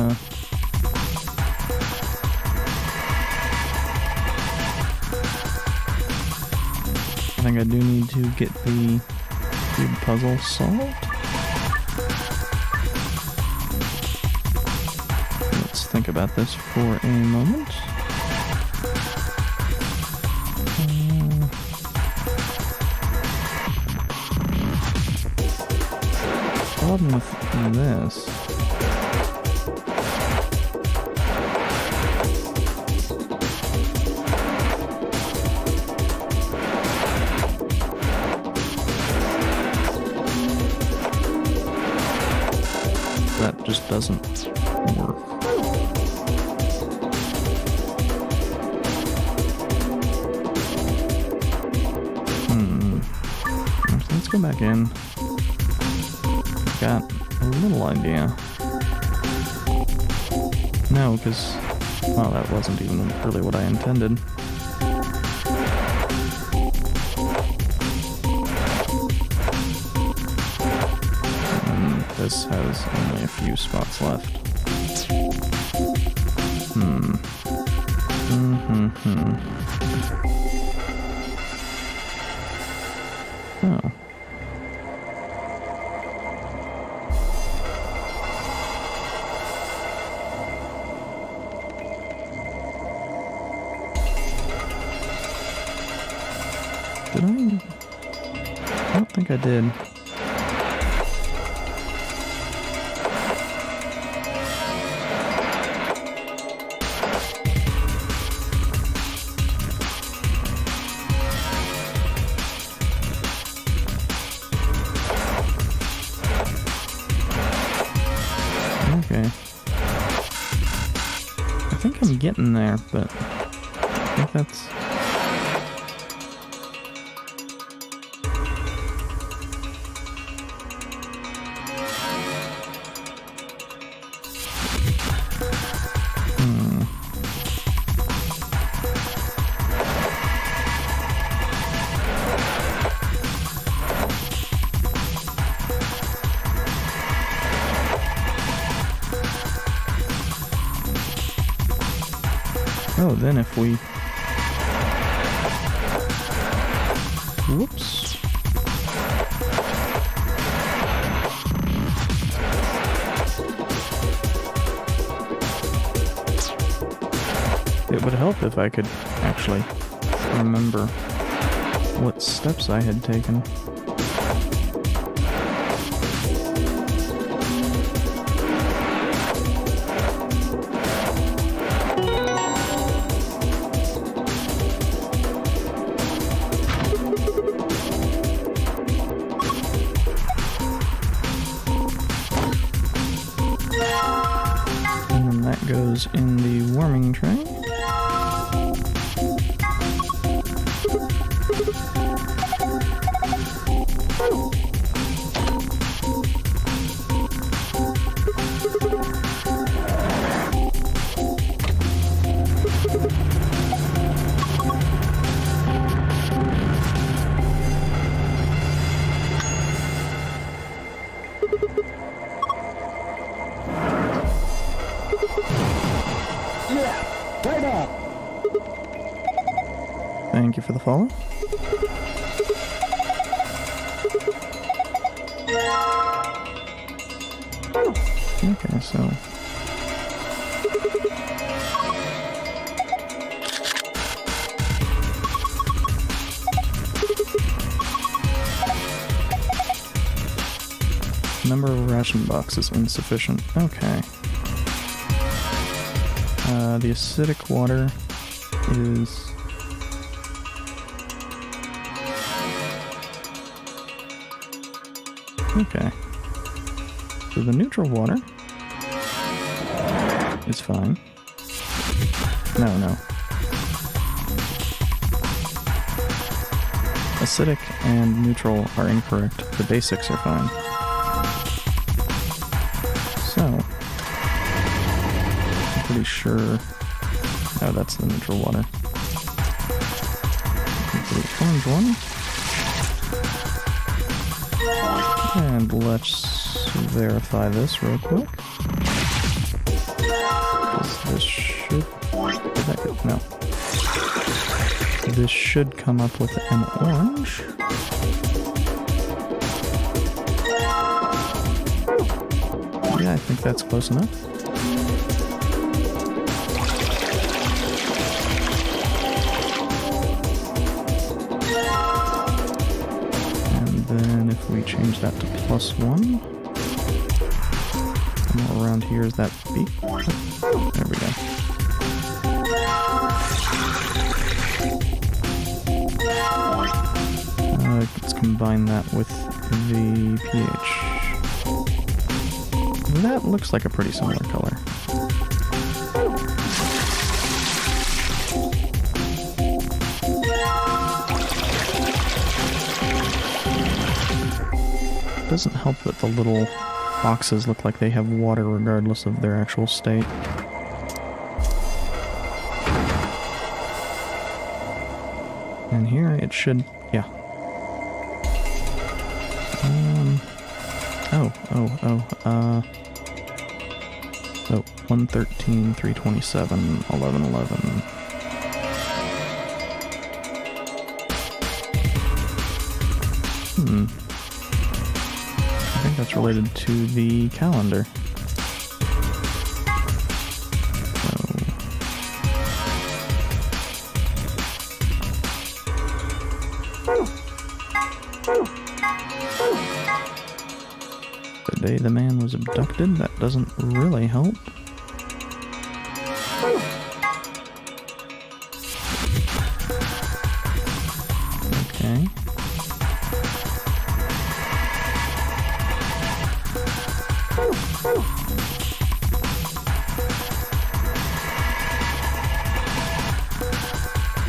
Speaker 1: think I do need to get the cube puzzle solved. Let's think about this for a moment. Problem with this. That just doesn't work. Let's go back in. Got a little idea. No, because, well, that wasn't even really what I intended. This has only a few spots left. Oh. Did I don't think I did. Okay. I think I'm getting there, but I think that's... Oh, then if we... Whoops. It would help if I could actually remember what steps I had taken. And then that goes in the warming tray. Thank you for the follow. Okay, so... number of ration boxes insufficient. Okay. The acidic water is... okay. So the neutral water is fine. No. Acidic and neutral are incorrect. The basics are fine. So, I'm pretty sure... oh, that's the neutral water. The orange one. And let's verify this real quick. This should... did that go? No. This should come up with an orange. Yeah, I think that's close enough. And then if we change that to +1, somewhere around here is that B. There we go. Let's combine that with the pH. That looks like a pretty similar color. It doesn't help that the little boxes look like they have water regardless of their actual state. And here it should, yeah. Oh, 113, 327, 1111. I think that's related to the calendar. The day the man was abducted, that doesn't really help. Okay.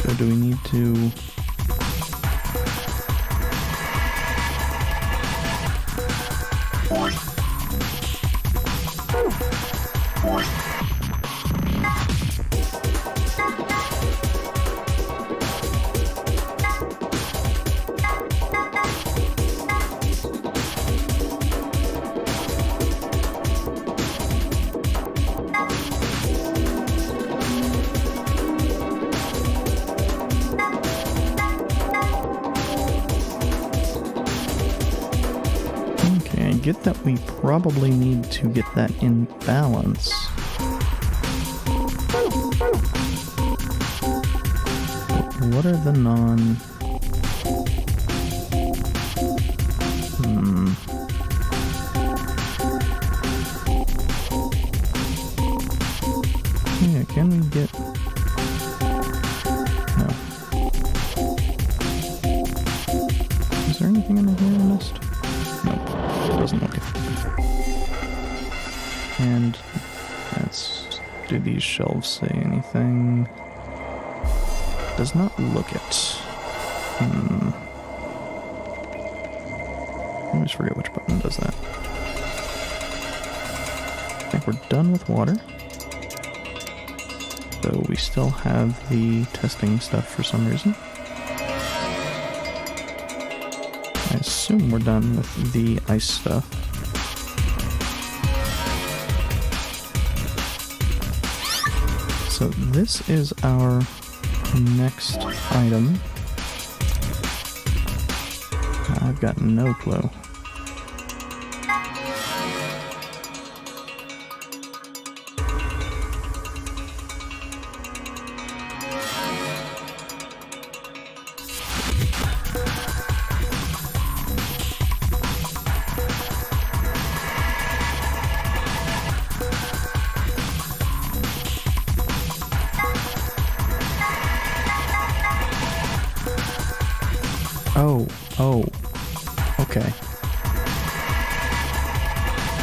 Speaker 1: So do we need to... get that we probably need to get that in balance. what are the non... Yeah, can we get... No. Is there anything in here I missed? Nope. Doesn't look it. And that's... Do these shelves say anything? Does not look it. I always forget which button does that. I think we're done with water. Though we still have the testing stuff for some reason. I assume we're done with the ice stuff. So this is our next item. I've got no clue. Oh, okay.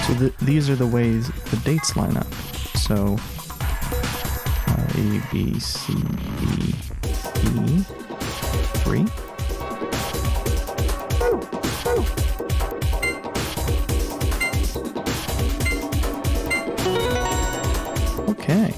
Speaker 1: So these are the ways the dates line up. So, A, B, C, D, E, 3. Okay.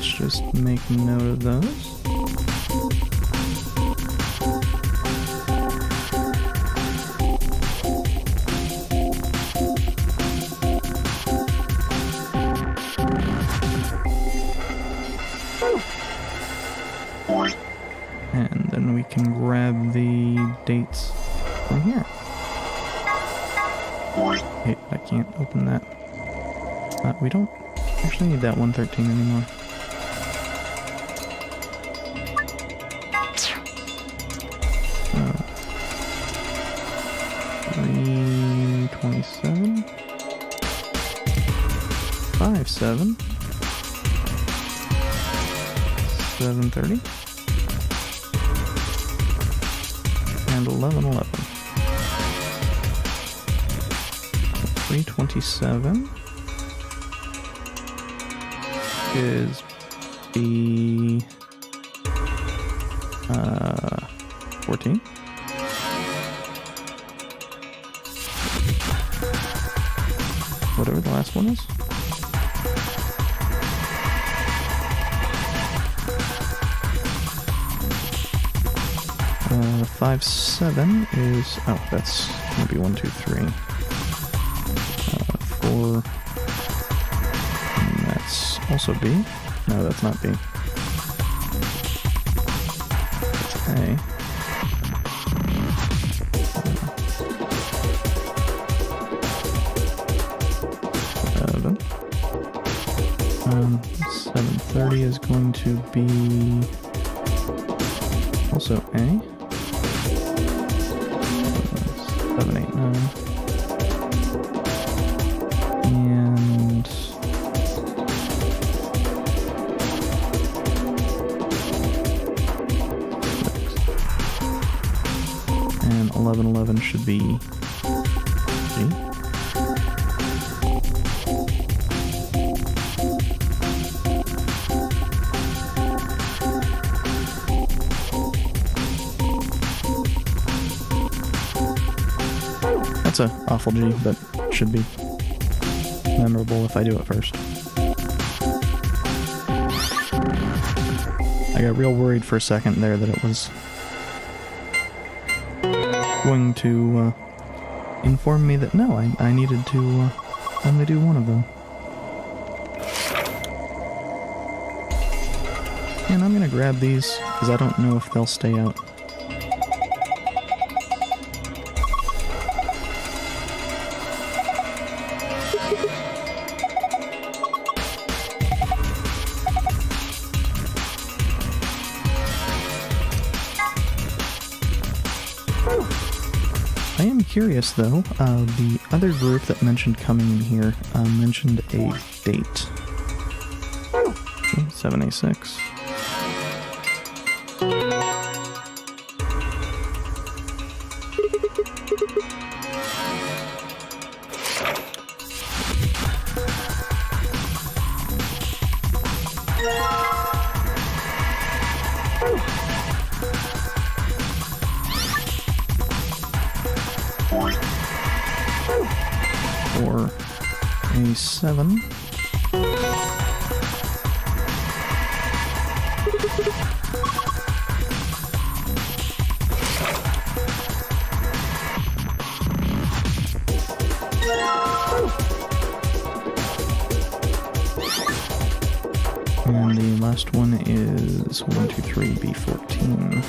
Speaker 1: Just make note of those. And then we can grab the dates from here. Hey, I can't open that. We don't actually need that 113 anymore. $327, 57, 730, and 1111. 327 is B 14. Whatever the last one is. Uh, 57 is, oh, that's gonna be 1, 2, 3. 4, and that's also B. No, that's not B. That's A. 730 is going to be also A. 7, 8, 9. And 6. And 1111 should be G. That's an awful G, but should be memorable if I do it first. I got real worried for a second there that it was going to inform me that no, I needed to only do one of them. And I'm gonna grab these, because I don't know if they'll stay out. I am curious though, the other group that mentioned coming in here mentioned a date. 7A6. Or A7. And the last one is 123 B14.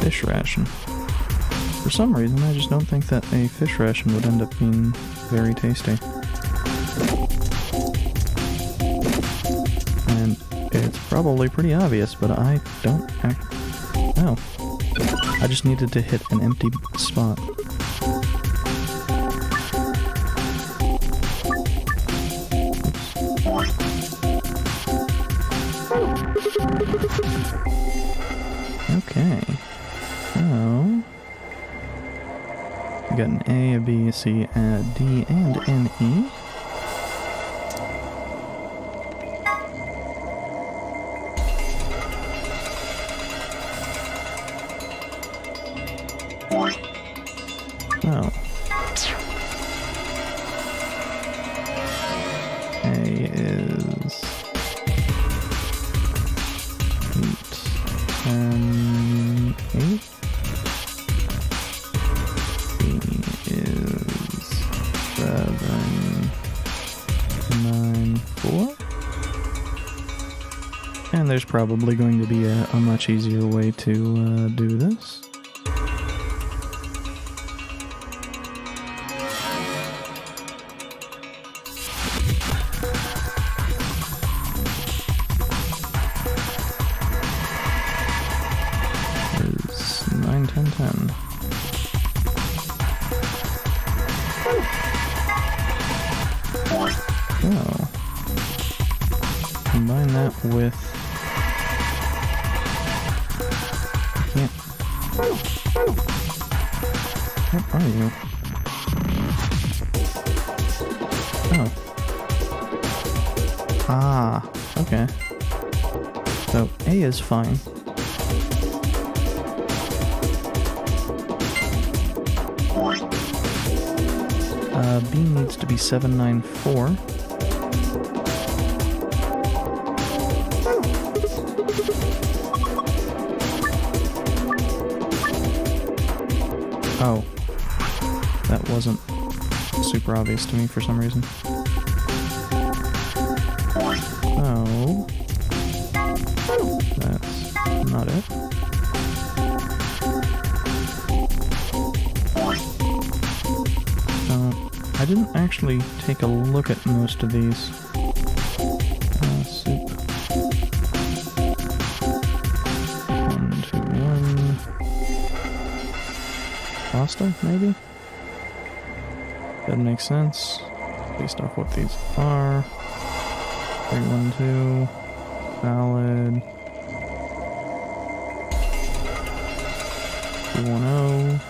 Speaker 1: Fish ration. For some reason, I just don't think that a fish ration would end up being very tasty. And it's probably pretty obvious, but I don't know. I just needed to hit an empty spot. Okay. So we got an A, a B, a C, a D, and an E. Oh. A is 8, 10, 8. B is 7, 9, 4. And there's probably going to be a much easier way to do this. There's 9, 10, 10. Oh. Combine that with... I can't... What are you? Oh. Ah, okay. So, A is fine. B needs to be 794. Oh. That wasn't super obvious to me for some reason. Oh. That's not it. I didn't actually take a look at most of these. Soup. 1, 2, 1. Pasta, maybe? That makes sense. Based off what these are. 3, 1, 2. Salad. 2, 1, 0.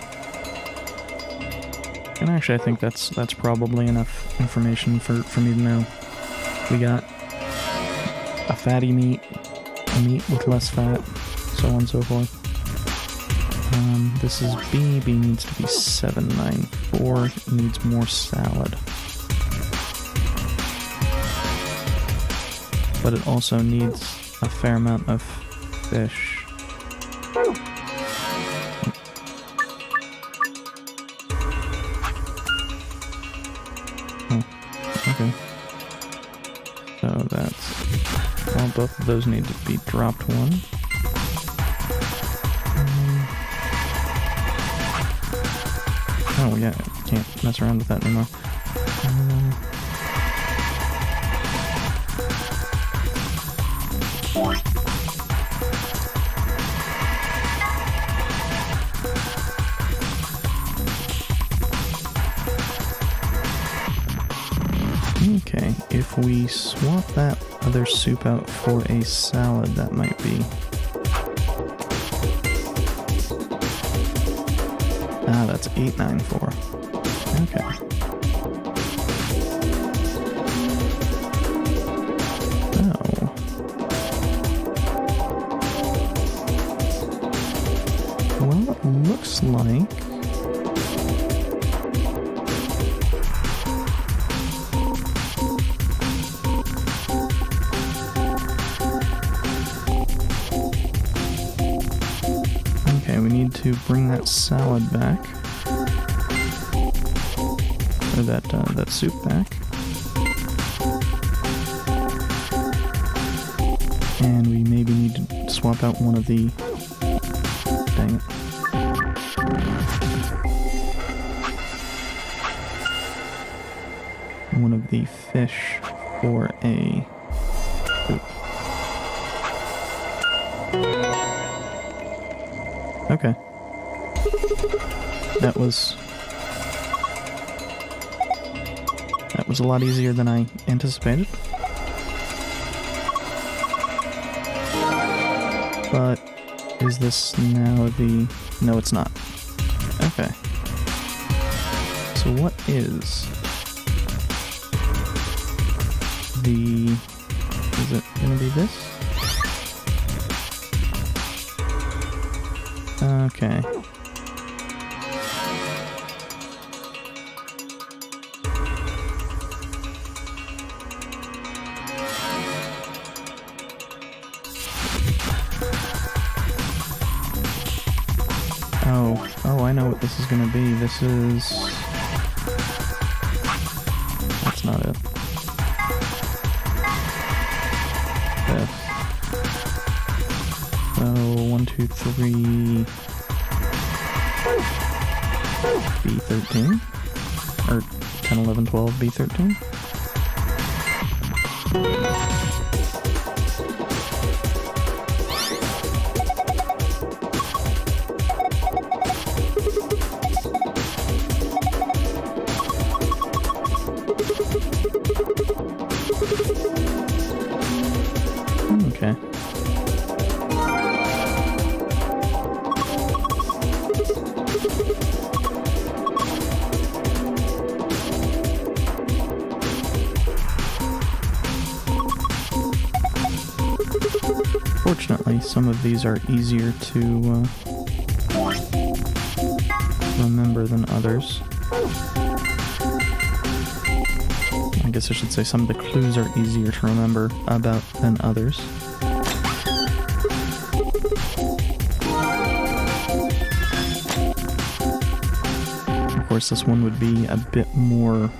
Speaker 1: And actually, I think that's probably enough information for me to know. We got a fatty meat, a meat with less fat, so on and so forth. This is B. B needs to be 794. It needs more salad. But it also needs a fair amount of fish. Oh, okay. So that's... Well, both of those need to be dropped one. Oh yeah, can't mess around with that anymore. Okay, if we swap that other soup out for a salad, that might be... Ah, that's 894. Okay. Oh. Well, it looks like... Okay, we need to bring that salad back. Or that soup back. And we maybe need to swap out one of the... Dang it. One of the fish for a... Ooh. Okay. That was a lot easier than I anticipated. But is this now the... No, it's not. Okay. So what is the... Is it gonna be this? Okay. Oh, I know what this is gonna be. This is... That's not it. This. So, 1, 2, 3... B13? Or 10, 11, 12, B13? Okay. Fortunately, some of these are easier to remember than others. I guess I should say some of the clues are easier to remember about than others. Of course, this one would be a bit more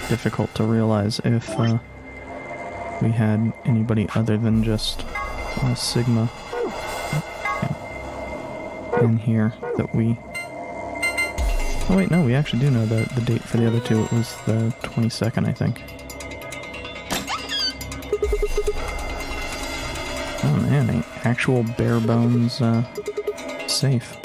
Speaker 1: difficult to realize if we had anybody other than just Sigma in here that we... Oh wait, no, we actually do know the date for the other two. It was the 22nd, I think. Oh man, an actual bare bones safe.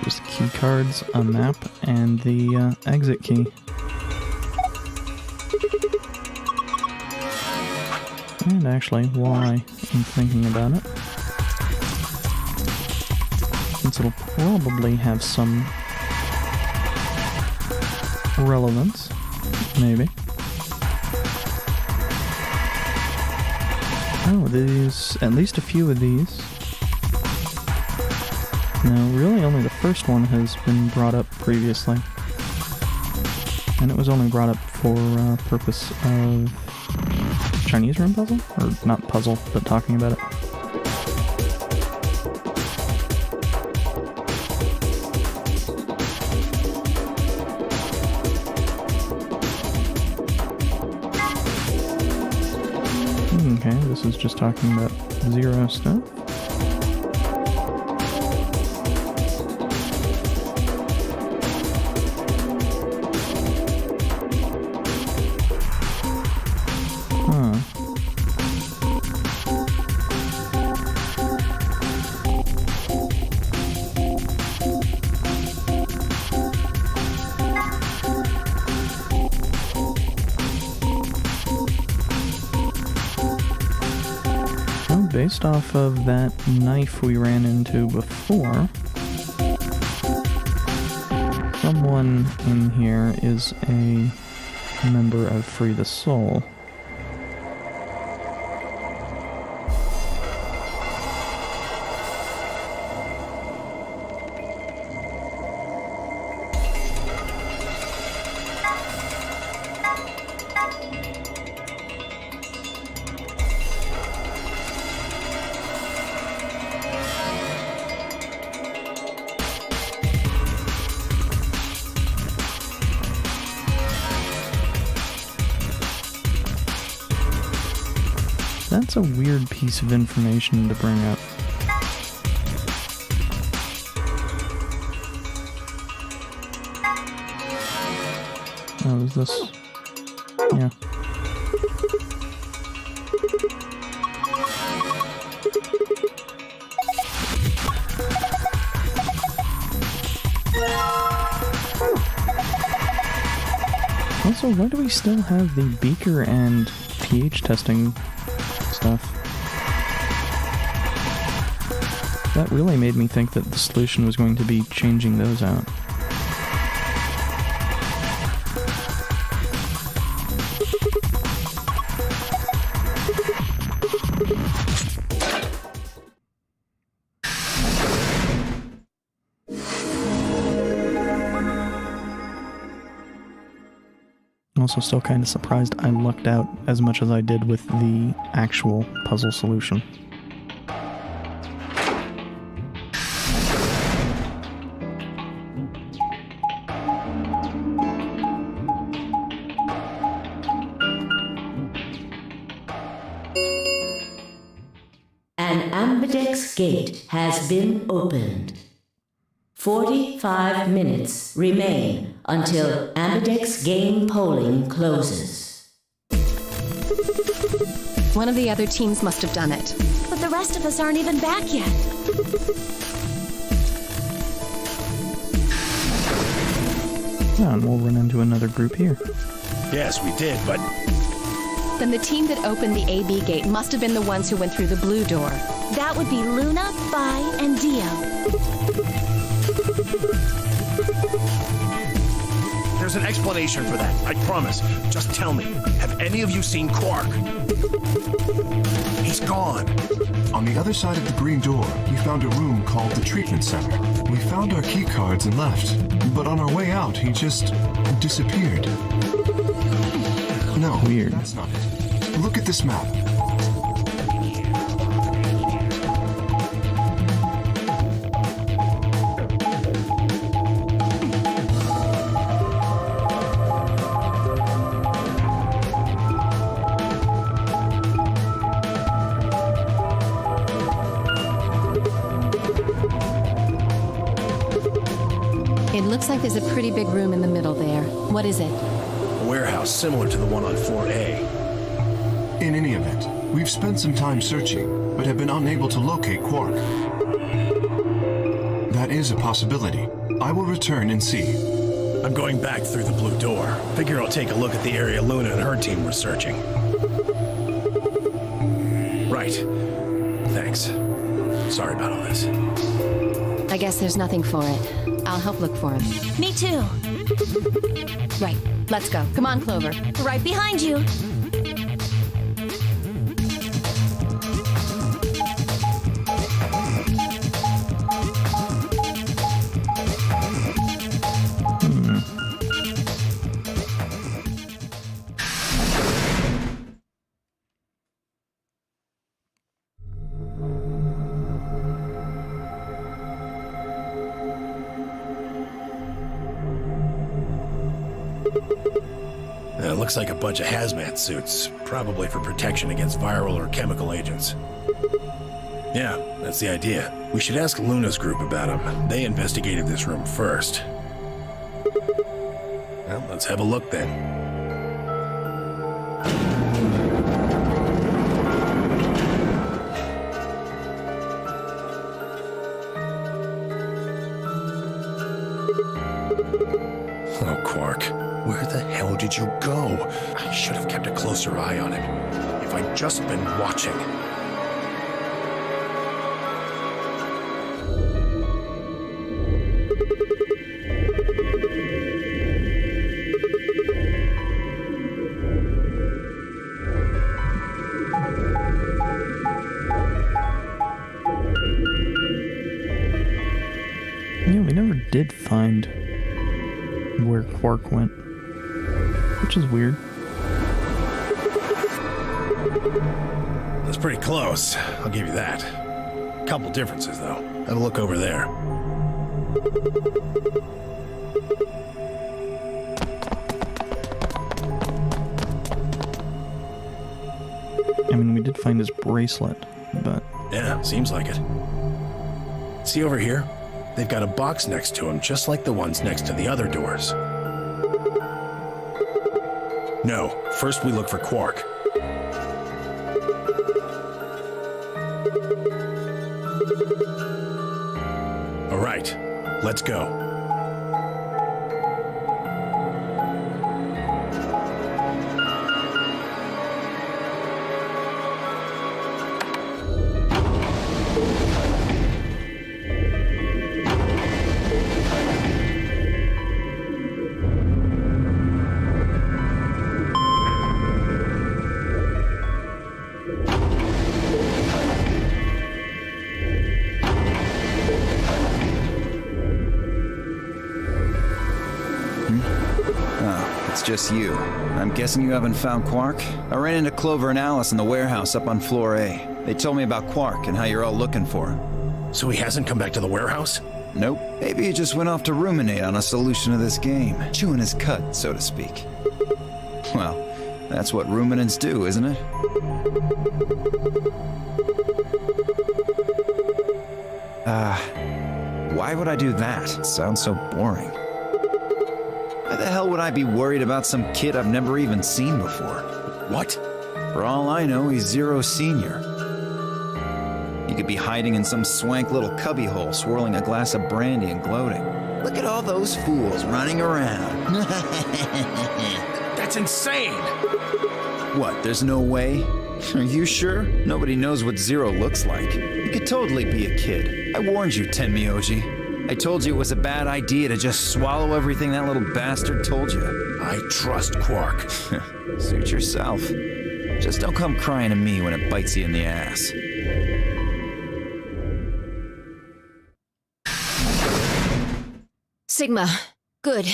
Speaker 1: Just key cards, a map, and the exit key. And actually, while I am thinking about it, since it'll probably have some relevance, maybe. Oh, these, at least a few of these. No, really only the first one has been brought up previously. And it was only brought up for purpose of Chinese room puzzle? Or not puzzle, but talking about it. Okay, this is just talking about Zero stuff. Based off of that knife we ran into before, someone in here is a member of Free the Soul. That's a weird piece of information to bring up. Oh, is this? Yeah. Also, why do we still have the beaker and pH testing stuff? That really made me think that the solution was going to be changing those out. I'm also still kind of surprised I lucked out as much as I did with the actual puzzle solution.
Speaker 3: An Ambidex gate has been opened. 45 minutes remain until Ambidex game polling closes.
Speaker 8: One of the other teams must have done it.
Speaker 9: But the rest of us aren't even back yet.
Speaker 1: Yeah, and we'll run into another group here.
Speaker 7: Yes, we did, but...
Speaker 8: Then the team that opened the AB gate must have been the ones who went through the blue door.
Speaker 9: That would be Luna, Bai, and Dio.
Speaker 7: There's an explanation for that, I promise. Just tell me, have any of you seen Quark? He's gone.
Speaker 5: On the other side of the green door, we found a room called the Treatment Center. We found our key cards and left, but on our way out, he just disappeared. No,
Speaker 1: weird.
Speaker 5: That's not it. Look at this map.
Speaker 8: It looks like there's a pretty big room in the middle there. What is it?
Speaker 7: A warehouse similar to the one on floor A.
Speaker 5: In any event, we've spent some time searching, but have been unable to locate Quark. That is a possibility. I will return and see.
Speaker 7: I'm going back through the blue door. Figure I'll take a look at the area Luna and her team were searching. Right. Thanks. Sorry about all this.
Speaker 13: I guess there's nothing for it. I'll help look for him.
Speaker 9: Me too.
Speaker 13: Right, let's go. Come on, Clover.
Speaker 9: Right behind you.
Speaker 7: It looks like a bunch of hazmat suits, probably for protection against viral or chemical agents. Yeah, that's the idea. We should ask Luna's group about them. They investigated this room first. Well, let's have a look then. Oh, Quark. Where the hell did you go? I should have kept a closer eye on him. If I'd just been watching.
Speaker 1: Yeah, we never did find where Quark went, which is weird.
Speaker 7: That's pretty close, I'll give you that. Couple differences, though. Have a look over there.
Speaker 1: I mean, we did find his bracelet, but...
Speaker 7: Yeah, seems like it. See over here? They've got a box next to him, just like the ones next to the other doors. No, first we look for Quark. All right, let's go.
Speaker 6: Just you. I'm guessing you haven't found Quark? I ran into Clover and Alice in the warehouse up on floor A. They told me about Quark and how you're all looking for him.
Speaker 7: So he hasn't come back to the warehouse?
Speaker 6: Nope. Maybe he just went off to ruminate on a solution to this game, chewing his cud, so to speak. Well, that's what ruminants do, isn't it? Why would I do that? It sounds so boring. Why the hell would I be worried about some kid I've never even seen before?
Speaker 7: What?
Speaker 6: For all I know, he's Zero Senior. He could be hiding in some swank little cubbyhole, swirling a glass of brandy and gloating. Look at all those fools running around.
Speaker 7: That's insane!
Speaker 6: What, there's no way? Are you sure? Nobody knows what Zero looks like. He could totally be a kid. I warned you, Tenmyoji. I told you it was a bad idea to just swallow everything that little bastard told you.
Speaker 7: I trust Quark.
Speaker 6: Suit yourself. Just don't come crying to me when it bites you in the ass.
Speaker 2: Sigma, good.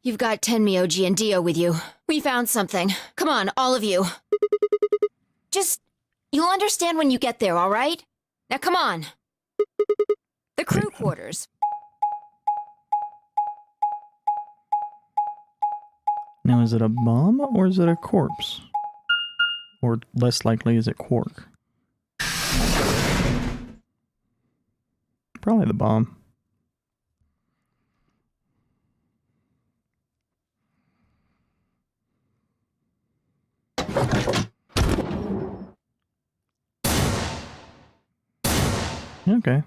Speaker 2: You've got Tenmyoji and Dio with you. We found something. Come on, all of you. You'll understand when you get there, all right? Now come on. The crew quarters.
Speaker 1: Now, is it a bomb or is it a corpse? Or less likely, is it Quark? Probably the bomb. Okay.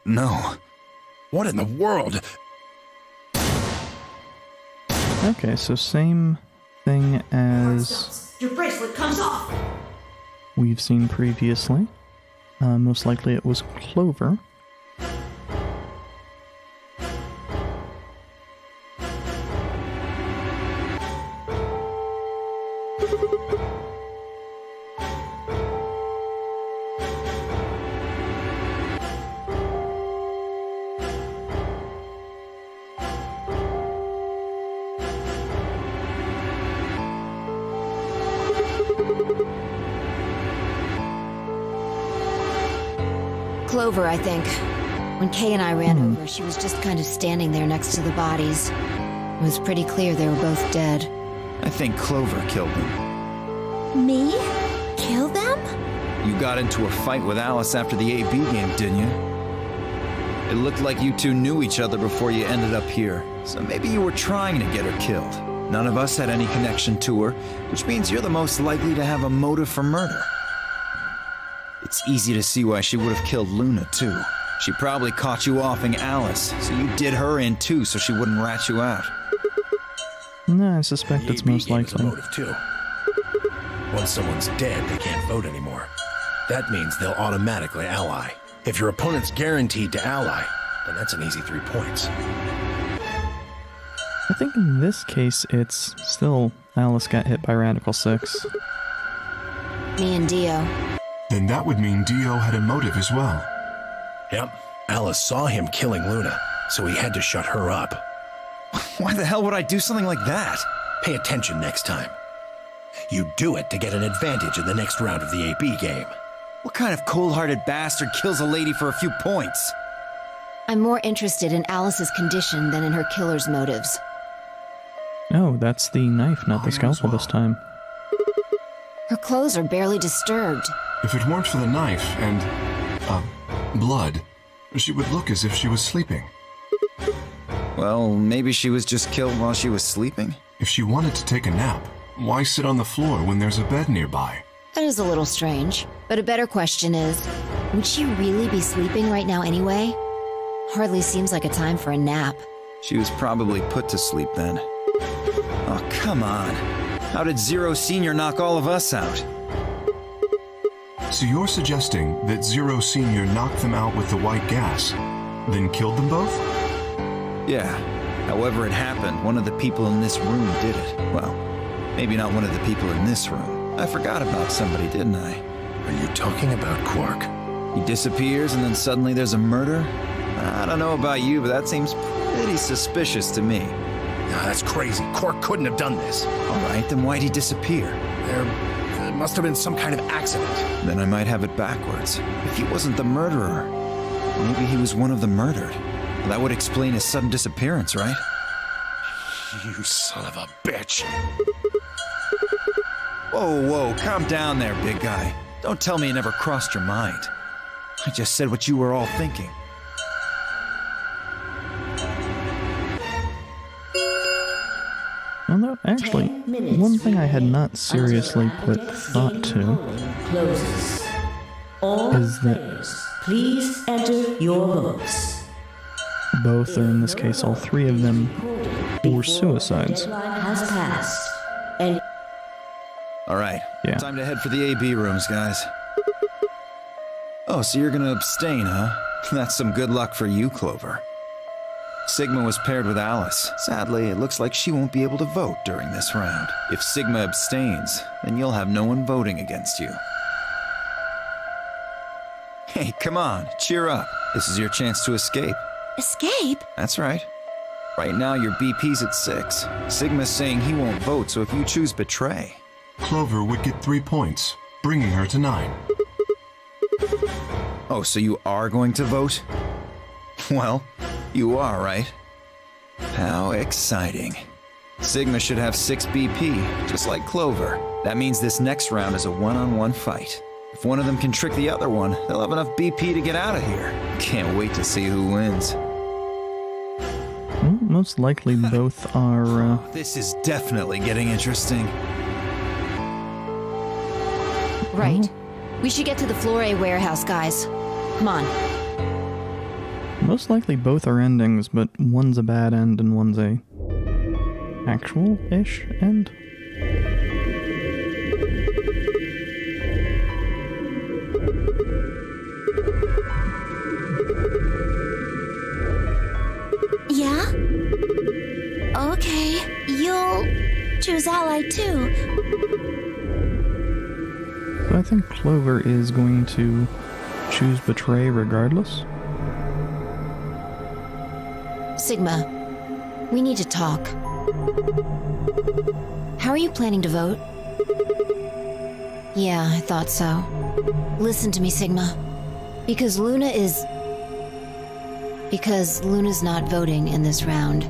Speaker 6: No.
Speaker 7: What in the world?
Speaker 1: Okay, so same thing as...
Speaker 12: Your bracelet comes off!
Speaker 1: we've seen previously. Most likely it was Clover.
Speaker 2: Clover, I think. When Kay and I ran over, she was just kind of standing there next to the bodies. It was pretty clear they were both dead.
Speaker 6: I think Clover killed them.
Speaker 9: Me? Kill them?
Speaker 6: You got into a fight with Alice after the AB game, didn't you? It looked like you two knew each other before you ended up here, so maybe you were trying to get her killed. None of us had any connection to her, which means you're the most likely to have a motive for murder. It's easy to see why she would have killed Luna, too. She probably caught you offing Alice, so you did her in too so she wouldn't rat you out.
Speaker 1: No, I suspect it's most likely.
Speaker 7: Motive too. Once someone's dead, they can't vote anymore. That means they'll automatically ally. If your opponent's guaranteed to ally, then that's an easy 3 points.
Speaker 1: I think in this case, it's still Alice got hit by Radical 6.
Speaker 2: Me and Dio.
Speaker 5: Then that would mean Dio had a motive as well.
Speaker 7: Yep. Alice saw him killing Luna, so he had to shut her up.
Speaker 6: Why the hell would I do something like that?
Speaker 7: Pay attention next time. You do it to get an advantage in the next round of the AB game.
Speaker 6: What kind of cold-hearted bastard kills a lady for a few points?
Speaker 2: I'm more interested in Alice's condition than in her killer's motives.
Speaker 1: Oh, that's the knife, not the scalpel this time.
Speaker 2: Her clothes are barely disturbed.
Speaker 5: If it weren't for the knife and, blood, she would look as if she was sleeping.
Speaker 6: Well, maybe she was just killed while she was sleeping?
Speaker 5: If she wanted to take a nap, why sit on the floor when there's a bed nearby?
Speaker 2: That is a little strange. But a better question is, would she really be sleeping right now anyway? Hardly seems like a time for a nap.
Speaker 6: She was probably put to sleep then. Oh, come on. How did Zero Senior knock all of us out?
Speaker 5: So you're suggesting that Zero Senior knocked them out with the white gas, then killed them both?
Speaker 6: Yeah. However it happened, one of the people in this room did it. Well, maybe not one of the people in this room. I forgot about somebody, didn't I?
Speaker 7: Are you talking about Quark?
Speaker 6: He disappears and then suddenly there's a murder? I don't know about you, but that seems pretty suspicious to me.
Speaker 7: Nah, that's crazy. Quark couldn't have done this.
Speaker 6: All right, then why'd he disappear?
Speaker 7: There must have been some kind of accident.
Speaker 6: Then I might have it backwards. If he wasn't the murderer, maybe he was one of the murdered. Well, that would explain his sudden disappearance, right?
Speaker 7: You son of a bitch.
Speaker 6: Whoa, calm down there, big guy. Don't tell me it never crossed your mind. I just said what you were all thinking.
Speaker 1: Although, actually, one thing I had not seriously put thought to is that
Speaker 3: please enter your votes.
Speaker 1: Both, or in this case all three of them, were suicides.
Speaker 3: Has passed, and
Speaker 6: all right,
Speaker 1: yeah.
Speaker 6: Time to head for the AB rooms, guys. Oh, so you're gonna abstain, huh? That's some good luck for you, Clover. Sigma was paired with Alice. Sadly, it looks like she won't be able to vote during this round. If Sigma abstains, then you'll have no one voting against you. Hey, come on, cheer up. This is your chance to escape.
Speaker 9: Escape?
Speaker 6: That's right. Right now, your BP's at 6. Sigma's saying he won't vote, so if you choose betray...
Speaker 5: Clover would get 3 points, bringing her to 9.
Speaker 6: Oh, so you are going to vote? Well, you are, right? How exciting. Sigma should have 6 BP, just like Clover. That means this next round is a one-on-one fight. If one of them can trick the other one, they'll have enough BP to get out of here. Can't wait to see who wins.
Speaker 1: Well, most likely both are,
Speaker 6: This is definitely getting interesting.
Speaker 2: Right. We should get to the Flore warehouse, guys. Come on.
Speaker 1: Most likely both are endings, but one's a bad end and one's a actual-ish end.
Speaker 9: choose Ally too.
Speaker 1: So I think Clover is going to choose Betray regardless.
Speaker 2: Sigma, we need to talk. How are you planning to vote? Yeah, I thought so. Listen to me, Sigma. Because Luna's not voting in this round.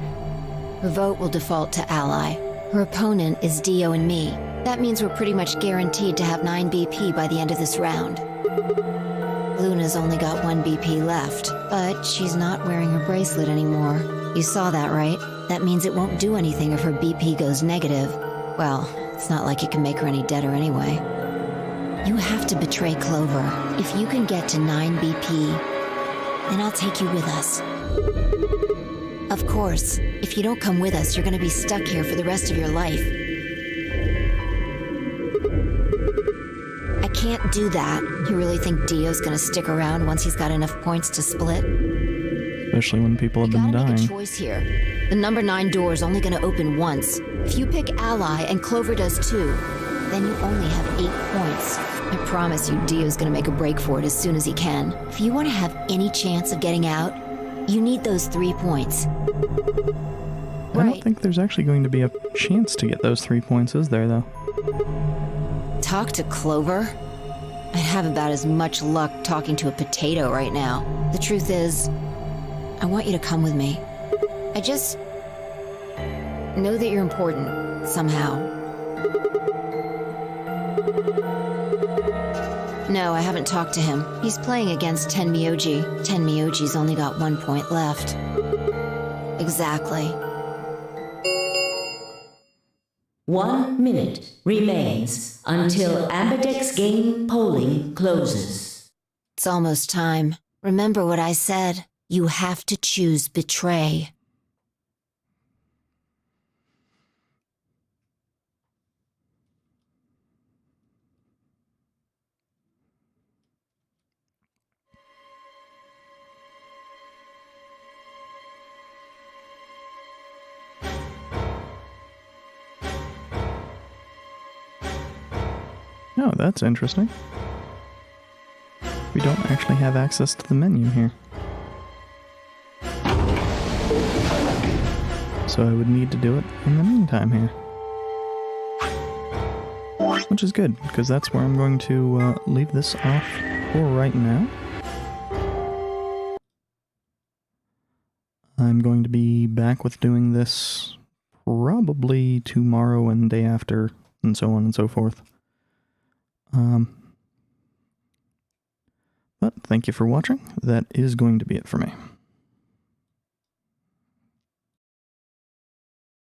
Speaker 2: Her vote will default to Ally. Her opponent is Dio and me. That means we're pretty much guaranteed to have 9 BP by the end of this round. Luna's only got 1 BP left, but she's not wearing her bracelet anymore. You saw that, right? That means it won't do anything if her BP goes negative. Well, it's not like it can make her any deader anyway. You have to betray Clover. If you can get to 9 BP, then I'll take you with us. Of course, if you don't come with us, you're gonna be stuck here for the rest of your life. I can't do that. You really think Dio's gonna stick around once he's got enough points to split?
Speaker 1: Especially when people have been
Speaker 2: Gotta make
Speaker 1: dying.
Speaker 2: a choice here. The number 9 door is only gonna open once. If you pick Ally and Clover does too, then you only have 8 points. I promise you Dio's gonna make a break for it as soon as he can. If you want to have any chance of getting out, you need those 3 points.
Speaker 1: I don't think there's actually going to be a chance to get those 3 points, is there, though?
Speaker 2: Talk to Clover? I'd have about as much luck talking to a potato right now. The truth is, I want you to come with me. I just know that you're important, somehow. No, I haven't talked to him. He's playing against Tenmyoji. Tenmyoji's only got 1 point left. Exactly.
Speaker 3: 1 minute remains until Ambidex game polling closes.
Speaker 2: It's almost time. Remember what I said. You have to choose Betray.
Speaker 1: Oh, that's interesting. We don't actually have access to the menu here. So I would need to do it in the meantime here. Which is good, because that's where I'm going to leave this off for right now. I'm going to be back with doing this probably tomorrow and day after, and so on and so forth. But thank you for watching. That is going to be it for me.